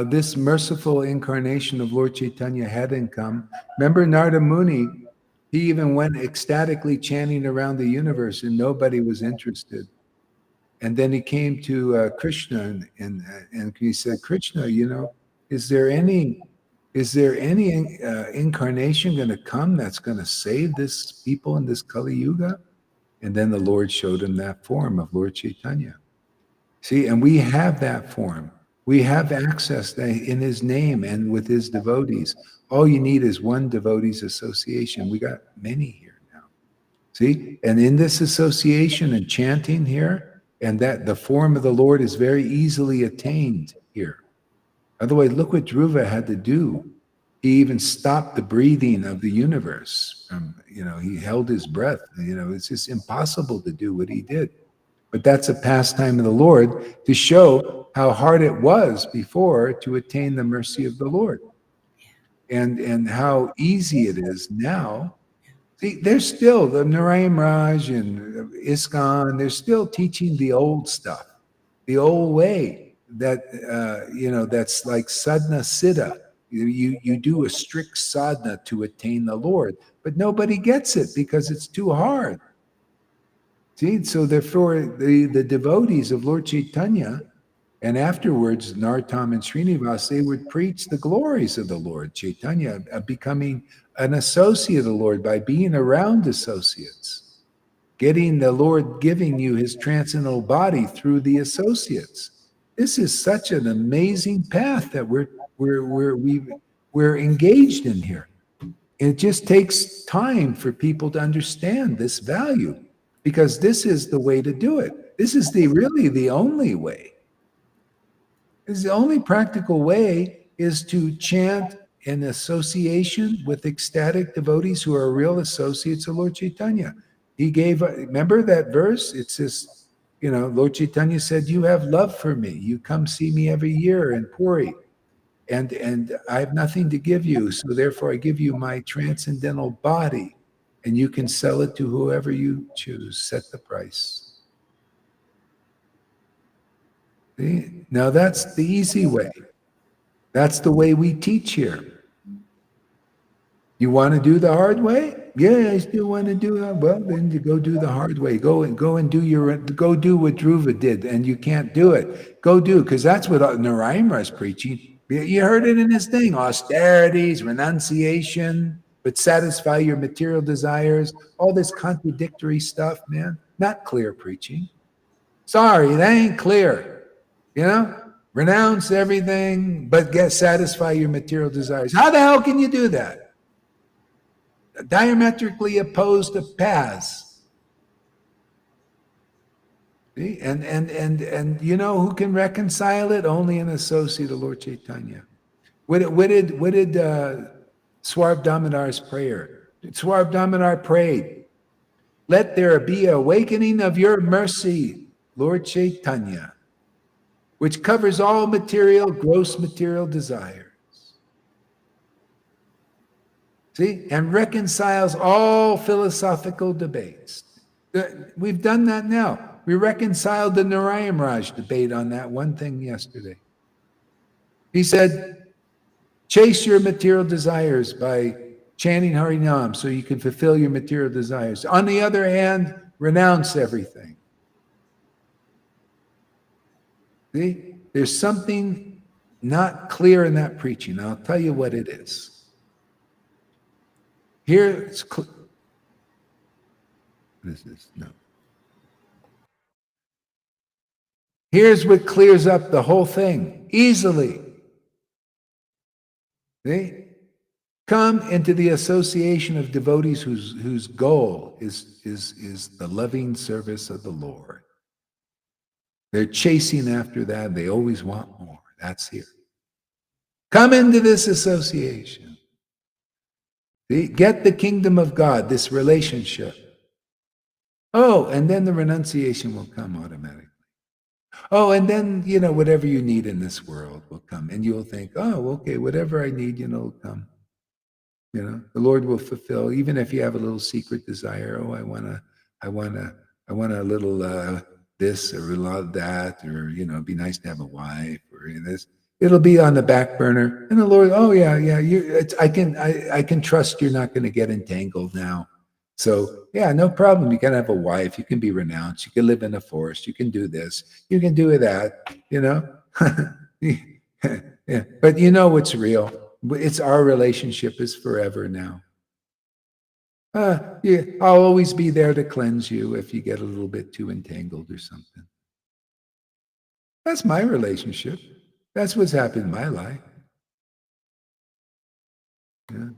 This merciful incarnation of Lord Chaitanya hadn't come. Remember Narada Muni? He even went ecstatically chanting around the universe, and nobody was interested. And then he came to Krishna, and he said, "Krishna, is there any incarnation going to come that's going to save this people in this Kali Yuga?" And then the Lord showed him that form of Lord Chaitanya. See, and we have that form. We have access in his name and with his devotees. All you need is one devotees association. We got many here now. See, and in this association and chanting here, and that the form of the Lord is very easily attained here. Otherwise, look what Dhruva had to do. He even stopped the breathing of the universe. He held his breath. It's just impossible to do what he did. But that's a pastime of the Lord to show how hard it was before to attain the mercy of the Lord, and how easy it is now. See, there's still the Narayana Maharaj and ISKCON, they're still teaching the old stuff, the old way that's like sadhana siddha. You do a strict sadhana to attain the Lord, but nobody gets it because it's too hard. See, so therefore the devotees of Lord Chaitanya and afterwards Narottam and Srinivas, they would preach the glories of the Lord Chaitanya, becoming an associate of the Lord by being around associates, getting the Lord giving you his transcendental body through the associates. This is such an amazing path that we're engaged in here. It just takes time for people to understand this value, because this is the way to do it. This is really the only way. This is the only practical way, is to chant in association with ecstatic devotees who are real associates of Lord Chaitanya. He gave, remember that verse? It says, Lord Chaitanya said, "You have love for me. You come see me every year in Puri. And I have nothing to give you, so therefore I give you my transcendental body, and you can sell it to whoever you choose. Set the price." See? Now that's the easy way. That's the way we teach here. You want to do the hard way? Yeah, I still want to do it. Well, then you go do the hard way. Go and go do what Dhruva did, and you can't do it. Go do, because that's what Narayana is preaching. You heard it in his thing: austerities, renunciation, but satisfy your material desires. All this contradictory stuff, man. Not clear preaching. Sorry, that ain't clear. You know, renounce everything, but satisfy your material desires. How the hell can you do that? Diametrically opposed paths. See? And you know who can reconcile it? Only an associate of Lord Chaitanya. What did Swarb Damodar's prayer? Swarb Damodar prayed, "Let there be awakening of your mercy, Lord Chaitanya, which covers all material, gross material desires. See, and reconciles all philosophical debates." We've done that now. We reconciled the Narayana Maharaja debate on that one thing yesterday. He said, chase your material desires by chanting Hare Name so you can fulfill your material desires. On the other hand, renounce everything. See, there's something not clear in that preaching. I'll tell you what it is. Here, what is this? No. Here's what clears up the whole thing easily. See? Come into the association of devotees whose goal is the loving service of the Lord. They're chasing after that. They always want more. That's here. Come into this association. See? Get the kingdom of God, this relationship. Oh, and then the renunciation will come automatically. Oh, and then, whatever you need in this world will come. And you'll think, oh, okay, whatever I need, will come. The Lord will fulfill, even if you have a little secret desire. Oh, I want a little this or a lot of that, or, it'd be nice to have a wife or this. It'll be on the back burner. And the Lord, oh yeah, I can trust you're not going to get entangled now. So yeah, no problem. You can have a wife. You can be renounced. You can live in a forest. You can do this. You can do that. Yeah. But what's real? It's our relationship is forever now. Yeah, I'll always be there to cleanse you if you get a little bit too entangled or something. That's my relationship. That's what's happened in my life. Yeah.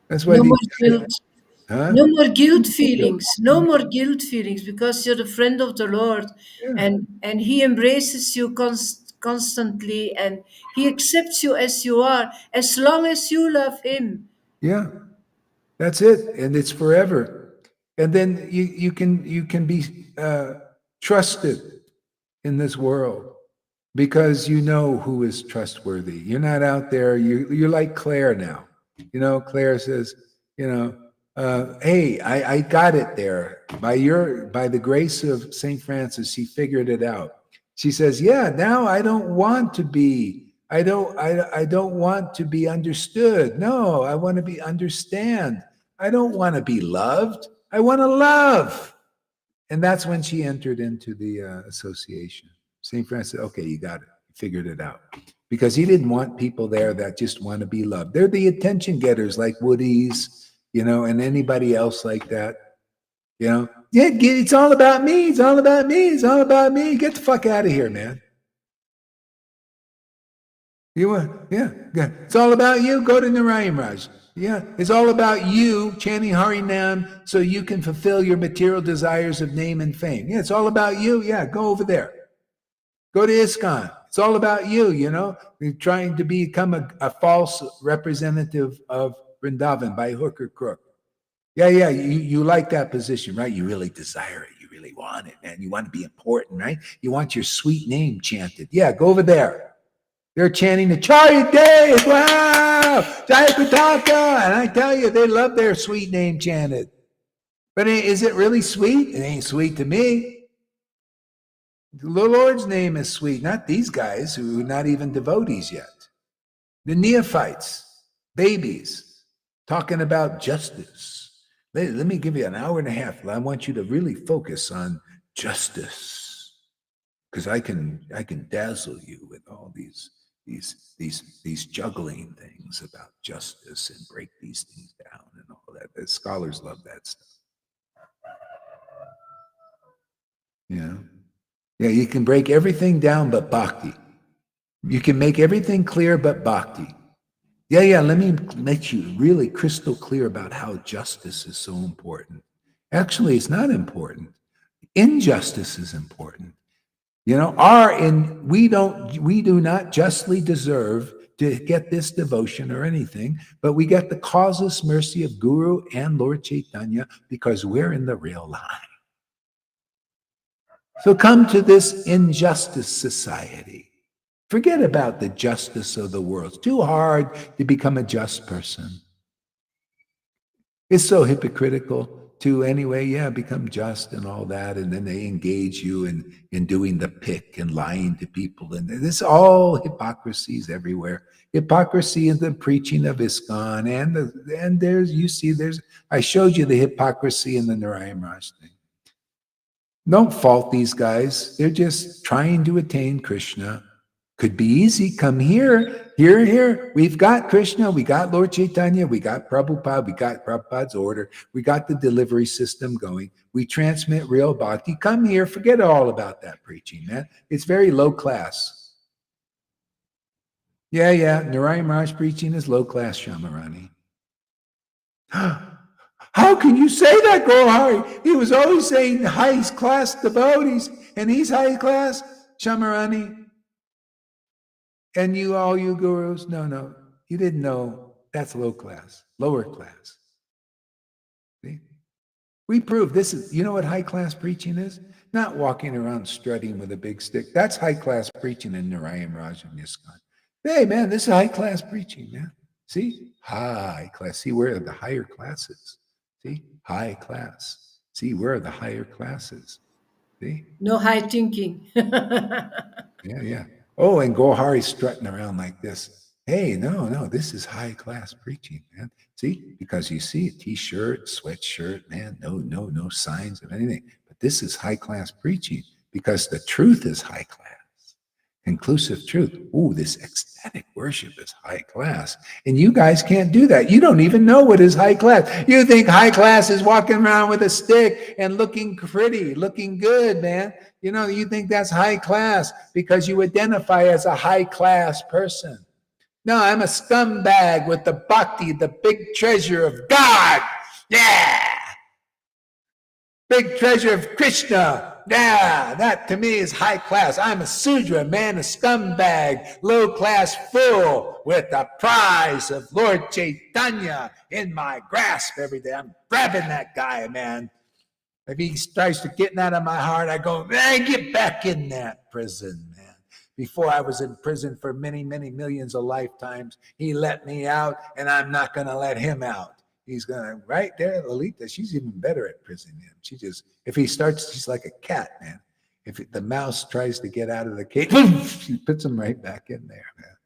That's why No more guilt. Huh? No more guilt feelings. No more guilt feelings, because you're the friend of the Lord, Yeah. and He embraces you constantly, and He accepts you as you are, as long as you love Him. Yeah. That's it, and it's forever. And then you can be trusted in this world because you know who is trustworthy. You're not out there. You're like Claire now. Claire says, hey, I got it there by the grace of Saint Francis. He figured it out. She says, yeah. Now I don't want to be. I don't want to be understood. No, I want to be understand. I don't want to be loved. I want to love. And that's when she entered into the association. St. Francis said, okay, you got it. You figured it out. Because he didn't want people there that just want to be loved. They're the attention getters like Woody's, and anybody else like that. Yeah, it's all about me. It's all about me. It's all about me. Get the fuck out of here, man. Yeah. It's all about you. Go to Narayana Maharaja. Yeah, it's all about you chanting Hare Name so you can fulfill your material desires of name and fame. Yeah, it's all about you. Yeah, go over there. Go to ISKCON. It's all about you, You're trying to become a false representative of Vrindavan by hook or crook. Yeah, you like that position, right? You really desire it. You really want it, man. You want to be important, right? You want your sweet name chanted. Yeah, go over there. They're chanting the Charya Days. Wow! Jaya Pataka. And I tell you, they love their sweet name chanted. But is it really sweet? It ain't sweet to me. The Lord's name is sweet, not these guys who are not even devotees yet. The neophytes, babies, talking about justice. Let me give you an hour and a half. I want you to really focus on justice, because I can dazzle you with all these juggling things about justice and break these things down and all that. The scholars love that stuff. Yeah. Yeah, you can break everything down but bhakti. You can make everything clear but bhakti. Yeah, let me make you really crystal clear about how justice is so important. Actually, it's not important. Injustice is important. You know, we do not justly deserve to get this devotion or anything, but we get the causeless mercy of Guru and Lord Chaitanya because we're in the real line. So come to this injustice society. Forget about the justice of the world. It's too hard to become a just person. It's so hypocritical to anyway, become just and all that. And then they engage you in doing the pick and lying to people. And this all hypocrisies everywhere. Hypocrisy in the preaching of ISKCON. And there's I showed you the hypocrisy in the Narayana Maharaja thing. Don't fault these guys. They're just trying to attain Krishna. Could be easy. Come here. We've got Krishna. We got Lord Chaitanya. We got Prabhupada. We got Prabhupada's order. We got the delivery system going. We transmit real bhakti. Come here. Forget all about that preaching, man. It's very low class. Yeah. Narayana Maharaj preaching is low class, Shamarani. How can you say that, Gohari? He was always saying high class devotees, and he's high class, Shamarani. And all you gurus, no, you didn't know that's low class, lower class. See? We prove this is, you know what high class preaching is? Not walking around strutting with a big stick. That's high class preaching in Narayana Maharaja and ISKCON. Hey, man, this is high class preaching, man. See? High class. See, where are the higher classes? See? High class. See, where are the higher classes? See? No high thinking. Yeah. Oh, and Gohari strutting around like this. Hey, no, this is high class preaching, man. See, because you see a t-shirt, sweatshirt, man, no signs of anything. But this is high class preaching because the truth is high class. Inclusive truth. Ooh, this ecstatic worship is high class. And you guys can't do that. You don't even know what is high class. You think high class is walking around with a stick and looking pretty, looking good, man. You know, you think that's high class because you identify as a high class person. No, I'm a scumbag with the bhakti, the big treasure of God. Yeah. Big treasure of Krishna. Yeah, that to me is high class. I'm a Sudra, man, a scumbag, low class fool with the prize of Lord Chaitanya in my grasp every day. I'm grabbing that guy, man. If he starts to getting out of my heart, I go, man, get back in that prison, man. Before I was in prison for many, many millions of lifetimes, he let me out, and I'm not going to let him out. He's gonna right there, Lolita. She's even better at prisoning him. She just, if he starts, she's like a cat, man. If the mouse tries to get out of the cage, she puts him right back in there, man.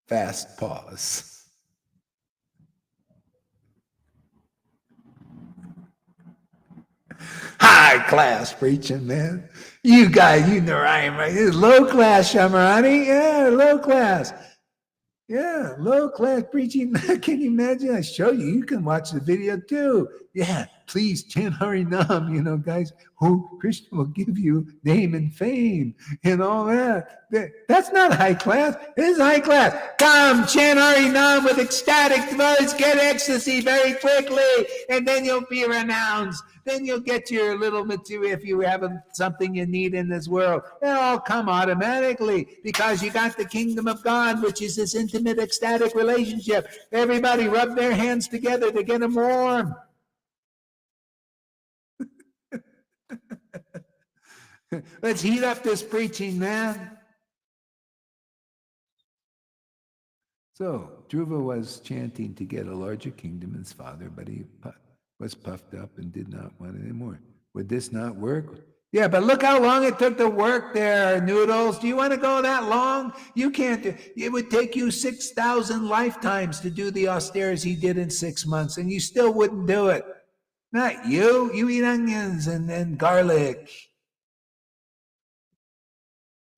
Fast pause. High class preaching, man. You guys, you know I am right. This is low class, Shamarani. Yeah, low class. Yeah, low class preaching. Can you imagine? I show you. You can watch the video too. Yeah, please chant Hari Nam. You know, guys, who Krishna will give you name and fame and all that. That's not high class. This is high class. Come, chant Hari Nam with ecstatic words. Get ecstasy very quickly, and then you'll be renounced. Then you'll get your little material if you have something you need in this world. It'll all come automatically because you got the kingdom of God, which is this intimate, ecstatic relationship. Everybody rub their hands together to get them warm. Let's heat up this preaching, man. So Dhruva was chanting to get a larger kingdom than his father, but he was puffed up and did not want it anymore. Would this not work? Yeah, but look how long it took to work there, Noodles. Do you want to go that long? You can't do it. Would take you 6,000 lifetimes to do the austerities he did in 6 months, and you still wouldn't do it. Not you. You eat onions and garlic.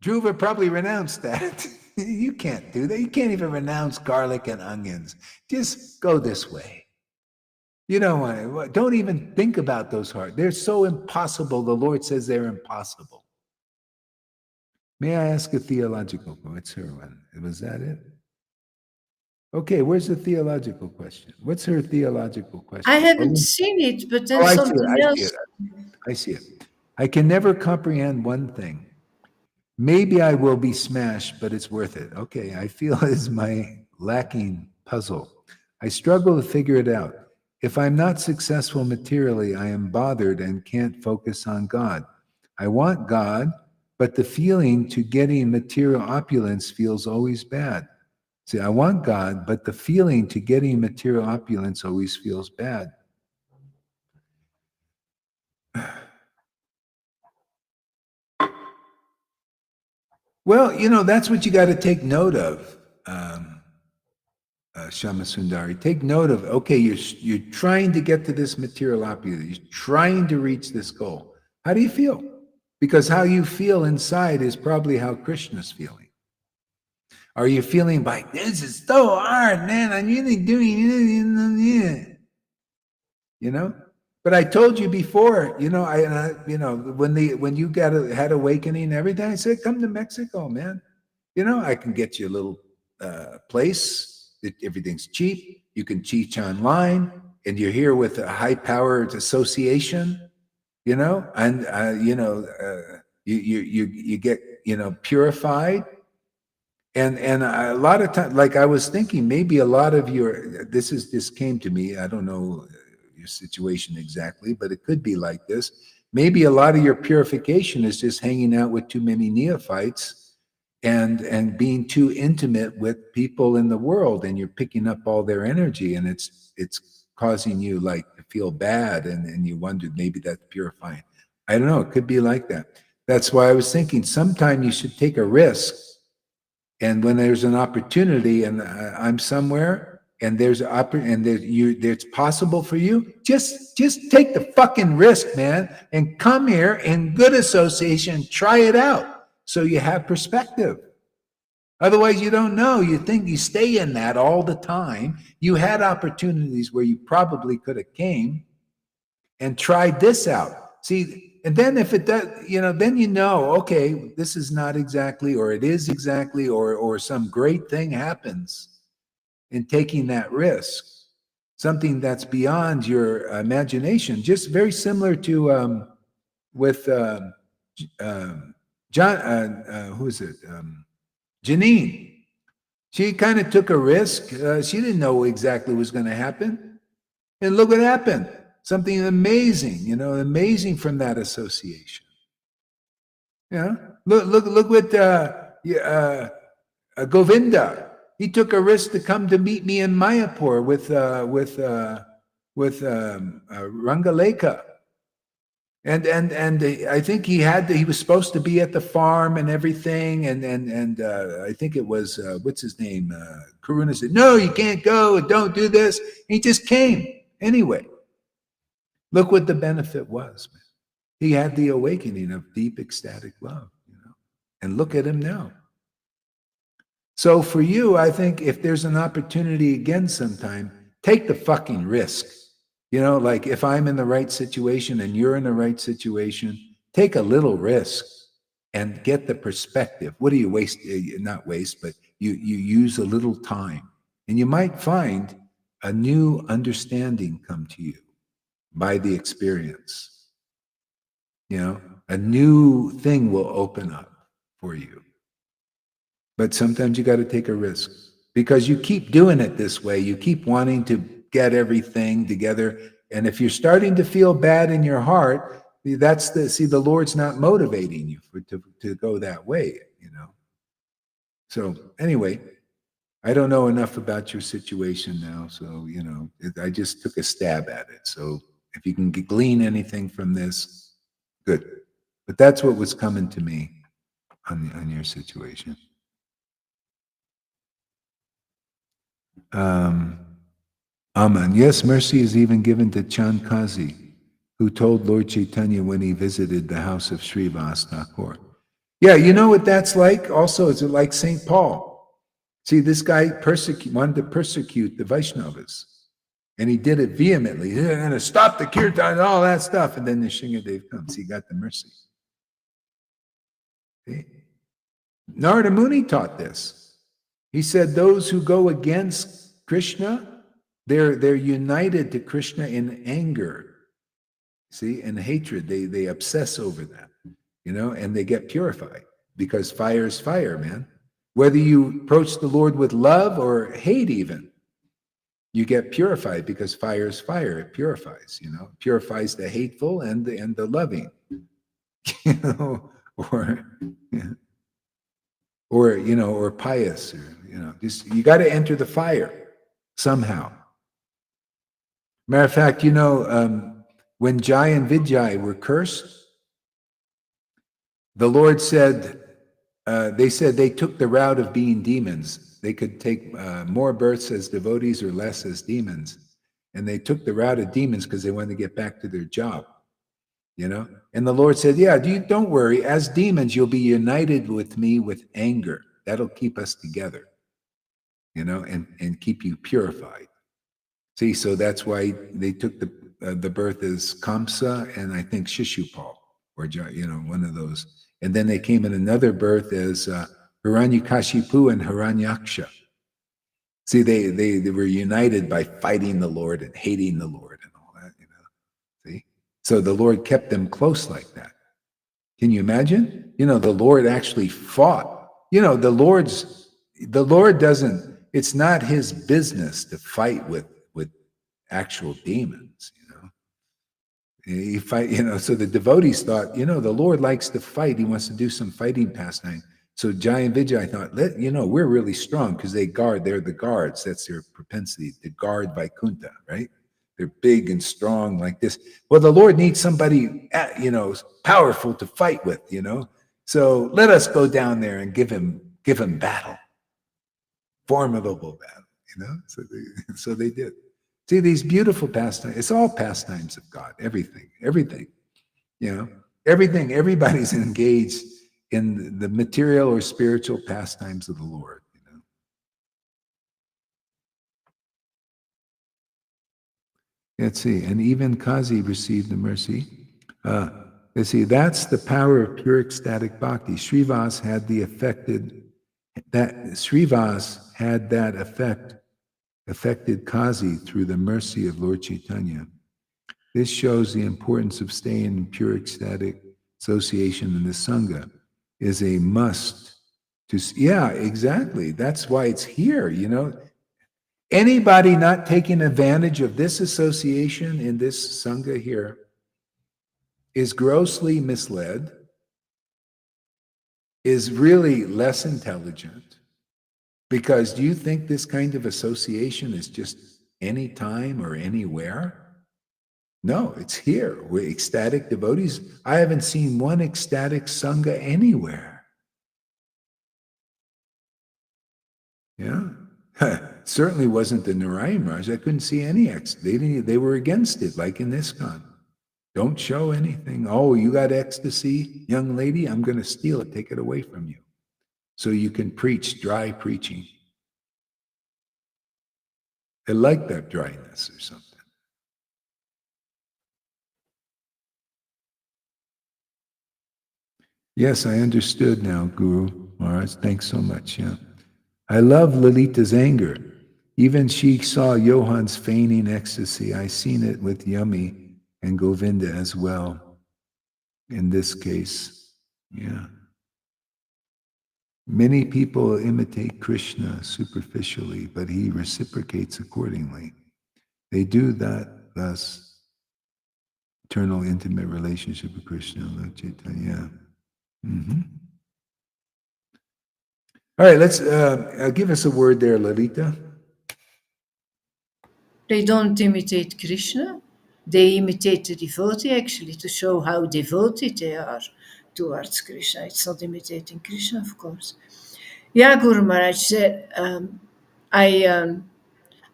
Dhruva probably renounced that. You can't do that. You can't even renounce garlic and onions. Just go this way. You don't want to, don't even think about those hard. They're so impossible. The Lord says they're impossible. May I ask a theological question? What's her one? Was that it? Okay, where's the theological question? What's her theological question? I haven't seen it, but then Oh, I see it. something I see else. it. I see it. I can never comprehend one thing. Maybe I will be smashed, but it's worth it. Okay, I feel is my lacking puzzle. I struggle to figure it out. If I'm not successful materially, I am bothered and can't focus on God. I want God, but the feeling to getting material opulence feels always bad. See, I want God, but the feeling to getting material opulence always feels bad. Well, that's what you got to take note of, Shama Sundari. Take note of, okay, you're trying to get to this material opulence. You're trying to reach this goal. How do you feel? Because how you feel inside is probably how Krishna's feeling. Are you feeling like, this is so hard, man, I'm really doing it, But I told you before, when you had awakening and everything, I said, come to Mexico, man. I can get you a little place. Everything's cheap. You can teach online, and you're here with a high-powered association, and you get purified. And a lot of times, like I was thinking, maybe a lot of this came to me. I don't know your situation exactly, but it could be like this. Maybe a lot of your purification is just hanging out with too many neophytes and being too intimate with people in the world, and you're picking up all their energy, and it's causing you like to feel bad, and you wondered maybe that's purifying. I don't know. It could be like that. That's why I was thinking sometime you should take a risk. And when there's an opportunity, and I'm somewhere, and it's possible for you, just take the fucking risk, man, and come here in good association, try it out, so you have perspective. Otherwise, you don't know. You think you stay in that all the time. You had opportunities where you probably could have came and tried this out. See, and then if it does, then okay, this is not exactly, or it is exactly, or some great thing happens in taking that risk, something that's beyond your imagination. Just very similar to with John, who is it? Janine. She kind of took a risk. She didn't know exactly what was going to happen, and look what happened. Something amazing, amazing from that association. Look what Govinda. He took a risk to come to meet me in Mayapur with Rangalekha, and I think he was supposed to be at the farm and everything, and I think it was what's his name, Karuna said, no, you can't go, don't do this. He just came anyway. Look what the benefit was, man. He had the awakening of deep ecstatic love, and look at him now. So for you, I think if there's an opportunity again sometime, take the fucking risk. Like if I'm in the right situation and you're in the right situation, take a little risk and get the perspective. What do you waste? Not waste, but you use a little time, and you might find a new understanding come to you by the experience. A new thing will open up for you. But sometimes you got to take a risk, because you keep doing it this way. You keep wanting to get everything together. And if you're starting to feel bad in your heart, the Lord's not motivating you to go that way, So anyway, I don't know enough about your situation now. So, I just took a stab at it. So if you can glean anything from this, good. But that's what was coming to me on your situation. Aman. Yes, mercy is even given to Chand Kazi, who told Lord Chaitanya when he visited the house of Srivas Thakur. Yeah, you know what that's like? Also, is it like St. Paul? See, this guy wanted to persecute the Vaishnavas, and he did it vehemently. He's going to stop the kirtan and all that stuff. And then the Shingadev comes. He got the mercy. See? Narada Muni taught this. He said those who go against Krishna, they're united to Krishna in anger. See, and hatred. They obsess over that, and they get purified because fire is fire, man. Whether you approach the Lord with love or hate, even, you get purified because fire is fire. It purifies, purifies the hateful and the loving, or pious, or just you got to enter the fire somehow. Matter of fact, when Jai and Vijay were cursed, the Lord said, they said they took the route of being demons. They could take more births as devotees or less as demons. And they took the route of demons because they wanted to get back to their job, And the Lord said, yeah, don't worry. As demons, you'll be united with me with anger. That'll keep us together, and keep you purified. See, so that's why they took the birth as Kamsa and I think Shishupal, or one of those. And then they came in another birth as Hiranyakashipu and Hiranyaksha. See, they were united by fighting the Lord and hating the Lord and all that, See, so the Lord kept them close like that. Can you imagine? The Lord actually fought. The Lord doesn't. It's not his business to fight with actual demons. He fight. So the devotees thought, the Lord likes to fight. He wants to do some fighting pastime. So Jai and Vijay thought, we're really strong because they're the guards. That's their propensity to guard Vaikuntha, right? They're big and strong like this. Well, the Lord needs somebody, powerful to fight with, So let us go down there and give him battle, formidable battle, So they did. See, these beautiful pastimes. It's all pastimes of God. Everything. Everything. Everybody's engaged in the material or spiritual pastimes of the Lord. Let's see, and even Kazi received the mercy. Let's see, that's the power of pure ecstatic bhakti. Srivas had that affected Kazi through the mercy of Lord Chaitanya. This shows the importance of staying in pure ecstatic association in the Sangha is a must. Yeah, exactly. That's why it's here, Anybody not taking advantage of this association in this Sangha here is grossly misled, is really less intelligent, because do you think this kind of association is just anytime or anywhere? No, it's here. We're ecstatic devotees. I haven't seen one ecstatic Sangha anywhere. Yeah. Certainly wasn't the Narayana Maharaja. I couldn't see any they were against it, like in ISKCON. Don't show anything. Oh, you got ecstasy, young lady? I'm going to steal it, take it away from you. So you can preach dry preaching. They like that dryness or something. Yes, I understood now, Guru Maharaj. Thanks so much. Yeah. I love Lalita's anger. Even she saw Johan's feigning ecstasy. I seen it with Yami and Govinda as well. In this case, yeah. Many people imitate Krishna superficially, but he reciprocates accordingly. They do that, thus, eternal intimate relationship with Krishna, Lord Chaitanya. Mm-hmm. All right, let's give us a word there, Lalita. They don't imitate Krishna. They imitate the devotee actually to show how devoted they are towards Krishna. It's not imitating Krishna, of course. Yeah, Guru Maharaj said, I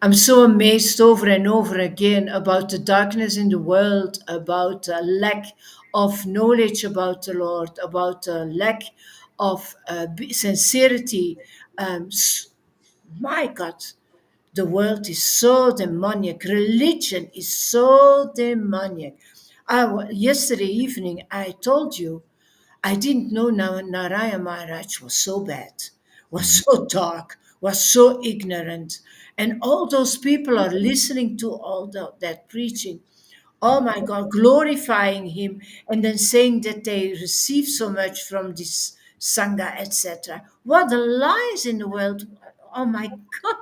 I'm so amazed over and over again about the darkness in the world, about a lack of knowledge about the Lord, about a lack of sincerity. My God, the world is so demoniac. Religion is so demoniac. Yesterday evening, I told you I didn't know Narayana Maharaj was so bad, was Mhm. so dark, was so ignorant. And all those people are listening to all that preaching. Oh my God, glorifying him and then saying that they receive so much from this Sangha, etc. What the lies in the world. Oh my God.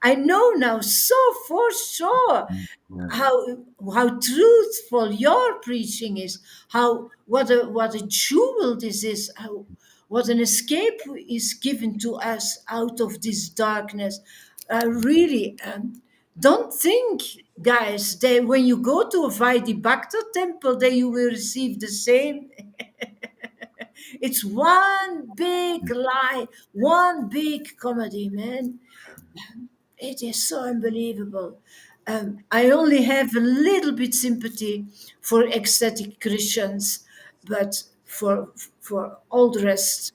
I know now so for sure Yeah. how how truthful your preaching is, how what a jewel this is, how what an escape is given to us out of this darkness. Really, don't think, guys, that when you go to a Vaidhi Bhakta temple, that you will receive the same. It's one big lie, one big comedy, man. It is so unbelievable. I only have a little bit sympathy for ecstatic Christians, but for all the rest,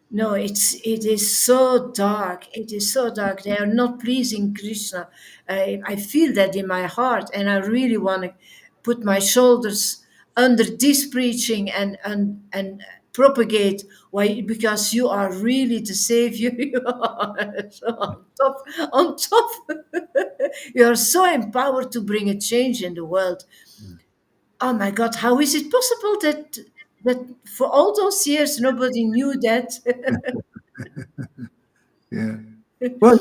no, it is so dark. It is so dark. They are not pleasing Krishna. I feel that in my heart, and I really want to put my shoulders under this preaching and propagate why, because you are really the savior. You are so on top. You are so empowered to bring a change in the world. Oh my God, how is it possible that for all those years nobody knew that? Yeah. Well,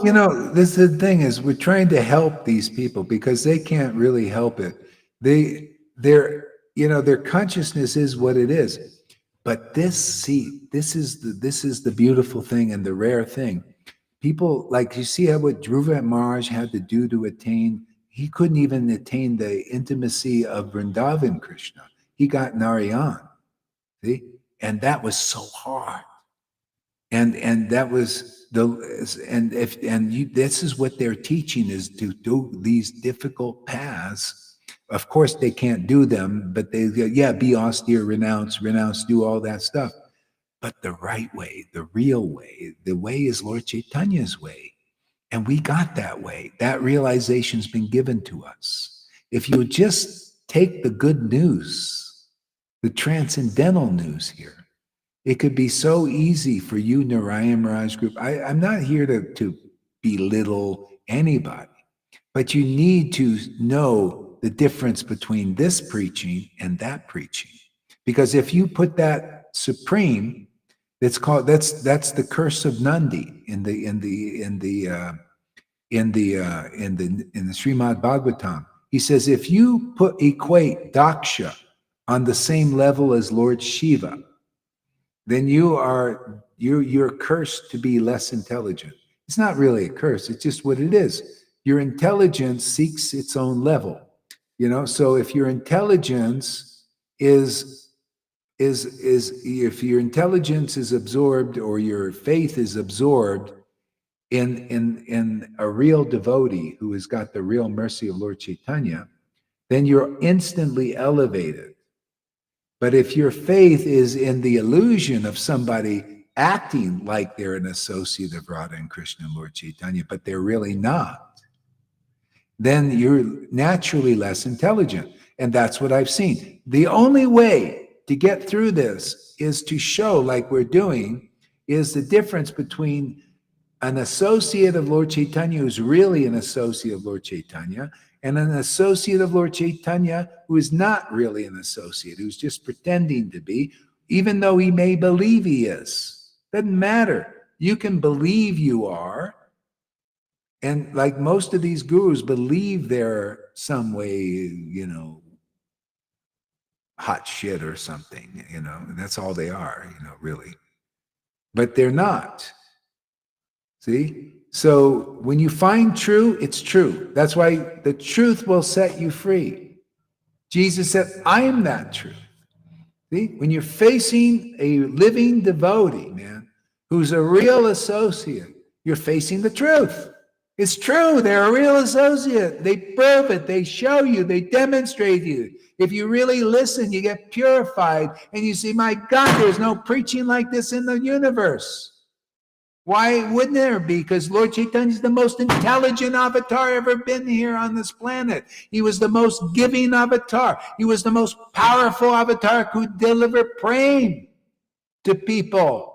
this is the thing is we're trying to help these people because they can't really help it. Their consciousness is what it is. But this is the beautiful thing and the rare thing. People like you see how what Dhruva Maharaj had to do to attain, he couldn't even attain the intimacy of Vrindavan Krishna. He got Narayan, see? And that was so hard, and that was the and if and you this is what they're teaching is to do these difficult paths. Of course they can't do them, but they go, yeah, be austere, renounce, do all that stuff, but the right way, the real way, the way is Lord Chaitanya's way, and we got that way. That realization's been given to us. If you just take the good news, the transcendental news here, it could be so easy for you, Narayana Maharaj Group. I'm not here to belittle anybody, but you need to know the difference between this preaching and that preaching. Because if you put that supreme, that's the curse of Nandi in the Srimad Bhagavatam. He says if you equate Daksha on the same level as Lord Shiva, then you're cursed to be less intelligent. It's not really a curse, it's just what it is. Your intelligence seeks its own level. So if your intelligence is if your intelligence is absorbed or your faith is absorbed in a real devotee who has got the real mercy of Lord Chaitanya, then you're instantly elevated. But if your faith is in the illusion of somebody acting like they're an associate of Radha and Krishna and Lord Chaitanya, but they're really not, then you're naturally less intelligent. And that's what I've seen. The only way to get through this is to show, like we're doing, is the difference between an associate of Lord Chaitanya who's really an associate of Lord Chaitanya, and an associate of Lord Chaitanya who is not really an associate, who's just pretending to be, even though he may believe he is. Doesn't matter. You can believe you are. And like most of these gurus believe they're some way, hot shit or something, and that's all they are, really. But they're not. See? So when you find true, it's true. That's why the truth will set you free. Jesus said, I am that truth. See, when you're facing a living devotee, man, who's a real associate, you're facing the truth. It's true. They're a real associate. They prove it. They show you. They demonstrate you. If you really listen, you get purified and you see, my God, there's no preaching like this in the universe. Why wouldn't there be? Because Lord Chaitanya is the most intelligent avatar ever been here on this planet. He was the most giving avatar. He was the most powerful avatar who could deliver praying to people.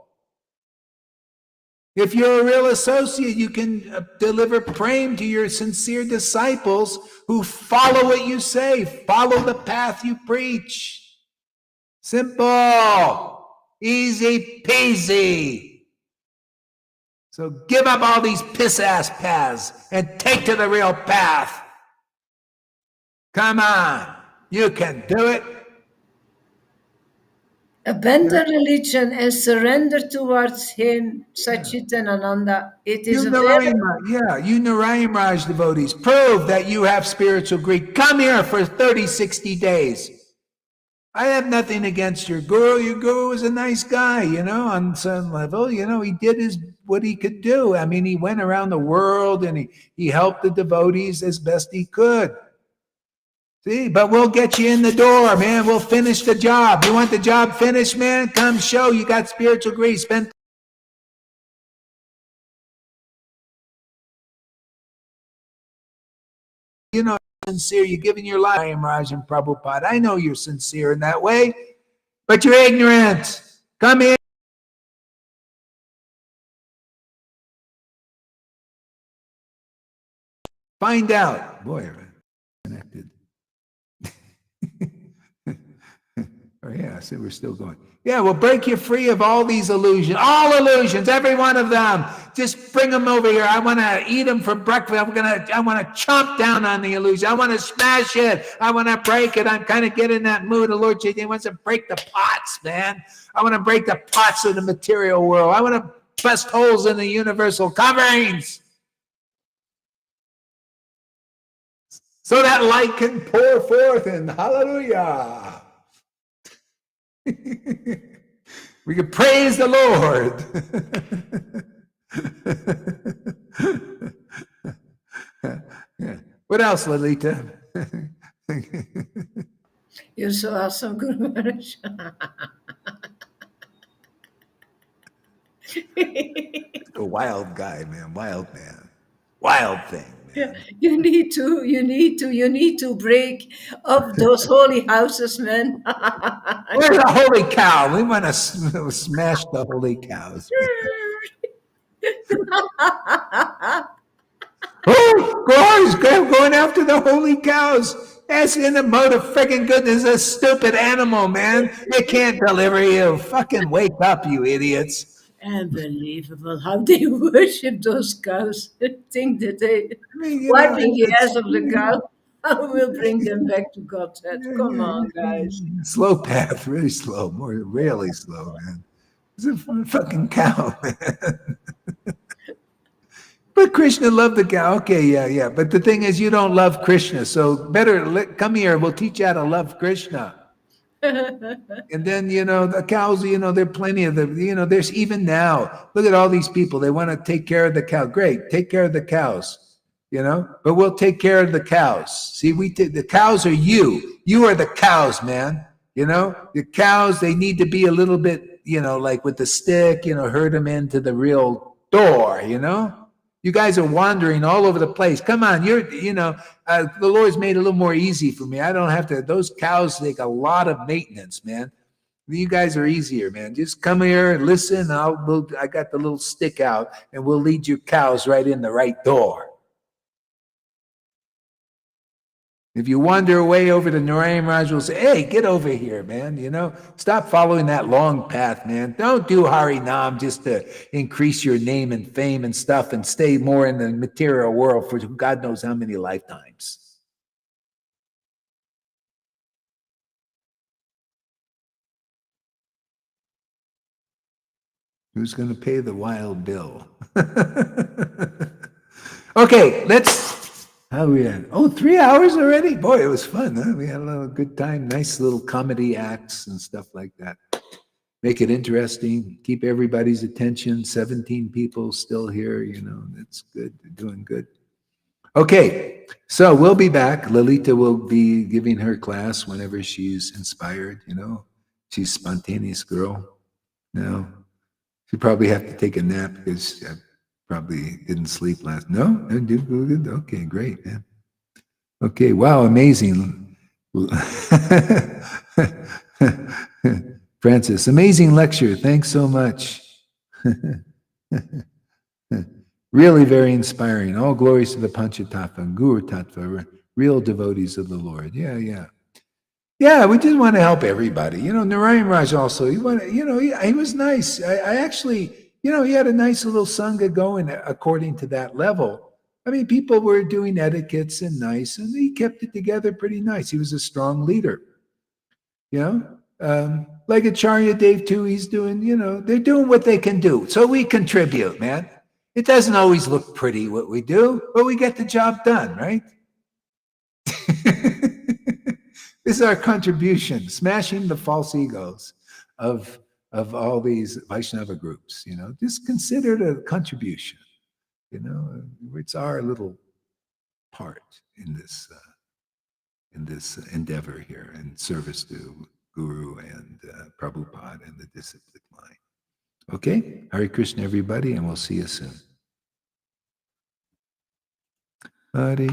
If you're a real associate, you can deliver praying to your sincere disciples who follow what you say, follow the path you preach. Simple, easy peasy. So give up all these piss-ass paths and take to the real path. Come on, you can do it. Abandon religion and surrender towards Him, Satchitananda. It is You Narayana Raj devotees, prove that you have spiritual greed. Come here for 30, 60 days. I have nothing against your guru. Your guru was a nice guy, on some level. He did what he could do. I mean, he went around the world and he helped the devotees as best he could. See, but we'll get you in the door, man. We'll finish the job. You want the job finished, man? Come show you got spiritual greed. Spend sincere. You're giving your life, Raj and Prabhupada. I know you're sincere in that way, but you're ignorant. Come in. Find out. Boy, connected. Oh, yeah, so we're still going. Yeah, we'll break you free of all these illusions. All illusions, every one of them. Just bring them over here. I want to eat them for breakfast. I want to chomp down on the illusion. I want to smash it. I want to break it. I'm kind of getting in that mood. The Lord Chaitanya wants to break the pots, man. I want to break the pots of the material world. I want to bust holes in the universal coverings, so that light can pour forth, and hallelujah. We can praise the Lord. Yeah. What else, Lalita? You're so awesome, Guru Maharaj. A wild guy, man. Wild man. Wild thing, Yeah, man. you need to break up those holy houses, man. Where's the holy cow? We want to smash the holy cows. Oh, guys, going after the holy cows. That's in the mode of friggin' goodness. A stupid animal, man. It can't deliver you. Fucking wake up, you idiots. Unbelievable how they worship those cows. Think that they I mean, wiping the ass of the cow. I will bring them back to God's head. Come on, guys. slow path, really slow, really slow, man. It's a fucking cow, man. But Krishna loved the cow. Okay, yeah. But the thing is, you don't love Krishna. So better come here. We'll teach you how to love Krishna. And then, the cows, there are plenty of them. There's even now, look at all these people. They want to take care of the cow. Great. Take care of the cows, but we'll take care of the cows. See, the cows are you. You are the cows, man. The cows, they need to be a little bit, like with the stick, herd them into the real door, You guys are wandering all over the place. Come on, the Lord's made it a little more easy for me. I don't have to. Those cows take a lot of maintenance, man. You guys are easier, man. Just come here and listen. I got the little stick out, and we'll lead your cows right in the right door. If you wander away over to Narayana Maharaja, will say, hey, get over here, man. Stop following that long path, man. Don't do Hari Nam just to increase your name and fame and stuff and stay more in the material world for God knows how many lifetimes. Who's going to pay the wild bill? Okay, let's How we had? Oh, 3 hours already? Boy, it was fun. Huh? We had a little good time. Nice little comedy acts and stuff like that. Make it interesting. Keep everybody's attention. 17 people still here. That's good. They're doing good. Okay, so we'll be back. Lalita will be giving her class whenever she's inspired. She's a spontaneous girl. Now, she probably have to take a nap because I probably didn't sleep last. No, no, good. Okay, great, man. Okay, wow, amazing. Francis, amazing lecture. Thanks so much. Really very inspiring. All glories to the Panchatattva, Guru Tattva, real devotees of the Lord. Yeah, yeah. Yeah, we just want to help everybody. Narayana Raj also, he was nice. I actually, he had a nice little sangha going according to that level. I mean, people were doing etiquettes and nice, and he kept it together pretty nice. He was a strong leader, like Acharya Dave too. He's doing, they're doing what they can do. So we contribute, man. It doesn't always look pretty what we do, but we get the job done, right? This is our contribution, smashing the false egos of all these Vaishnava groups. Just consider it a contribution. It's our little part in this endeavor here, in service to Guru and Prabhupada and the disciplic line. Okay, Hare Krishna, everybody, and we'll see you soon. Hare